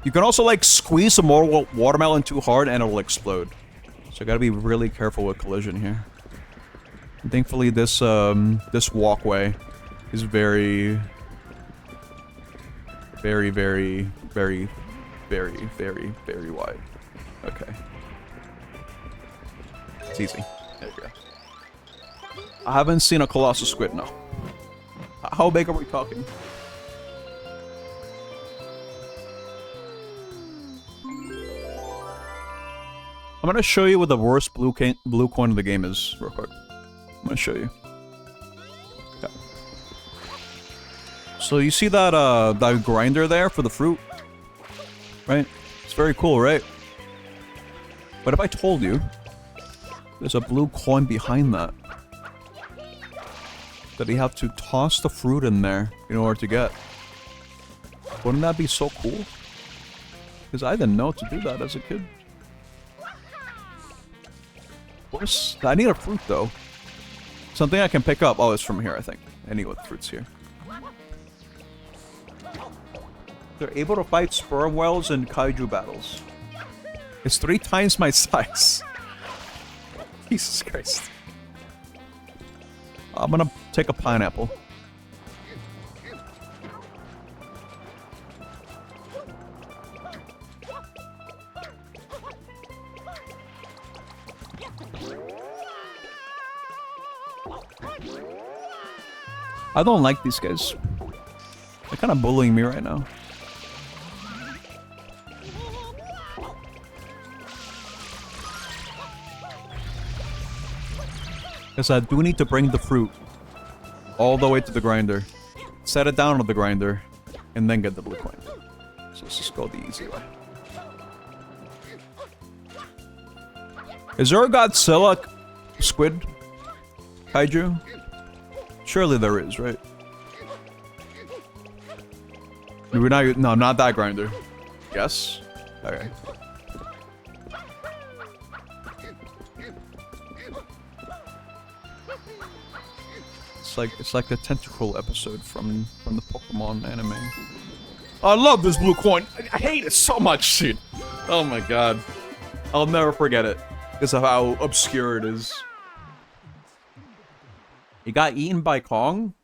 You can also, like, squeeze some more watermelon too hard and it'll explode. So I gotta be really careful with collision here. And thankfully this, this walkway is very, very wide. Okay. It's easy. There you go. I haven't seen a colossal squid, no. How big are we talking? I'm gonna show you what the worst blue coin of the game is, real quick. I'm gonna show you. Okay. So you see that that grinder there for the fruit? Right? It's very cool, right? But if I told you there's a blue coin behind that, that you have to toss the fruit in there in order to get. Wouldn't that be so cool? Because I didn't know to do that as a kid. Of course, I need a fruit though. Something I can pick up. Oh, it's from here, I think. I need what fruit's here. They're able to fight sperm whales in kaiju battles. It's 3 times my size. Jesus Christ. I'm gonna take a pineapple. I don't like these guys. They're kind of bullying me right now. Because I do need to bring the fruit all the way to the grinder. Set it down on the grinder. And then get the blue coin. So let's just go the easy way. Is there a Godzilla squid kaiju? Surely there is, right? We're not. No, not that grinder. Yes? Okay. It's like the tentacle episode from the Pokemon anime. I love this blue coin. I hate it so much, dude. Oh my god. I'll never forget it because of how obscure it is. He got eaten by Kong?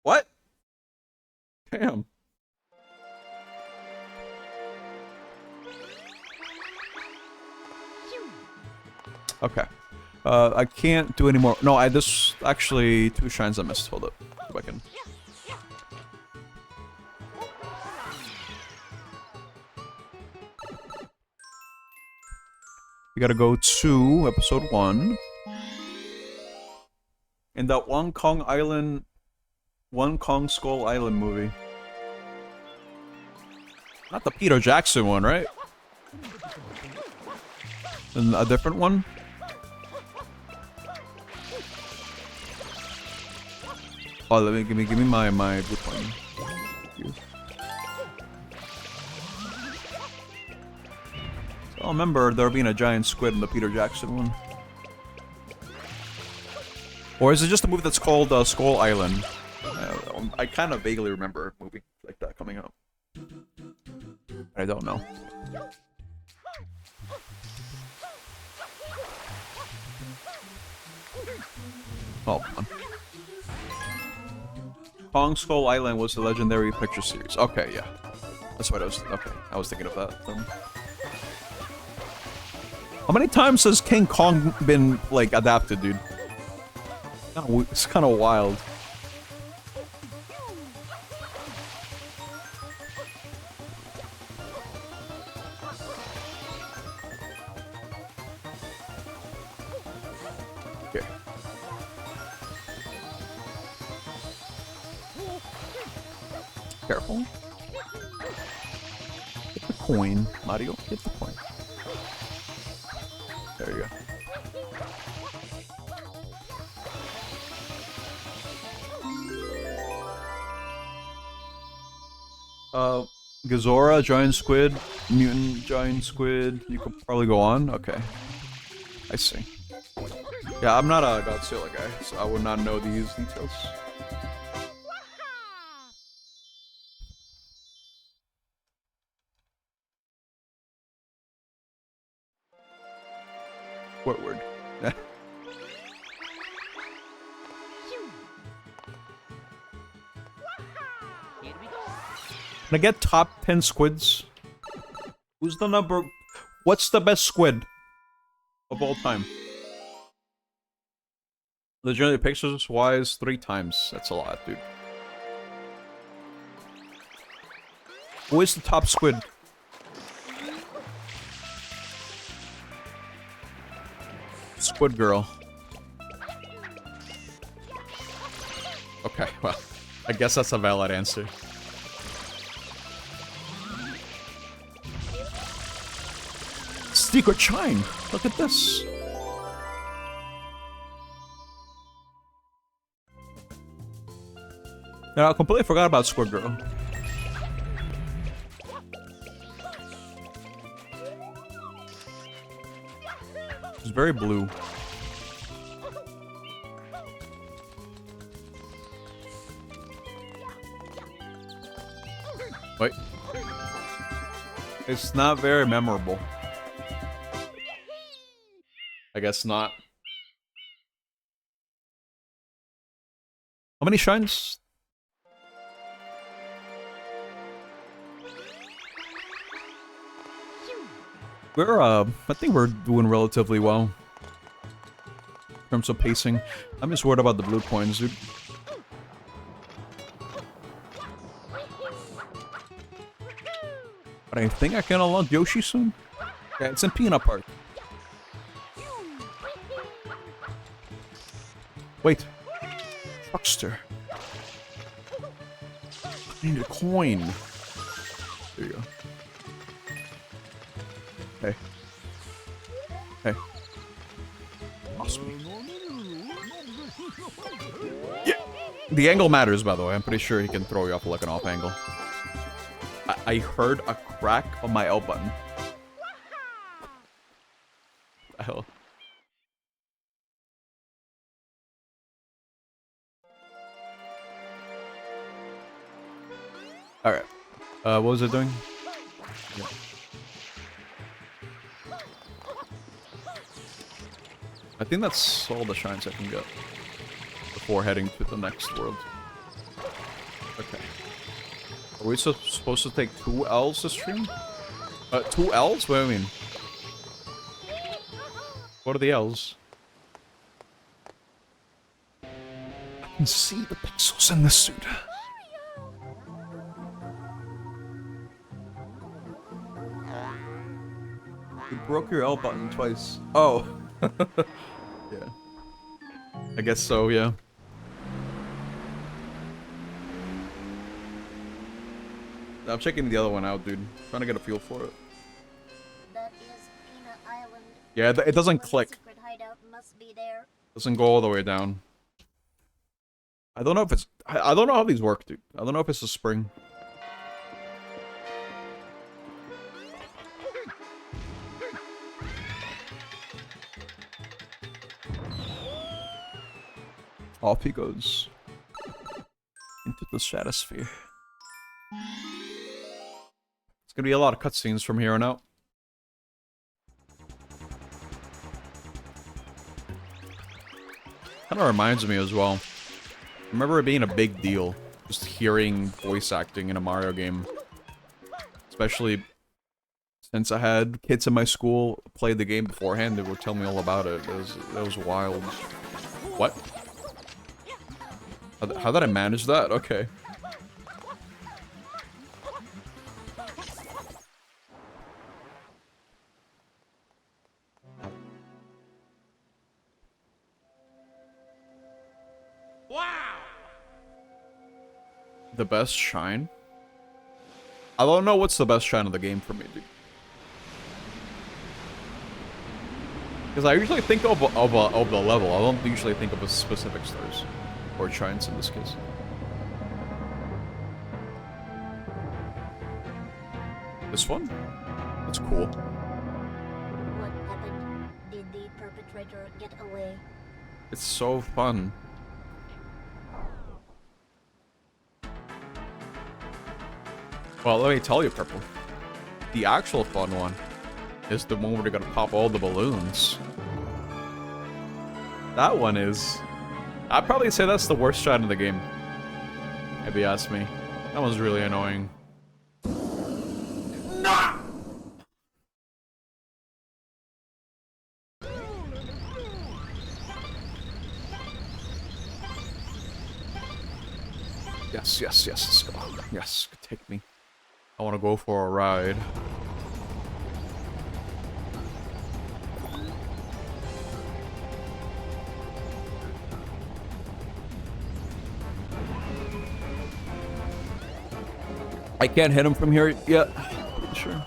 What? Damn. Okay. I can't do any more. No, this actually 2 shrines I missed. Hold up. Go back in. We gotta go to episode 1. In that One Kong Skull Island movie. Not the Peter Jackson one, right? And a different one? Oh, give me my blue coin. So I remember there being a giant squid in the Peter Jackson one. Or is it just a movie that's called Skull Island? I kind of vaguely remember a movie like that coming up. I don't know. Oh, come on. Kong Skull Island was the legendary picture series. Okay, yeah. That's what I was... Okay, I was thinking of that. How many times has King Kong been, like, adapted, dude? It's kind of wild. Okay. Careful. Get the coin, Mario. Get the coin. There you go. Gazora, giant squid, mutant giant squid. You could probably go on. Okay. I see. Yeah, I'm not a Godzilla guy, so I would not know these details. What word? Can I get top 10 squids? Who's the number? What's the best squid of all time? Legendary pictures wise 3 times. That's a lot, dude. Who is the top squid? Squid girl. Okay, well, I guess that's a valid answer. Secret chime! Look at this! I completely forgot about Squid Girl. It's very blue. Wait. It's not very memorable. I guess not. How many shrines? We're, I think we're doing relatively well. In terms of pacing. I'm just worried about the blue coins, dude. But I think I can unlock Yoshi soon. Yeah, it's in Peanut Park. Wait. Truckster. I need a coin. There you go. Hey. Hey. Awesome. Yeah. The angle matters, by the way. I'm pretty sure he can throw you off like an off angle. I heard a crack on my L button. What the hell? Alright. What was it doing? Yeah. I think that's all the shrines I can get before heading to the next world. Okay. Are we supposed to take 2 L's this stream? 2 L's? What do you mean? What are the L's? I can see the pixels in the suit. You broke your L button twice. Oh. Yeah. I guess so, yeah. I'm checking the other one out, dude. Trying to get a feel for it. That is Peanut Island. Yeah, it doesn't click. Secret hideout must be there. Doesn't go all the way down. I don't know if it's... I don't know how these work, dude. I don't know if it's a spring. Off he goes. Into the stratosphere. It's gonna be a lot of cutscenes from here on out. Kinda reminds me as well. I remember it being a big deal. Just hearing voice acting in a Mario game. Especially since I had kids in my school play the game beforehand, they would tell me all about it. That was wild. What? How did I manage that? Okay. Wow! The best shrine? I don't know what's the best shrine of the game for me, dude. Because I usually think of the level. I don't usually think of a specific stars. Or shrines in this case. This one? That's cool. What happened? Did the perpetrator get away? It's so fun. Well, let me tell you, Purple. The actual fun one is the one where they're gonna pop all the balloons. That one is... I'd probably say that's the worst shrine in the game. If you ask me. That one's really annoying. Nah! Yes, yes, yes, let's go. Yes, take me. I want to go for a ride. I can't hit him from here yet. Pretty sure.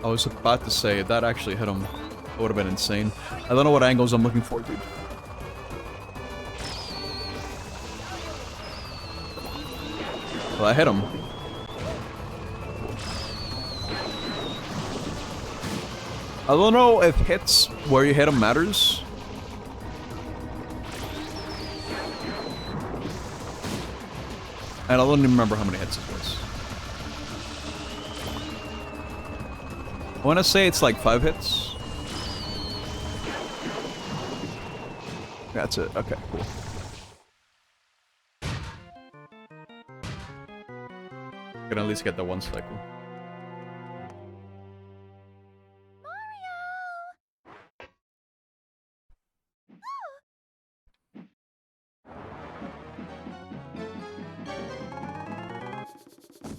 I was about to say, if that actually hit him, it would have been insane. I don't know what angles I'm looking for, dude. Well, I hit him. I don't know if hits where you hit him matters. And I don't even remember how many hits it was. I want to say it's like 5 hits. That's it. Okay, cool. Can at least get the one cycle.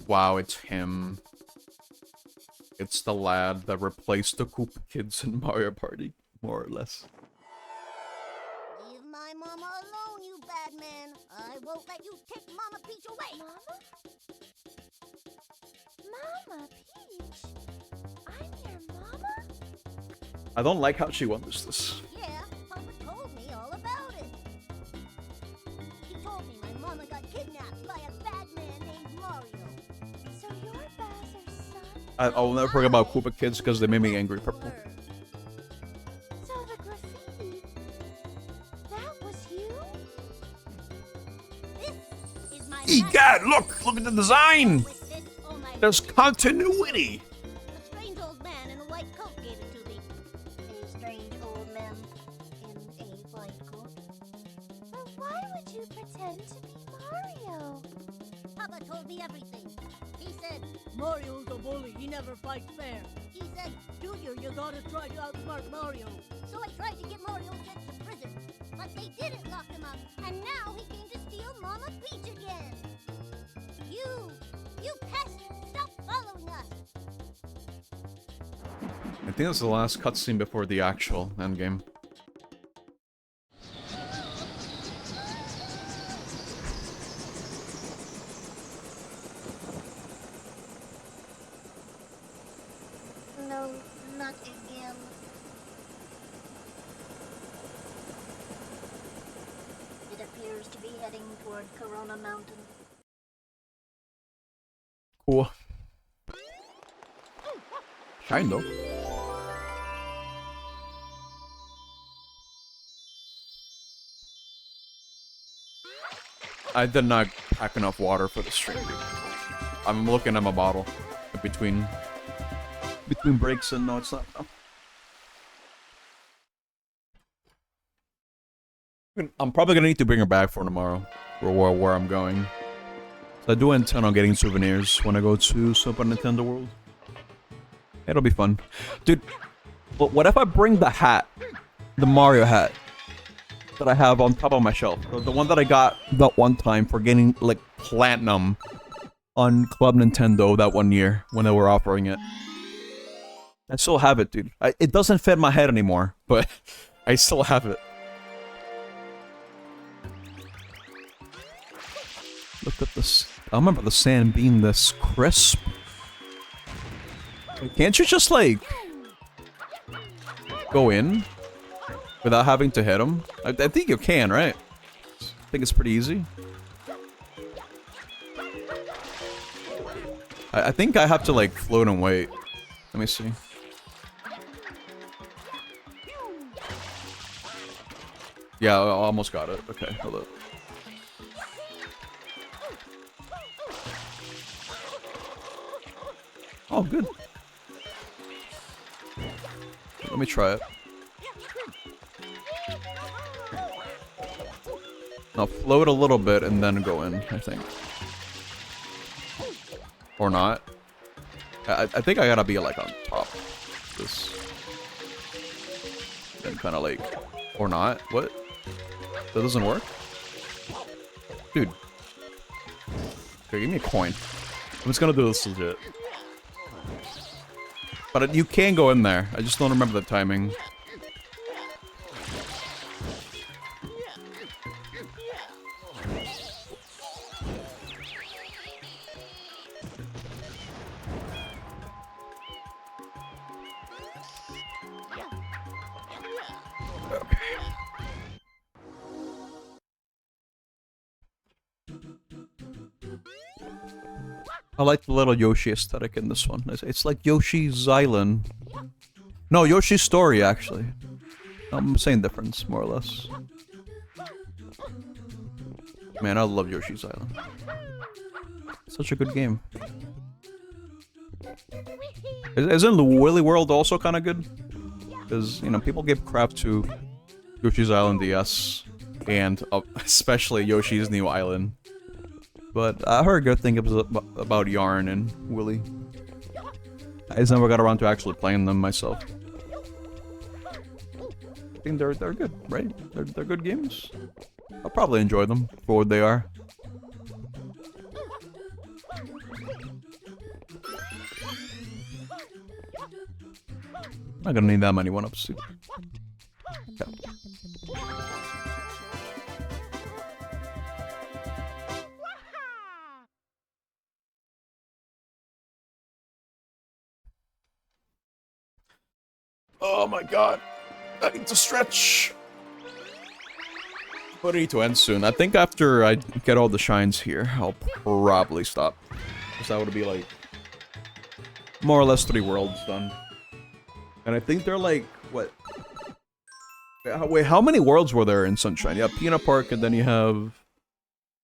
Wow, it's him. It's the lad that replaced the Koopa Kids in Mario Party, more or less. Leave my mama alone, you bad man. I won't let you take Mama Peach away. Mama Peach? I'm your mama? I don't like how she wants this. Yeah, Papa told me all about it. He told me my mama got kidnapped by a bad man named Mario. So you're Bowser's son? I'll never forget about Koopa Kids because they made me angry. Purple. So the graffiti, that was you? This is my Egad, look at the design. With this, oh my There's continuity. A strange old man in a white coat gave it to me. A strange old man in a white coat? But why would you pretend to be Mario? Papa told me everything. He said, Mario's a bully. He never fights fair. he said, Junior, you gotta try to outsmart Mario. so I tried to get Mario sent to prison. But they didn't lock him up, and now he came to steal Mama Peach again. You pest, stop following us. I think that's the last cutscene before the actual endgame. No, not again. It appears to be heading toward Corona Mountain. Cool. Kind of. I did not pack enough water for the stream, dude. I'm looking at my bottle between breaks, and no, it's not. No. I'm probably gonna need to bring her back for tomorrow, or where I'm going. So I do intend on getting souvenirs when I go to Super Nintendo World. It'll be fun, dude. But what if I bring the hat, the Mario hat that I have on top of my shelf, the one that I got that one time for getting like platinum on Club Nintendo that one year when they were offering it? I still have it, dude. It doesn't fit my head anymore, but I still have it. Look at this. I remember the sand being this crisp. Can't you just, like, go in without having to hit him? I think you can, right? I think it's pretty easy. I think I have to, like, float and wait. Let me see. Yeah, I almost got it. Okay, hold up. Oh, good. Let me try it. Now float a little bit and then go in, I think. Or not. I think I gotta be like on top. This. Then kind of like. Or not. What? That doesn't work? Dude. Okay, give me a coin. I'm just gonna do this legit. But you can go in there. I just don't remember the timing. I like the little Yoshi aesthetic in this one. It's like Yoshi's Island. No, Yoshi's Story, actually. Same difference, more or less. Man, I love Yoshi's Island. Such a good game. Isn't the Woolly World also kind of good? Because, you know, people give crap to Yoshi's Island DS, and especially Yoshi's New Island. But I heard good things about Yarn and Willy. I just never got around to actually playing them myself. I think they're good, right? They're good games. I'll probably enjoy them for what they are. I'm not gonna need that many one-ups. Okay. Oh my god. I need to stretch. But I need to end soon. I think after I get all the shines here, I'll probably stop. Because that would be like more or less 3 worlds done. And I think they're like, what? Wait, how many worlds were there in Sunshine? You have Peanut Park, and then you have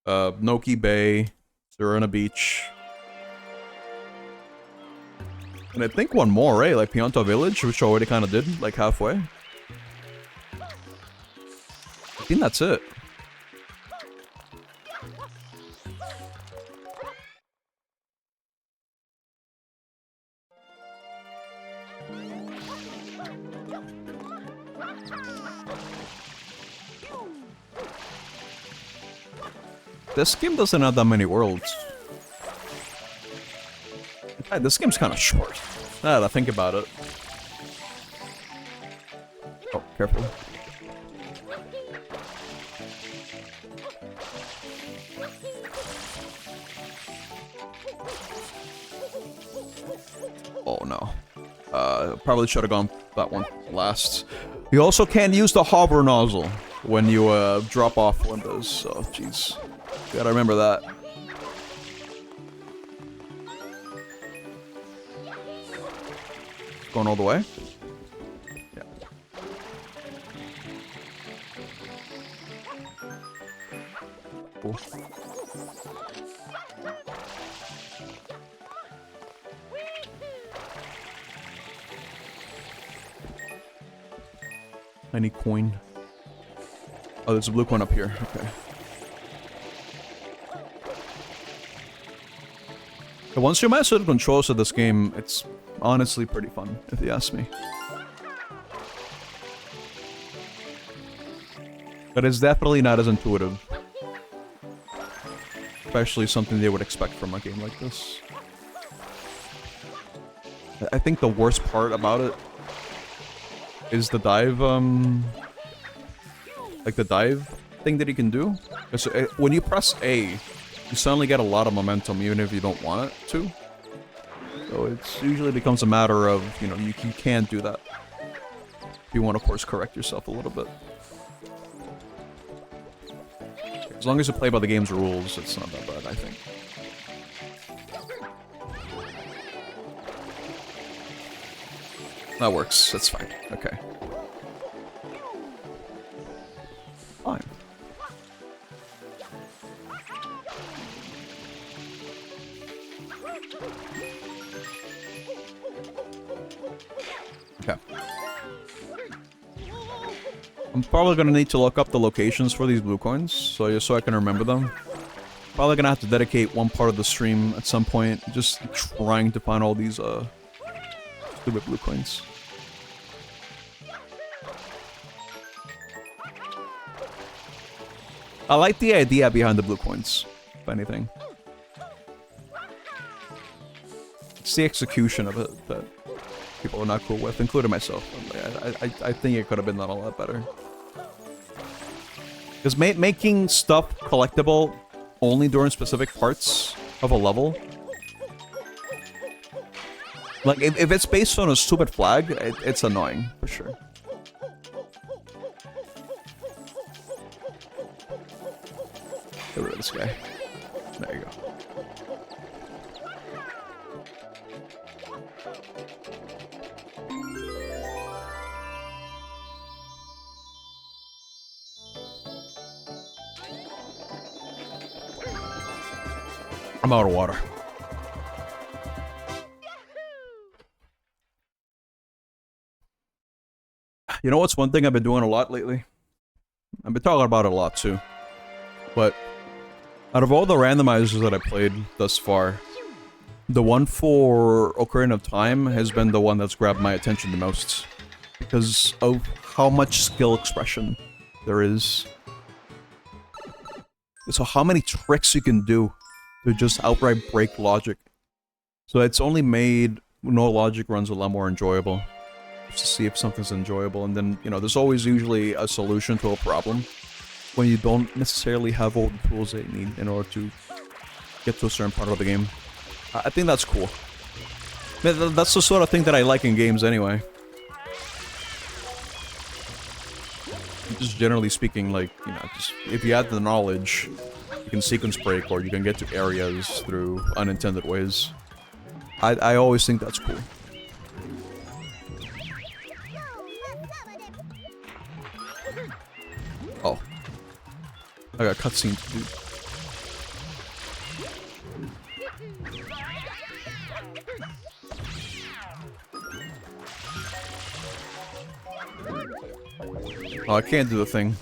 Noki Bay, Serena Beach. And I think one more, right? Like Pianta Village, which I already kind of did, like halfway. I think that's it. This game doesn't have that many worlds. Hey, this game's kind of short. Now that I think about it. Oh, careful. Oh no. Probably should have gone that one last. You also can't use the hover nozzle when you drop off windows, so jeez. Gotta remember that. Going all the way? Yeah. Cool. I need coin. Oh, there's a blue coin up here. Okay. But once you master the controls of this game, it's honestly pretty fun, if you ask me. But it's definitely not as intuitive. Especially something they would expect from a game like this. I think the worst part about it is the dive, like the dive thing that you can do. Because when you press A, you suddenly get a lot of momentum even if you don't want it to. So it usually becomes a matter of, you know, you can't do that. If you want to course correct yourself a little bit. As long as you play by the game's rules, it's not that bad, I think. That works, that's fine. Okay. Fine. Okay. I'm probably gonna need to look up the locations for these blue coins, so I can remember them. Probably gonna have to dedicate one part of the stream at some point, just trying to find all these stupid blue coins. I like the idea behind the blue coins, if anything. It's the execution of it that people are not cool with, including myself. I think it could have been done a lot better. Because making stuff collectible only during specific parts of a level, like if it's based on a stupid flag, it's annoying for sure. Get rid of this guy. There you go. I'm out of water. You know what's one thing I've been doing a lot lately? I've been talking about it a lot too. But out of all the randomizers that I played thus far, the one for Ocarina of Time has been the one that's grabbed my attention the most. Because of how much skill expression there is. So how many tricks you can do to just outright break logic. So it's only made no logic runs a lot more enjoyable. Just to see if something's enjoyable, and then, you know, there's always usually a solution to a problem when you don't necessarily have all the tools that you need in order to get to a certain part of the game. I think that's cool. That's the sort of thing that I like in games anyway. Just generally speaking, like, you know, just if you add the knowledge, you can sequence break, or you can get to areas through unintended ways. I always think that's cool. Oh. I got cutscene to do. Oh, I can't do the thing.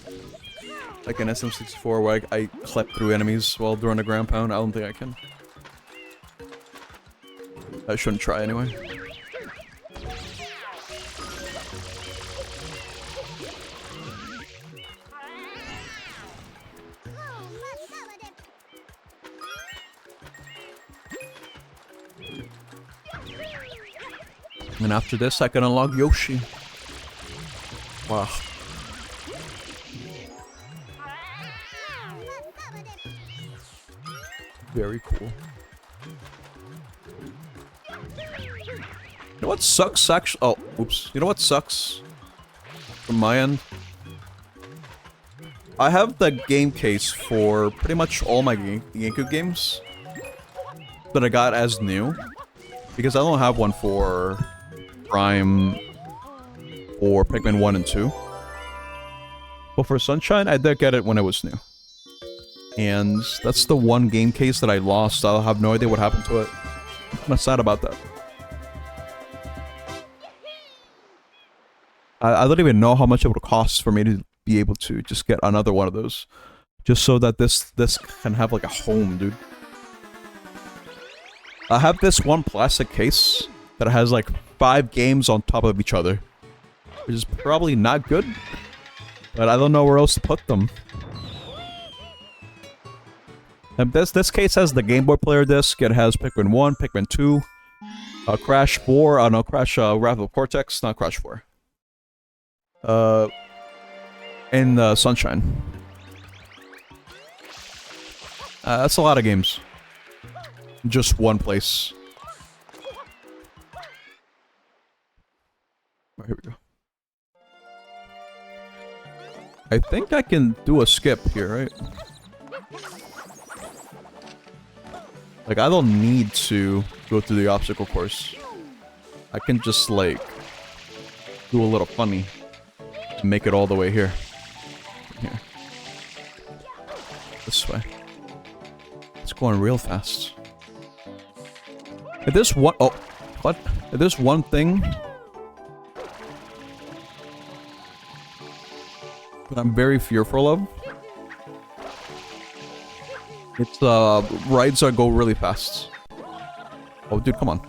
Like in SM64 where I clep through enemies while doing a ground pound. I don't think I can. I shouldn't try anyway. And after this, I can unlock Yoshi. Wow. Very cool. You know what sucks actually? Oh, oops. You know what sucks? From my end? I have the game case for pretty much all my GameCube games that I got as new. Because I don't have one for Prime or Pikmin 1 and 2. But for Sunshine, I did get it when it was new. And that's the one game case that I lost. I'll have no idea what happened to it. I'm kind of sad about that. I don't even know how much it would cost for me to be able to just get another one of those. Just so that this can have like a home, dude. I have this one plastic case that has like 5 games on top of each other. Which is probably not good. But I don't know where else to put them. And this case has the Game Boy Player disc. It has Pikmin 1, Pikmin 2, Crash 4, no, Crash Wrath of Cortex, not Crash 4. And Sunshine. That's a lot of games. Just one place. Right, here we go. I think I can do a skip here, right? Like, I don't need to go through the obstacle course. I can just, like, do a little funny and make it all the way here. Here. This way. It's going real fast. If there's one... Oh, what? If there's one thing that I'm very fearful of, it's rides that go really fast. Oh, dude, come on.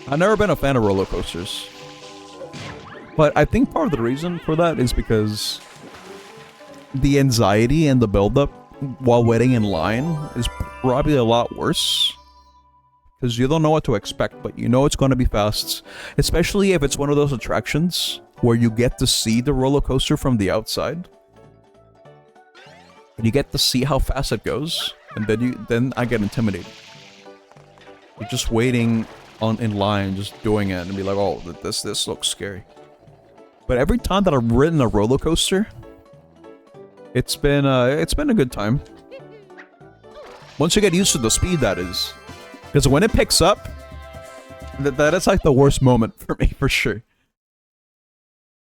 I've never been a fan of roller coasters. But I think part of the reason for that is because the anxiety and the buildup while waiting in line is probably a lot worse. Because you don't know what to expect, but you know it's going to be fast. Especially if it's one of those attractions where you get to see the roller coaster from the outside. And you get to see how fast it goes, and then I get intimidated. You're just waiting in line, just doing it, and be like, oh, this looks scary. But every time that I've ridden a roller coaster, it's been a good time. Once you get used to the speed, that is, because when it picks up, that is like the worst moment for me, for sure.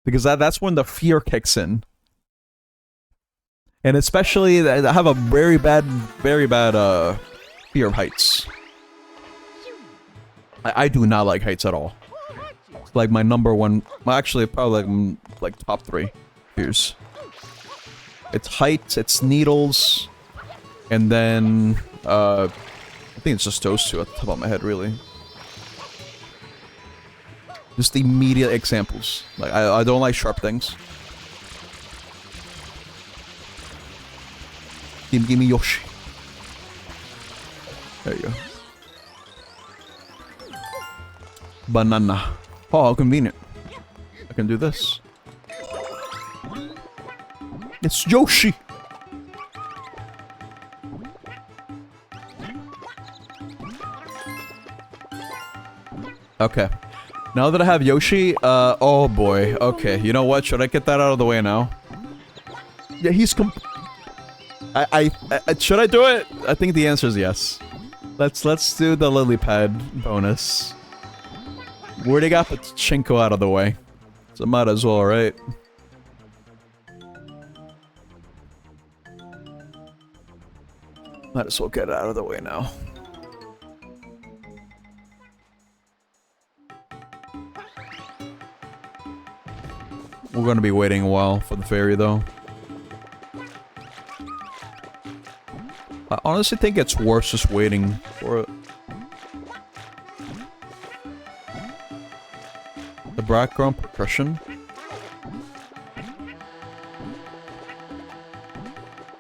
Because that's when the fear kicks in. And especially, I have a very bad fear of heights. I do not like heights at all. It's like my number one, well, actually probably like top 3 fears. It's heights, it's needles, and then I think it's just those 2 at the top of my head, really. Just immediate examples. Like I don't like sharp things. Give me Yoshi. There you go. Banana. Oh, how convenient. I can do this. It's Yoshi! Okay. Now that I have Yoshi, oh boy. Okay, you know what? Should I get that out of the way now? Yeah, he's should I do it? I think the answer is yes. Let's do the lily pad bonus. We already got the Chinko out of the way, so might as well, right? Might as well get it out of the way now. We're gonna be waiting a while for the fairy, though. I honestly think it's worth just waiting for it. The background percussion.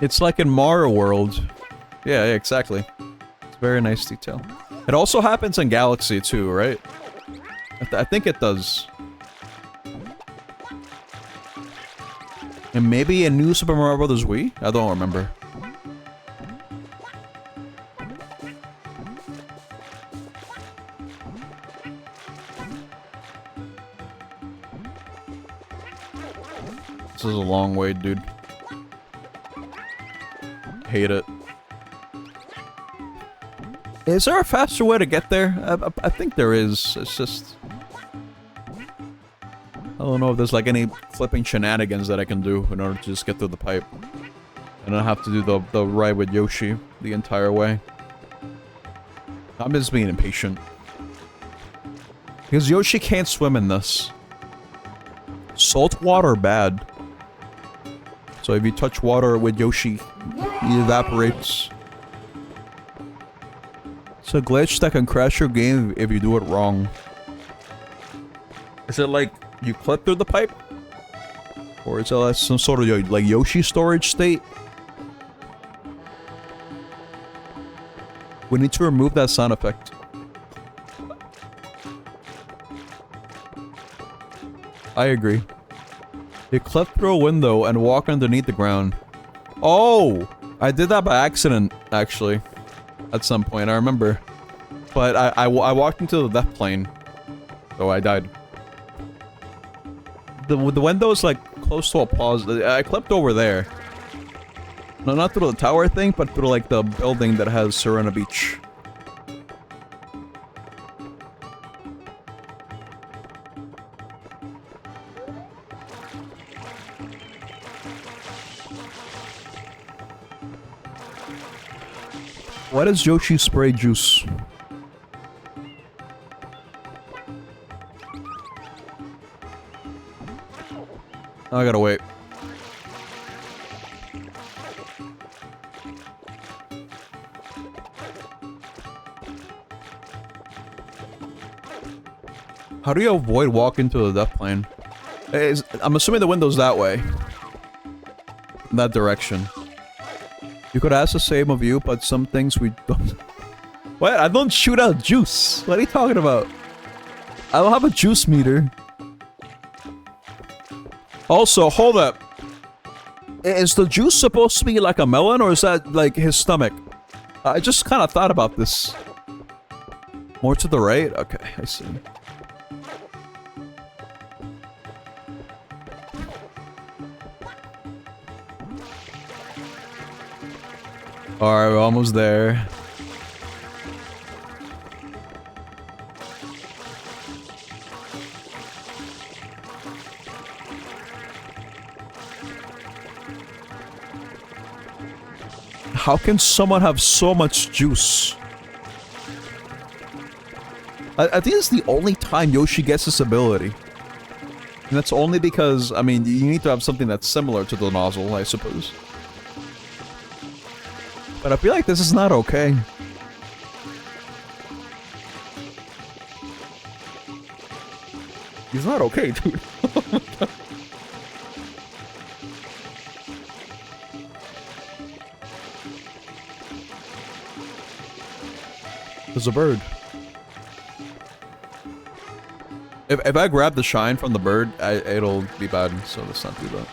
It's like in Mario World. Yeah, exactly. It's very nice detail. It also happens in Galaxy too, right? I think it does. And maybe in New Super Mario Bros. Wii? I don't remember. This is a long way, dude. Hate it. Is there a faster way to get there? I think there is. It's just... I don't know if there's like any flipping shenanigans that I can do in order to just get through the pipe. And I have to do the ride with Yoshi the entire way. I'm just being impatient. Because Yoshi can't swim in this. Salt water bad. So if you touch water with Yoshi, he evaporates. It's a glitch that can crash your game if you do it wrong. Is it like you clip through the pipe? Or is it like some sort of like Yoshi storage state? We need to remove that sound effect. I agree. You clip through a window and walk underneath the ground. Oh! I did that by accident, actually. At some point, I remember. But I walked into the death plane. So I died. The window's like close to a pause. I clipped over there. No, not through the tower thing, but through like the building that has Serena Beach. What is Yoshi spray juice? I gotta wait. How do you avoid walking to the death plane? I'm assuming the window's that way. In that direction. You could ask the same of you, but some things we don't... What? I don't shoot out juice. What are you talking about? I don't have a juice meter. Also, hold up. Is the juice supposed to be like a melon, or is that like his stomach? I just kind of thought about this. More to the right? Okay, I see. Alright, we're almost there. How can someone have so much juice? I think it's the only time Yoshi gets this ability. And that's only because, I mean, you need to have something that's similar to the nozzle, I suppose. But I feel like this is not okay. He's not okay, dude. There's a bird. If I grab the shine from the bird, it'll be bad, so let's not do that.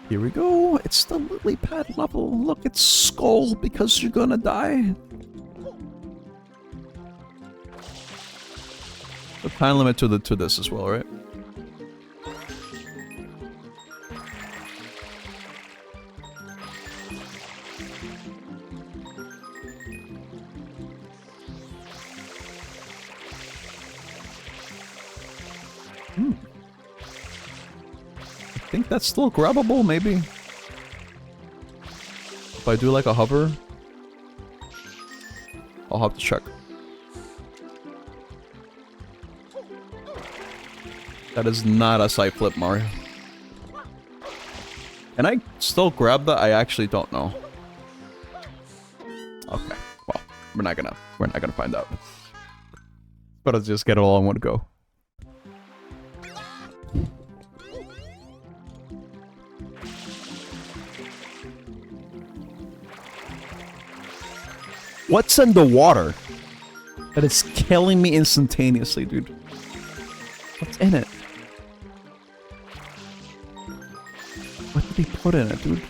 Here we go. It's the lily pad level. Look, it's skull because you're gonna die. The time limit to this as well, right? I think that's still grabbable, maybe. If I do like a hover, I'll have to check. That is not a side flip, Mario. Can I still grab that? I actually don't know. Okay, well, we're not gonna find out. But I'll just get it all in one go. What's in the water? That is killing me instantaneously, dude. What's in it? What did he put in it, dude?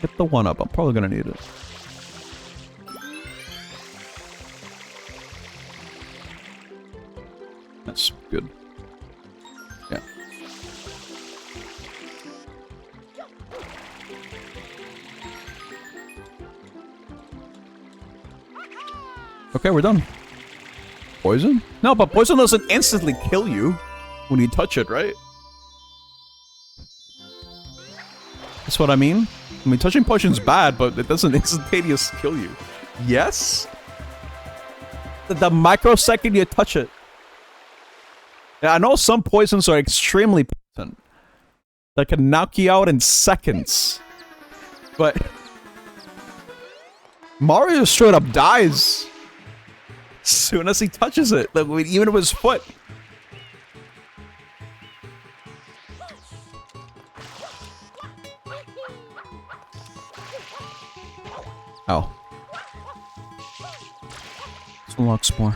Get the one up. I'm probably gonna need it. That's good. Yeah. Okay, we're done. Poison? No, but poison doesn't instantly kill you when you touch it, right? That's what I mean. I mean, touching potion's bad, but it doesn't instantaneously kill you. Yes? The microsecond you touch it. Yeah, I know some poisons are extremely potent. That can knock you out in seconds. But Mario straight up dies as soon as he touches it, like, even with his foot. Ow. Let's unlock more.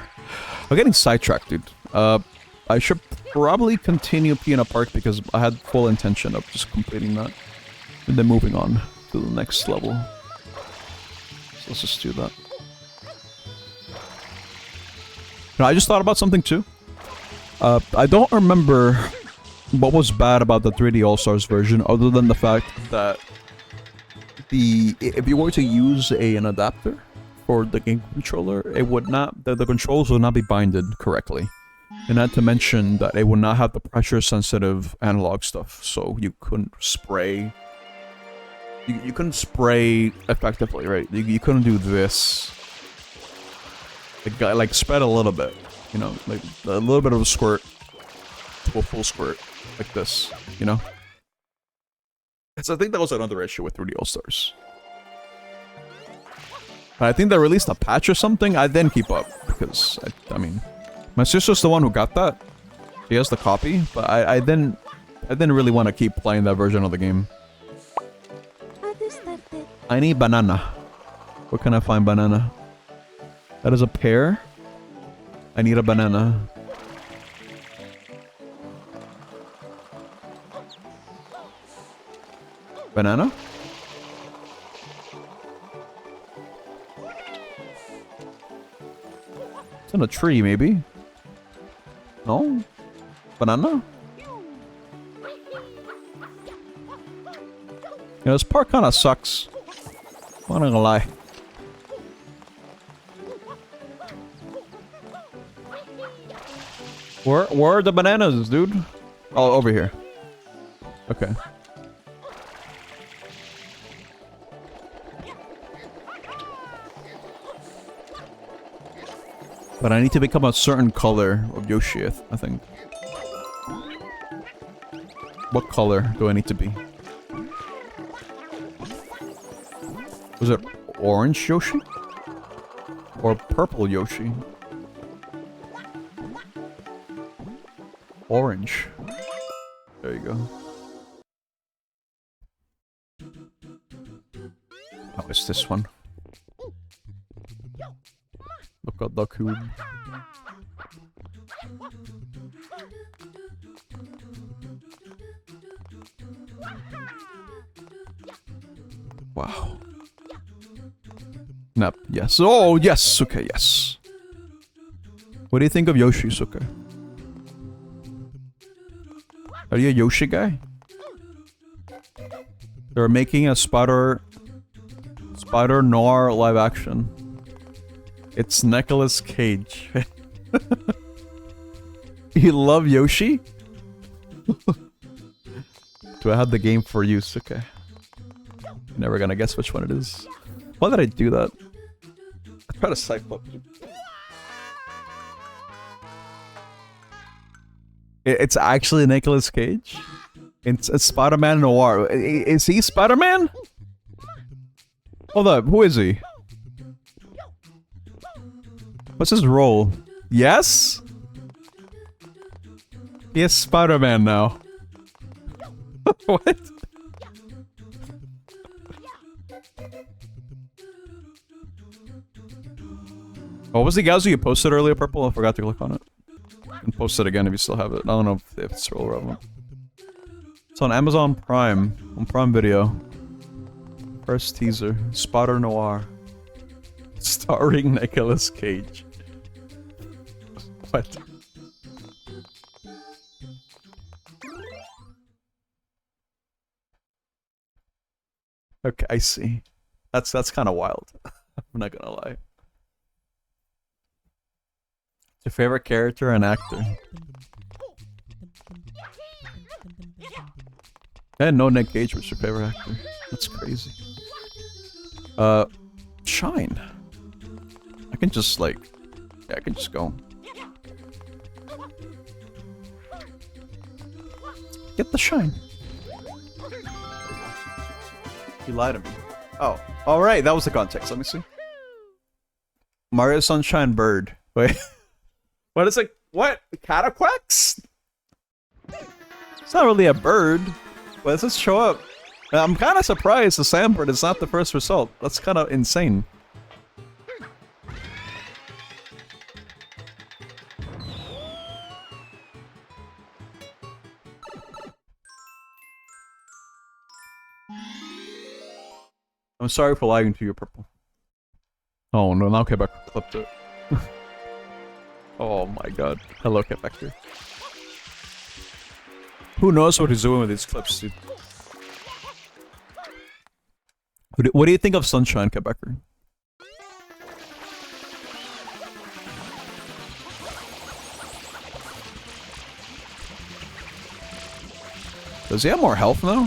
I'm getting sidetracked, dude. I should probably continue Piano Park because I had full intention of just completing that. And then moving on to the next level. So let's just do that. No, I just thought about something too. I don't remember what was bad about the 3D All-Stars version other than the fact that if you were to use an adapter for the game controller, it would not, the controls would not be binded correctly. And not to mention that it would not have the pressure sensitive analog stuff, so you couldn't spray. You couldn't spray effectively, right? You couldn't do this. Like spread a little bit, you know, like a little bit of a squirt to a full squirt, like this, you know? So I think that was another issue with 3D All-Stars. I think they released a patch or something. I didn't keep up because I mean, my sister's the one who got that. She has the copy, but I didn't really want to keep playing that version of the game. I need banana. Where can I find banana? That is a pear. I need a banana. Banana? It's in a tree, maybe. No? Banana? Yeah, this part kinda sucks. I'm not gonna lie. Where are the bananas, dude? Oh, over here. Okay. But I need to become a certain color of Yoshi, I think. What color do I need to be? Was it orange Yoshi? Or purple Yoshi? Orange. There you go. Oh, it's this one. Look at the cube. Wow. Nap, yes. Oh, yes. Okay, yes. What do you think of Yoshi, Suka? Are you a Yoshi guy? They're making a Spider Noir live action. It's Nicolas Cage. You love Yoshi? Do I have the game for you, Suka? Never gonna guess which one it is. Why did I do that? I tried to Cyclops. It's actually Nicolas Cage? It's Spider-Man Noir. Is he Spider-Man? Hold up, who is he? What's his role? Yes? He is Spider-Man now. What? What was the Gazu you posted earlier, Purple? I forgot to click on it. And post it again if you still have it. I don't know if it's still relevant. It's on Amazon Prime. On Prime Video. First teaser. Spider Noir. Starring Nicolas Cage. What? Okay, I see. That's kind of wild. I'm not gonna lie. Your favorite character and actor? And no Nick Cage was your favorite actor. That's crazy. Shine. I can just like, yeah, I can just go. Get the shine. You lied to me. Oh, all right, that was the context. Let me see. Mario Sunshine Bird. Wait. What is it? What? Cataquax? It's not really a bird. Why does this show up? I'm kind of surprised the sandbird is not the first result. That's kind of insane. I'm sorry for lying to you, Purple. Oh no, now Quebec clipped it. Oh my god. Hello, Quebecer. Who knows what he's doing with these clips, dude? What do you think of Sunshine, Quebecer? Does he have more health now?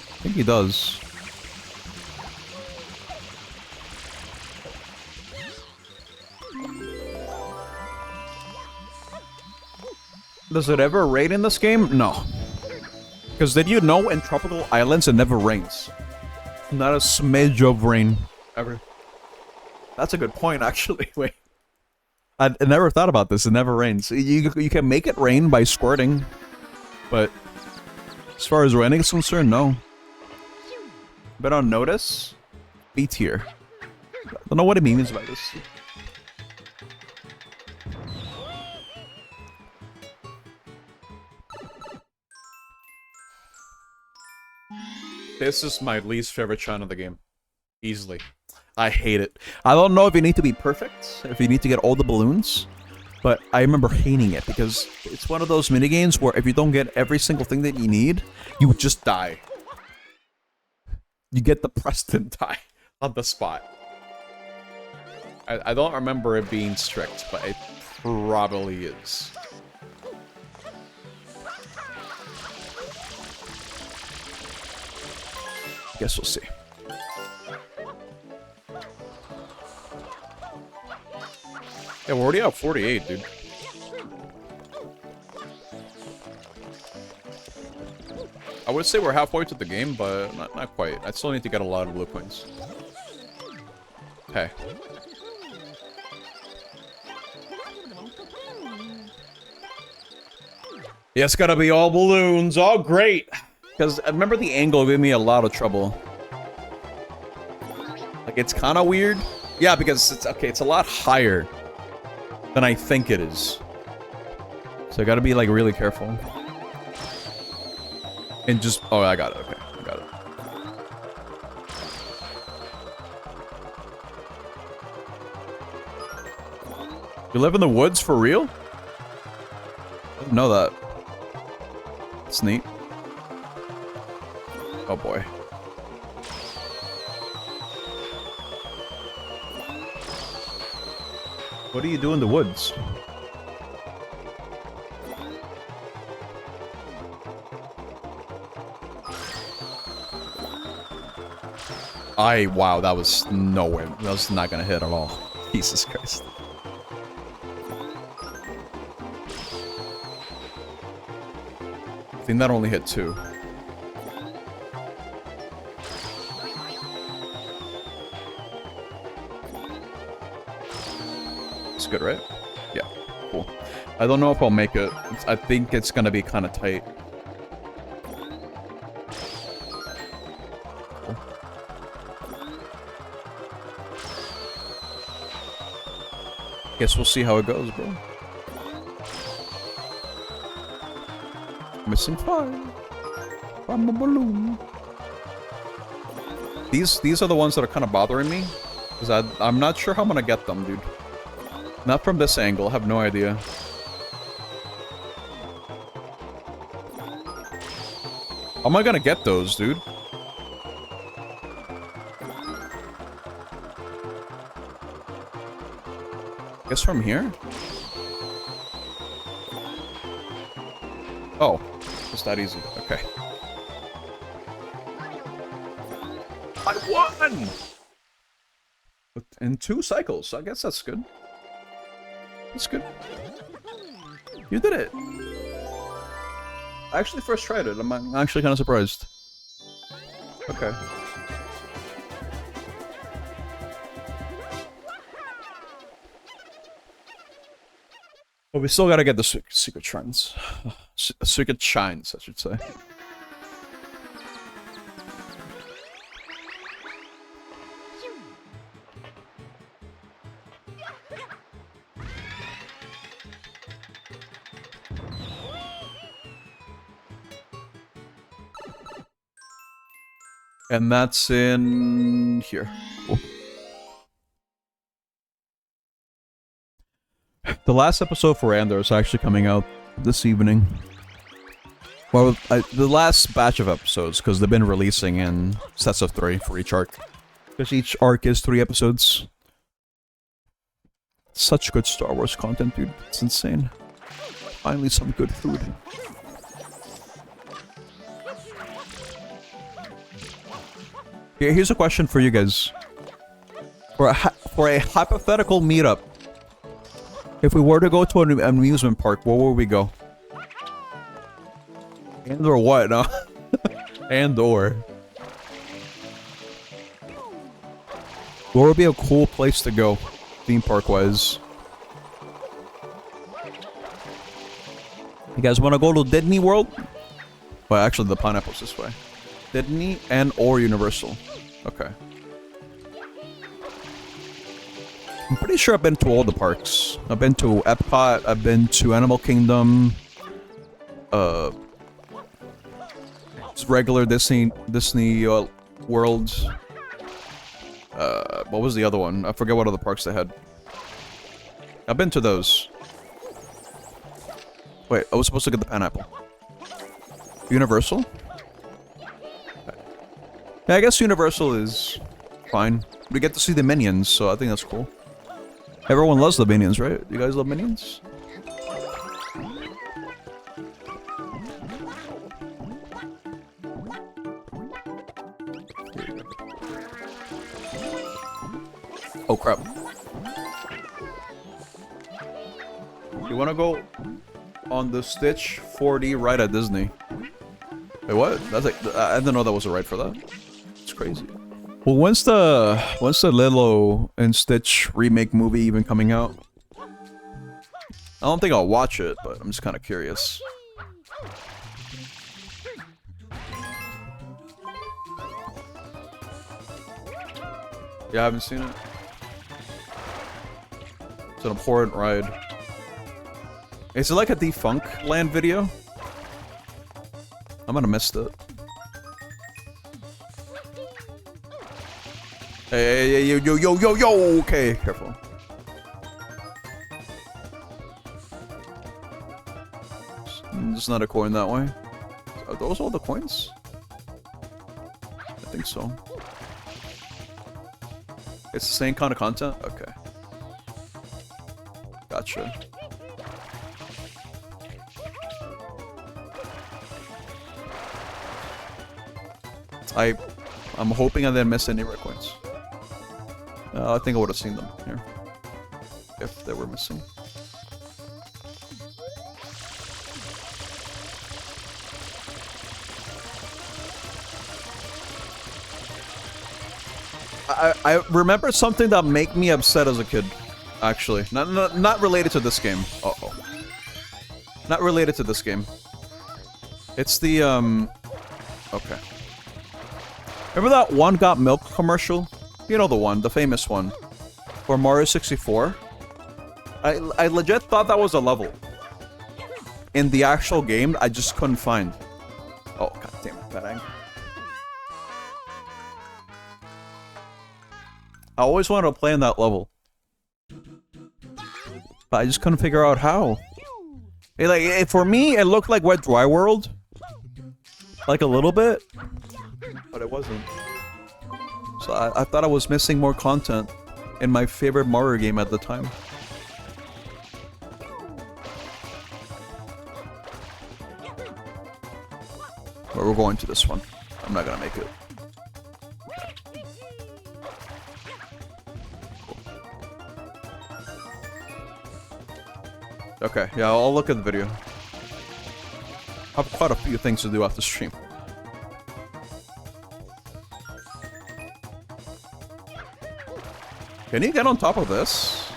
I think he does. Does it ever rain in this game? No. Because did you know in tropical islands it never rains? Not a smidge of rain. Ever. That's a good point, actually. Wait. I never thought about this. It never rains. You can make it rain by squirting. But as far as raining is concerned, no. But on notice, B tier. I don't know what it means by this. This is my least favorite shine of the game. Easily. I hate it. I don't know if you need to be perfect, if you need to get all the balloons, but I remember hating it because it's one of those minigames where if you don't get every single thing that you need, you would just die. You get depressed and die on the spot. I don't remember it being strict, but it probably is. Guess we'll see. Yeah, we're already at 48, dude. I would say we're halfway to the game, but not quite. I still need to get a lot of blue coins. Hey. Yeah, it's gotta be all balloons. Oh, great. Because I remember the angle gave me a lot of trouble. Like, it's kind of weird. Yeah, because it's, okay, it's a lot higher than I think it is. So I gotta be, like, really careful. And just, oh, I got it, okay, I got it. You live in the woods for real? I didn't know that. It's neat. Oh boy. What do you do in the woods? Wow, that was nowhere. That was not gonna hit at all. Jesus Christ. I think that only hit 2. It's good, right? Yeah, cool. I don't know if I'll make it. I think it's gonna be kind of tight. Cool. Guess we'll see how it goes, bro. Missing 5 from a balloon. These are the ones that are kind of bothering me, because I'm not sure how I'm gonna get them, dude. Not from this angle. I have no idea. How am I gonna get those, dude? Guess from here? Oh, just that easy. Okay. I won! In 2 cycles. I guess that's good. That's good. You did it. I actually first tried it. I'm actually kind of surprised. Okay. But we still gotta get the secret shrines. Secret shines, I should say. And that's in here. Cool. The last episode for Andor is actually coming out this evening. Well, the last batch of episodes, because they've been releasing in sets of 3 for each arc. Because each arc is 3 episodes. Such good Star Wars content, dude. It's insane. Finally some good food. Here's a question for you guys. For a hypothetical meetup, if we were to go to an amusement park, where would we go? And or what? No. And or. Where would be a cool place to go, theme park wise? You guys want to go to Disney World? Well, actually, the pineapple's this way. Disney and or Universal. Okay. I'm pretty sure I've been to all the parks. I've been to Epcot, I've been to Animal Kingdom, just regular Disney World. What was the other one? I forget what other parks they had. I've been to those. Wait, I was supposed to get the pineapple. Universal? Yeah, I guess Universal is fine. We get to see the Minions, so I think that's cool. Everyone loves the Minions, right? You guys love Minions? Oh crap. You wanna go on the Stitch 4D ride at Disney? Wait, what? That's like, I didn't know that was a ride for that. It's crazy. Well, when's the Lilo and Stitch remake movie even coming out? I don't think I'll watch it, but I'm just kind of curious. Yeah, I haven't seen it. It's an abhorrent ride. Is it like a Defunct Land video? I might have missed it. Hey, yo, okay, careful. There's not a coin that way. Are those all the coins? I think so. It's the same kind of content? Okay. Gotcha. I'm hoping I didn't miss any red coins. I think I would have seen them here. If they were missing. I remember something that made me upset as a kid. Actually. Not related to this game. Uh-oh. Not related to this game. It's the, okay. Remember that One Got Milk commercial? You know the one, the famous one. For Mario 64? I legit thought that was a level. In the actual game, I just couldn't find. Oh, god damn it, Batang. I always wanted to play in that level. But I just couldn't figure out how. For me, it looked like Wet Dry World. Like a little bit. But it wasn't. So I thought I was missing more content in my favorite Mario game at the time. But we're going to this one. I'm not gonna make it. Okay, yeah, I'll look at the video. I have quite a few things to do after stream. Can you get on top of this?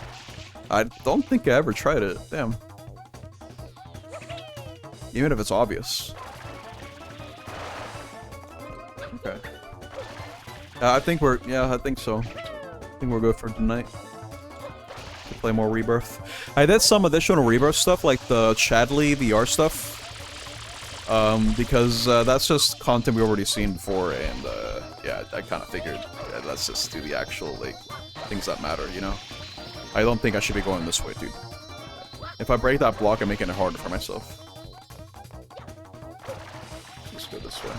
I don't think I ever tried it. Damn. Even if it's obvious. Okay. I think we're... Yeah, I think so. I think we're good for tonight. To play more Rebirth. I did some additional Rebirth stuff, like the Chadley VR stuff. Because that's just content we've already seen before, and yeah, I kind of figured let's just do the actual, like, things that matter, you know? I don't think I should be going this way, dude. If I break that block, I'm making it harder for myself. Let's go this way.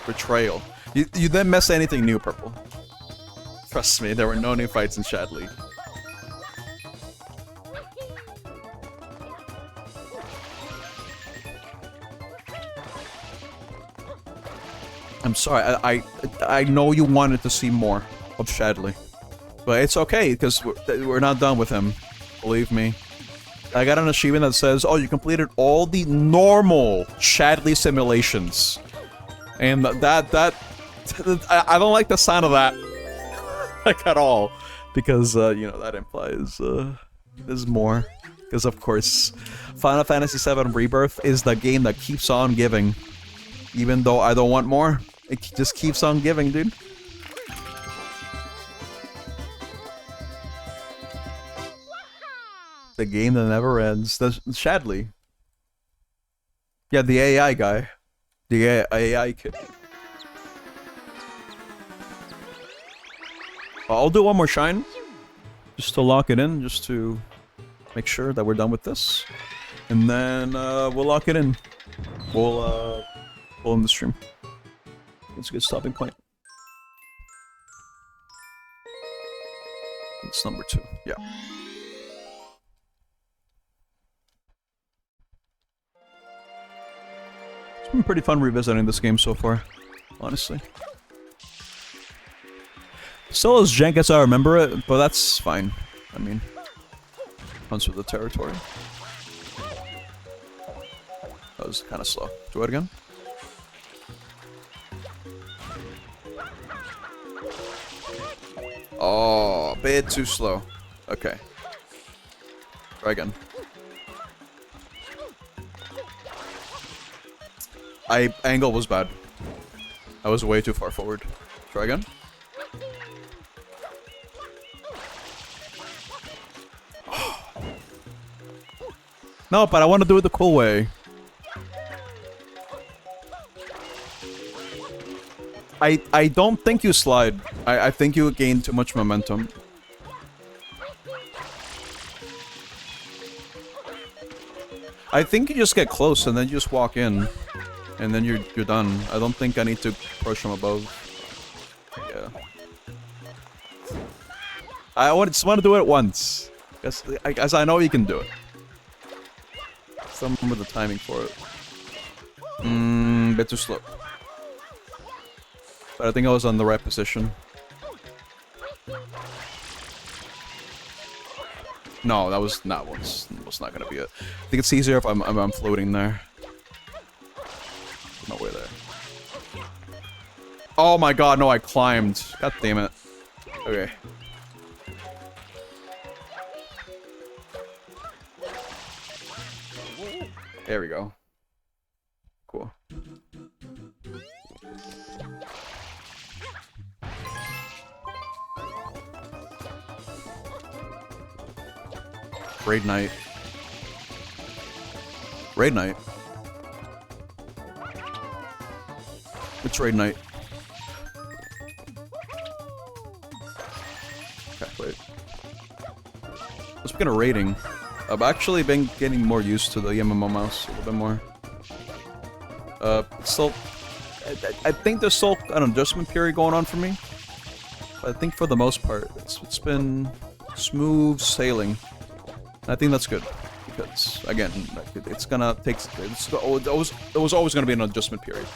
Betrayal. You didn't miss anything new, Purple. Trust me, there were no new fights in Chadley. I'm sorry, I know you wanted to see more of Chadley. But it's okay, because we're not done with him. Believe me. I got an achievement that says, oh, you completed all the normal Chadley simulations. And that I don't like the sound of that. Like, at all. Because, you know, that implies, there's more. Because, of course, Final Fantasy VII Rebirth is the game that keeps on giving. Even though I don't want more, it just keeps on giving, dude. The game that never ends. The Chadley. Yeah, the AI guy. The AI kid. I'll do one more shine. Just to lock it in, just to make sure that we're done with this. And then we'll lock it in. We'll in the stream. It's a good stopping point. It's number 2. Yeah. been pretty fun revisiting this game so far, honestly. Still as jank as I remember it, but that's fine. I mean, comes with the territory. That was kind of slow. Do it again. Oh, a bit too slow. Okay. Try again. Angle was bad. I was way too far forward. Try again. No, but I want to do it the cool way. I don't think you slide. I think you gain too much momentum. I think you just get close and then you just walk in. And then you're done. I don't think I need to push from above. Yeah. I just want to do it once. Guess I know you can do it. Someone with the timing for it. Bit too slow. But I think I was on the right position. No, that was not gonna be it. I think it's easier if I'm floating there. No way there. Oh my god, no, I climbed. God damn it. Okay. There we go. Cool. Raid night. Raid night. It's raid night. Okay, wait. Speaking of raiding, I've actually been getting more used to the MMO mouse a little bit more. Still, I think there's still an adjustment period going on for me. But I think for the most part, it's been smooth sailing. And I think that's good. Because, again, it's gonna take... There was always gonna be an adjustment period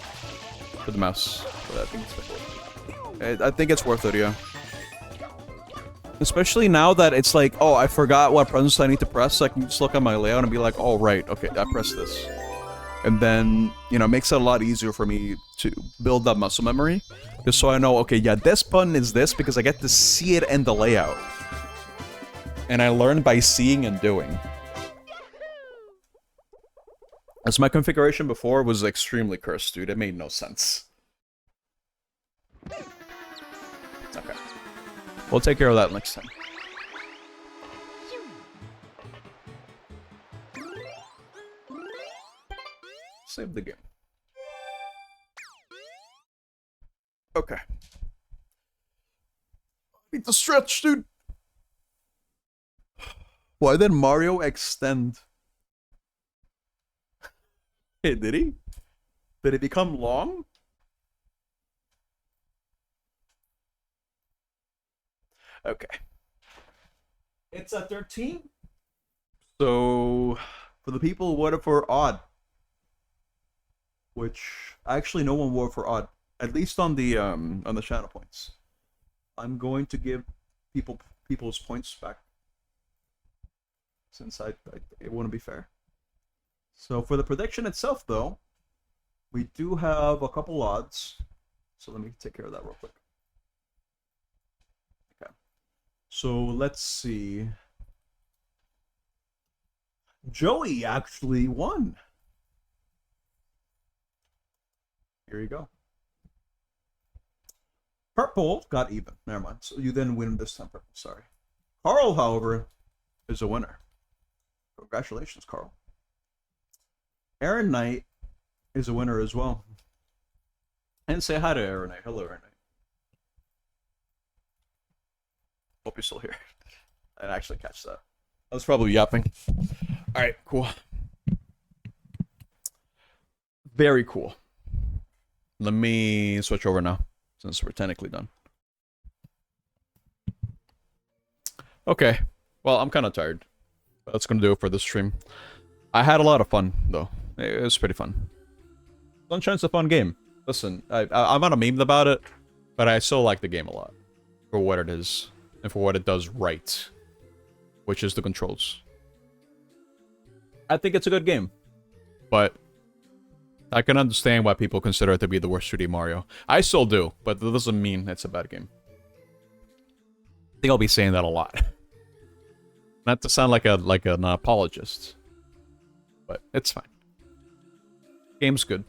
for the mouse. But I think it's worth it, yeah. Especially now that it's like, oh, I forgot what buttons I need to press. I can just look at my layout and be like, oh, right, okay, I pressed this. And then, you know, it makes it a lot easier for me to build that muscle memory. Just so I know, okay, yeah, this button is this because I get to see it in the layout. And I learn by seeing and doing. As my configuration before was extremely cursed, dude. It made no sense. Okay. We'll take care of that next time. Save the game. Okay. Need to stretch, dude. Why did Mario extend? Hey, did he? Did it become long? Okay. It's a 13. So, for the people who voted for odd, which actually no one voted for odd, at least on the channel points, I'm going to give people's points back, since it wouldn't be fair. So for the prediction itself, though, we do have a couple odds. So let me take care of that real quick. Okay. So let's see. Joey actually won. Here you go. Purple got even. Never mind. So you then win this time, Purple. Sorry. Carl, however, is a winner. Congratulations, Carl. Aaron Knight is a winner as well. And say hi to Aaron Knight. Hello, Aaron Knight. Hope you're still here. I didn't actually catch that. I was probably yapping. Alright, cool. Very cool. Let me switch over now, since we're technically done. Okay. Well, I'm kind of tired. That's going to do it for this stream. I had a lot of fun, though. It was pretty fun. Sunshine's a fun game. Listen, I'm not a meme about it, but I still like the game a lot for what it is and for what it does right, which is the controls. I think it's a good game, but I can understand why people consider it to be the worst 3D Mario. I still do, but that doesn't mean it's a bad game. I think I'll be saying that a lot. Not to sound like an apologist, but it's fine. Game's good.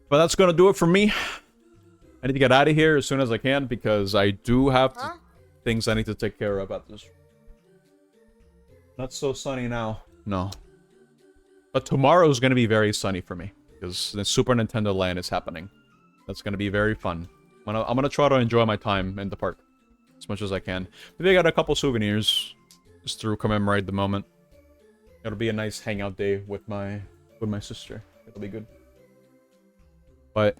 But that's gonna do it for me. I need to get out of here as soon as I can because I do have things I need to take care of at this. Not so sunny now. No. But tomorrow's gonna be very sunny for me because the Super Nintendo Land is happening. That's gonna be very fun. I'm gonna try to enjoy my time in the park as much as I can. Maybe I got a couple souvenirs just to commemorate the moment. It'll be a nice hangout day with my sister. It'll be good. But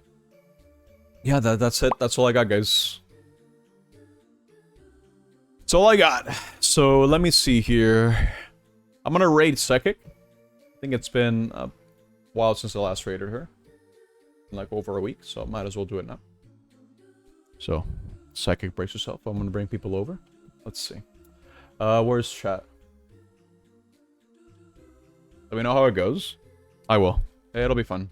yeah, that's it. That's all I got, guys. That's all I got. So let me see here. I'm gonna raid Psychic. I think it's been a while since I last raided her. Like over a week, so might as well do it now. So, Psychic, brace yourself. I'm gonna bring people over. Let's see. Where's chat? Let me know how it goes. I will. It'll be fun.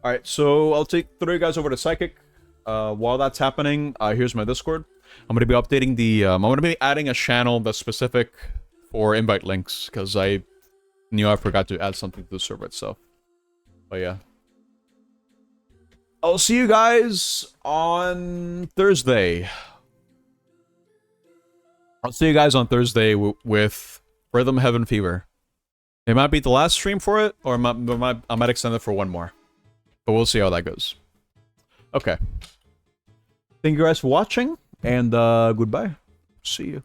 Alright, so I'll throw you guys over to Psychic. While that's happening, here's my Discord. I'm going to be updating the... I'm going to be adding a channel that's specific for invite links, because I knew I forgot to add something to the server itself. But yeah. I'll see you guys on Thursday. I'll see you guys on Thursday with Rhythm Heaven Fever. It might be the last stream for it, or I might extend it for one more. But we'll see how that goes. Okay. Thank you guys for watching, and goodbye. See you.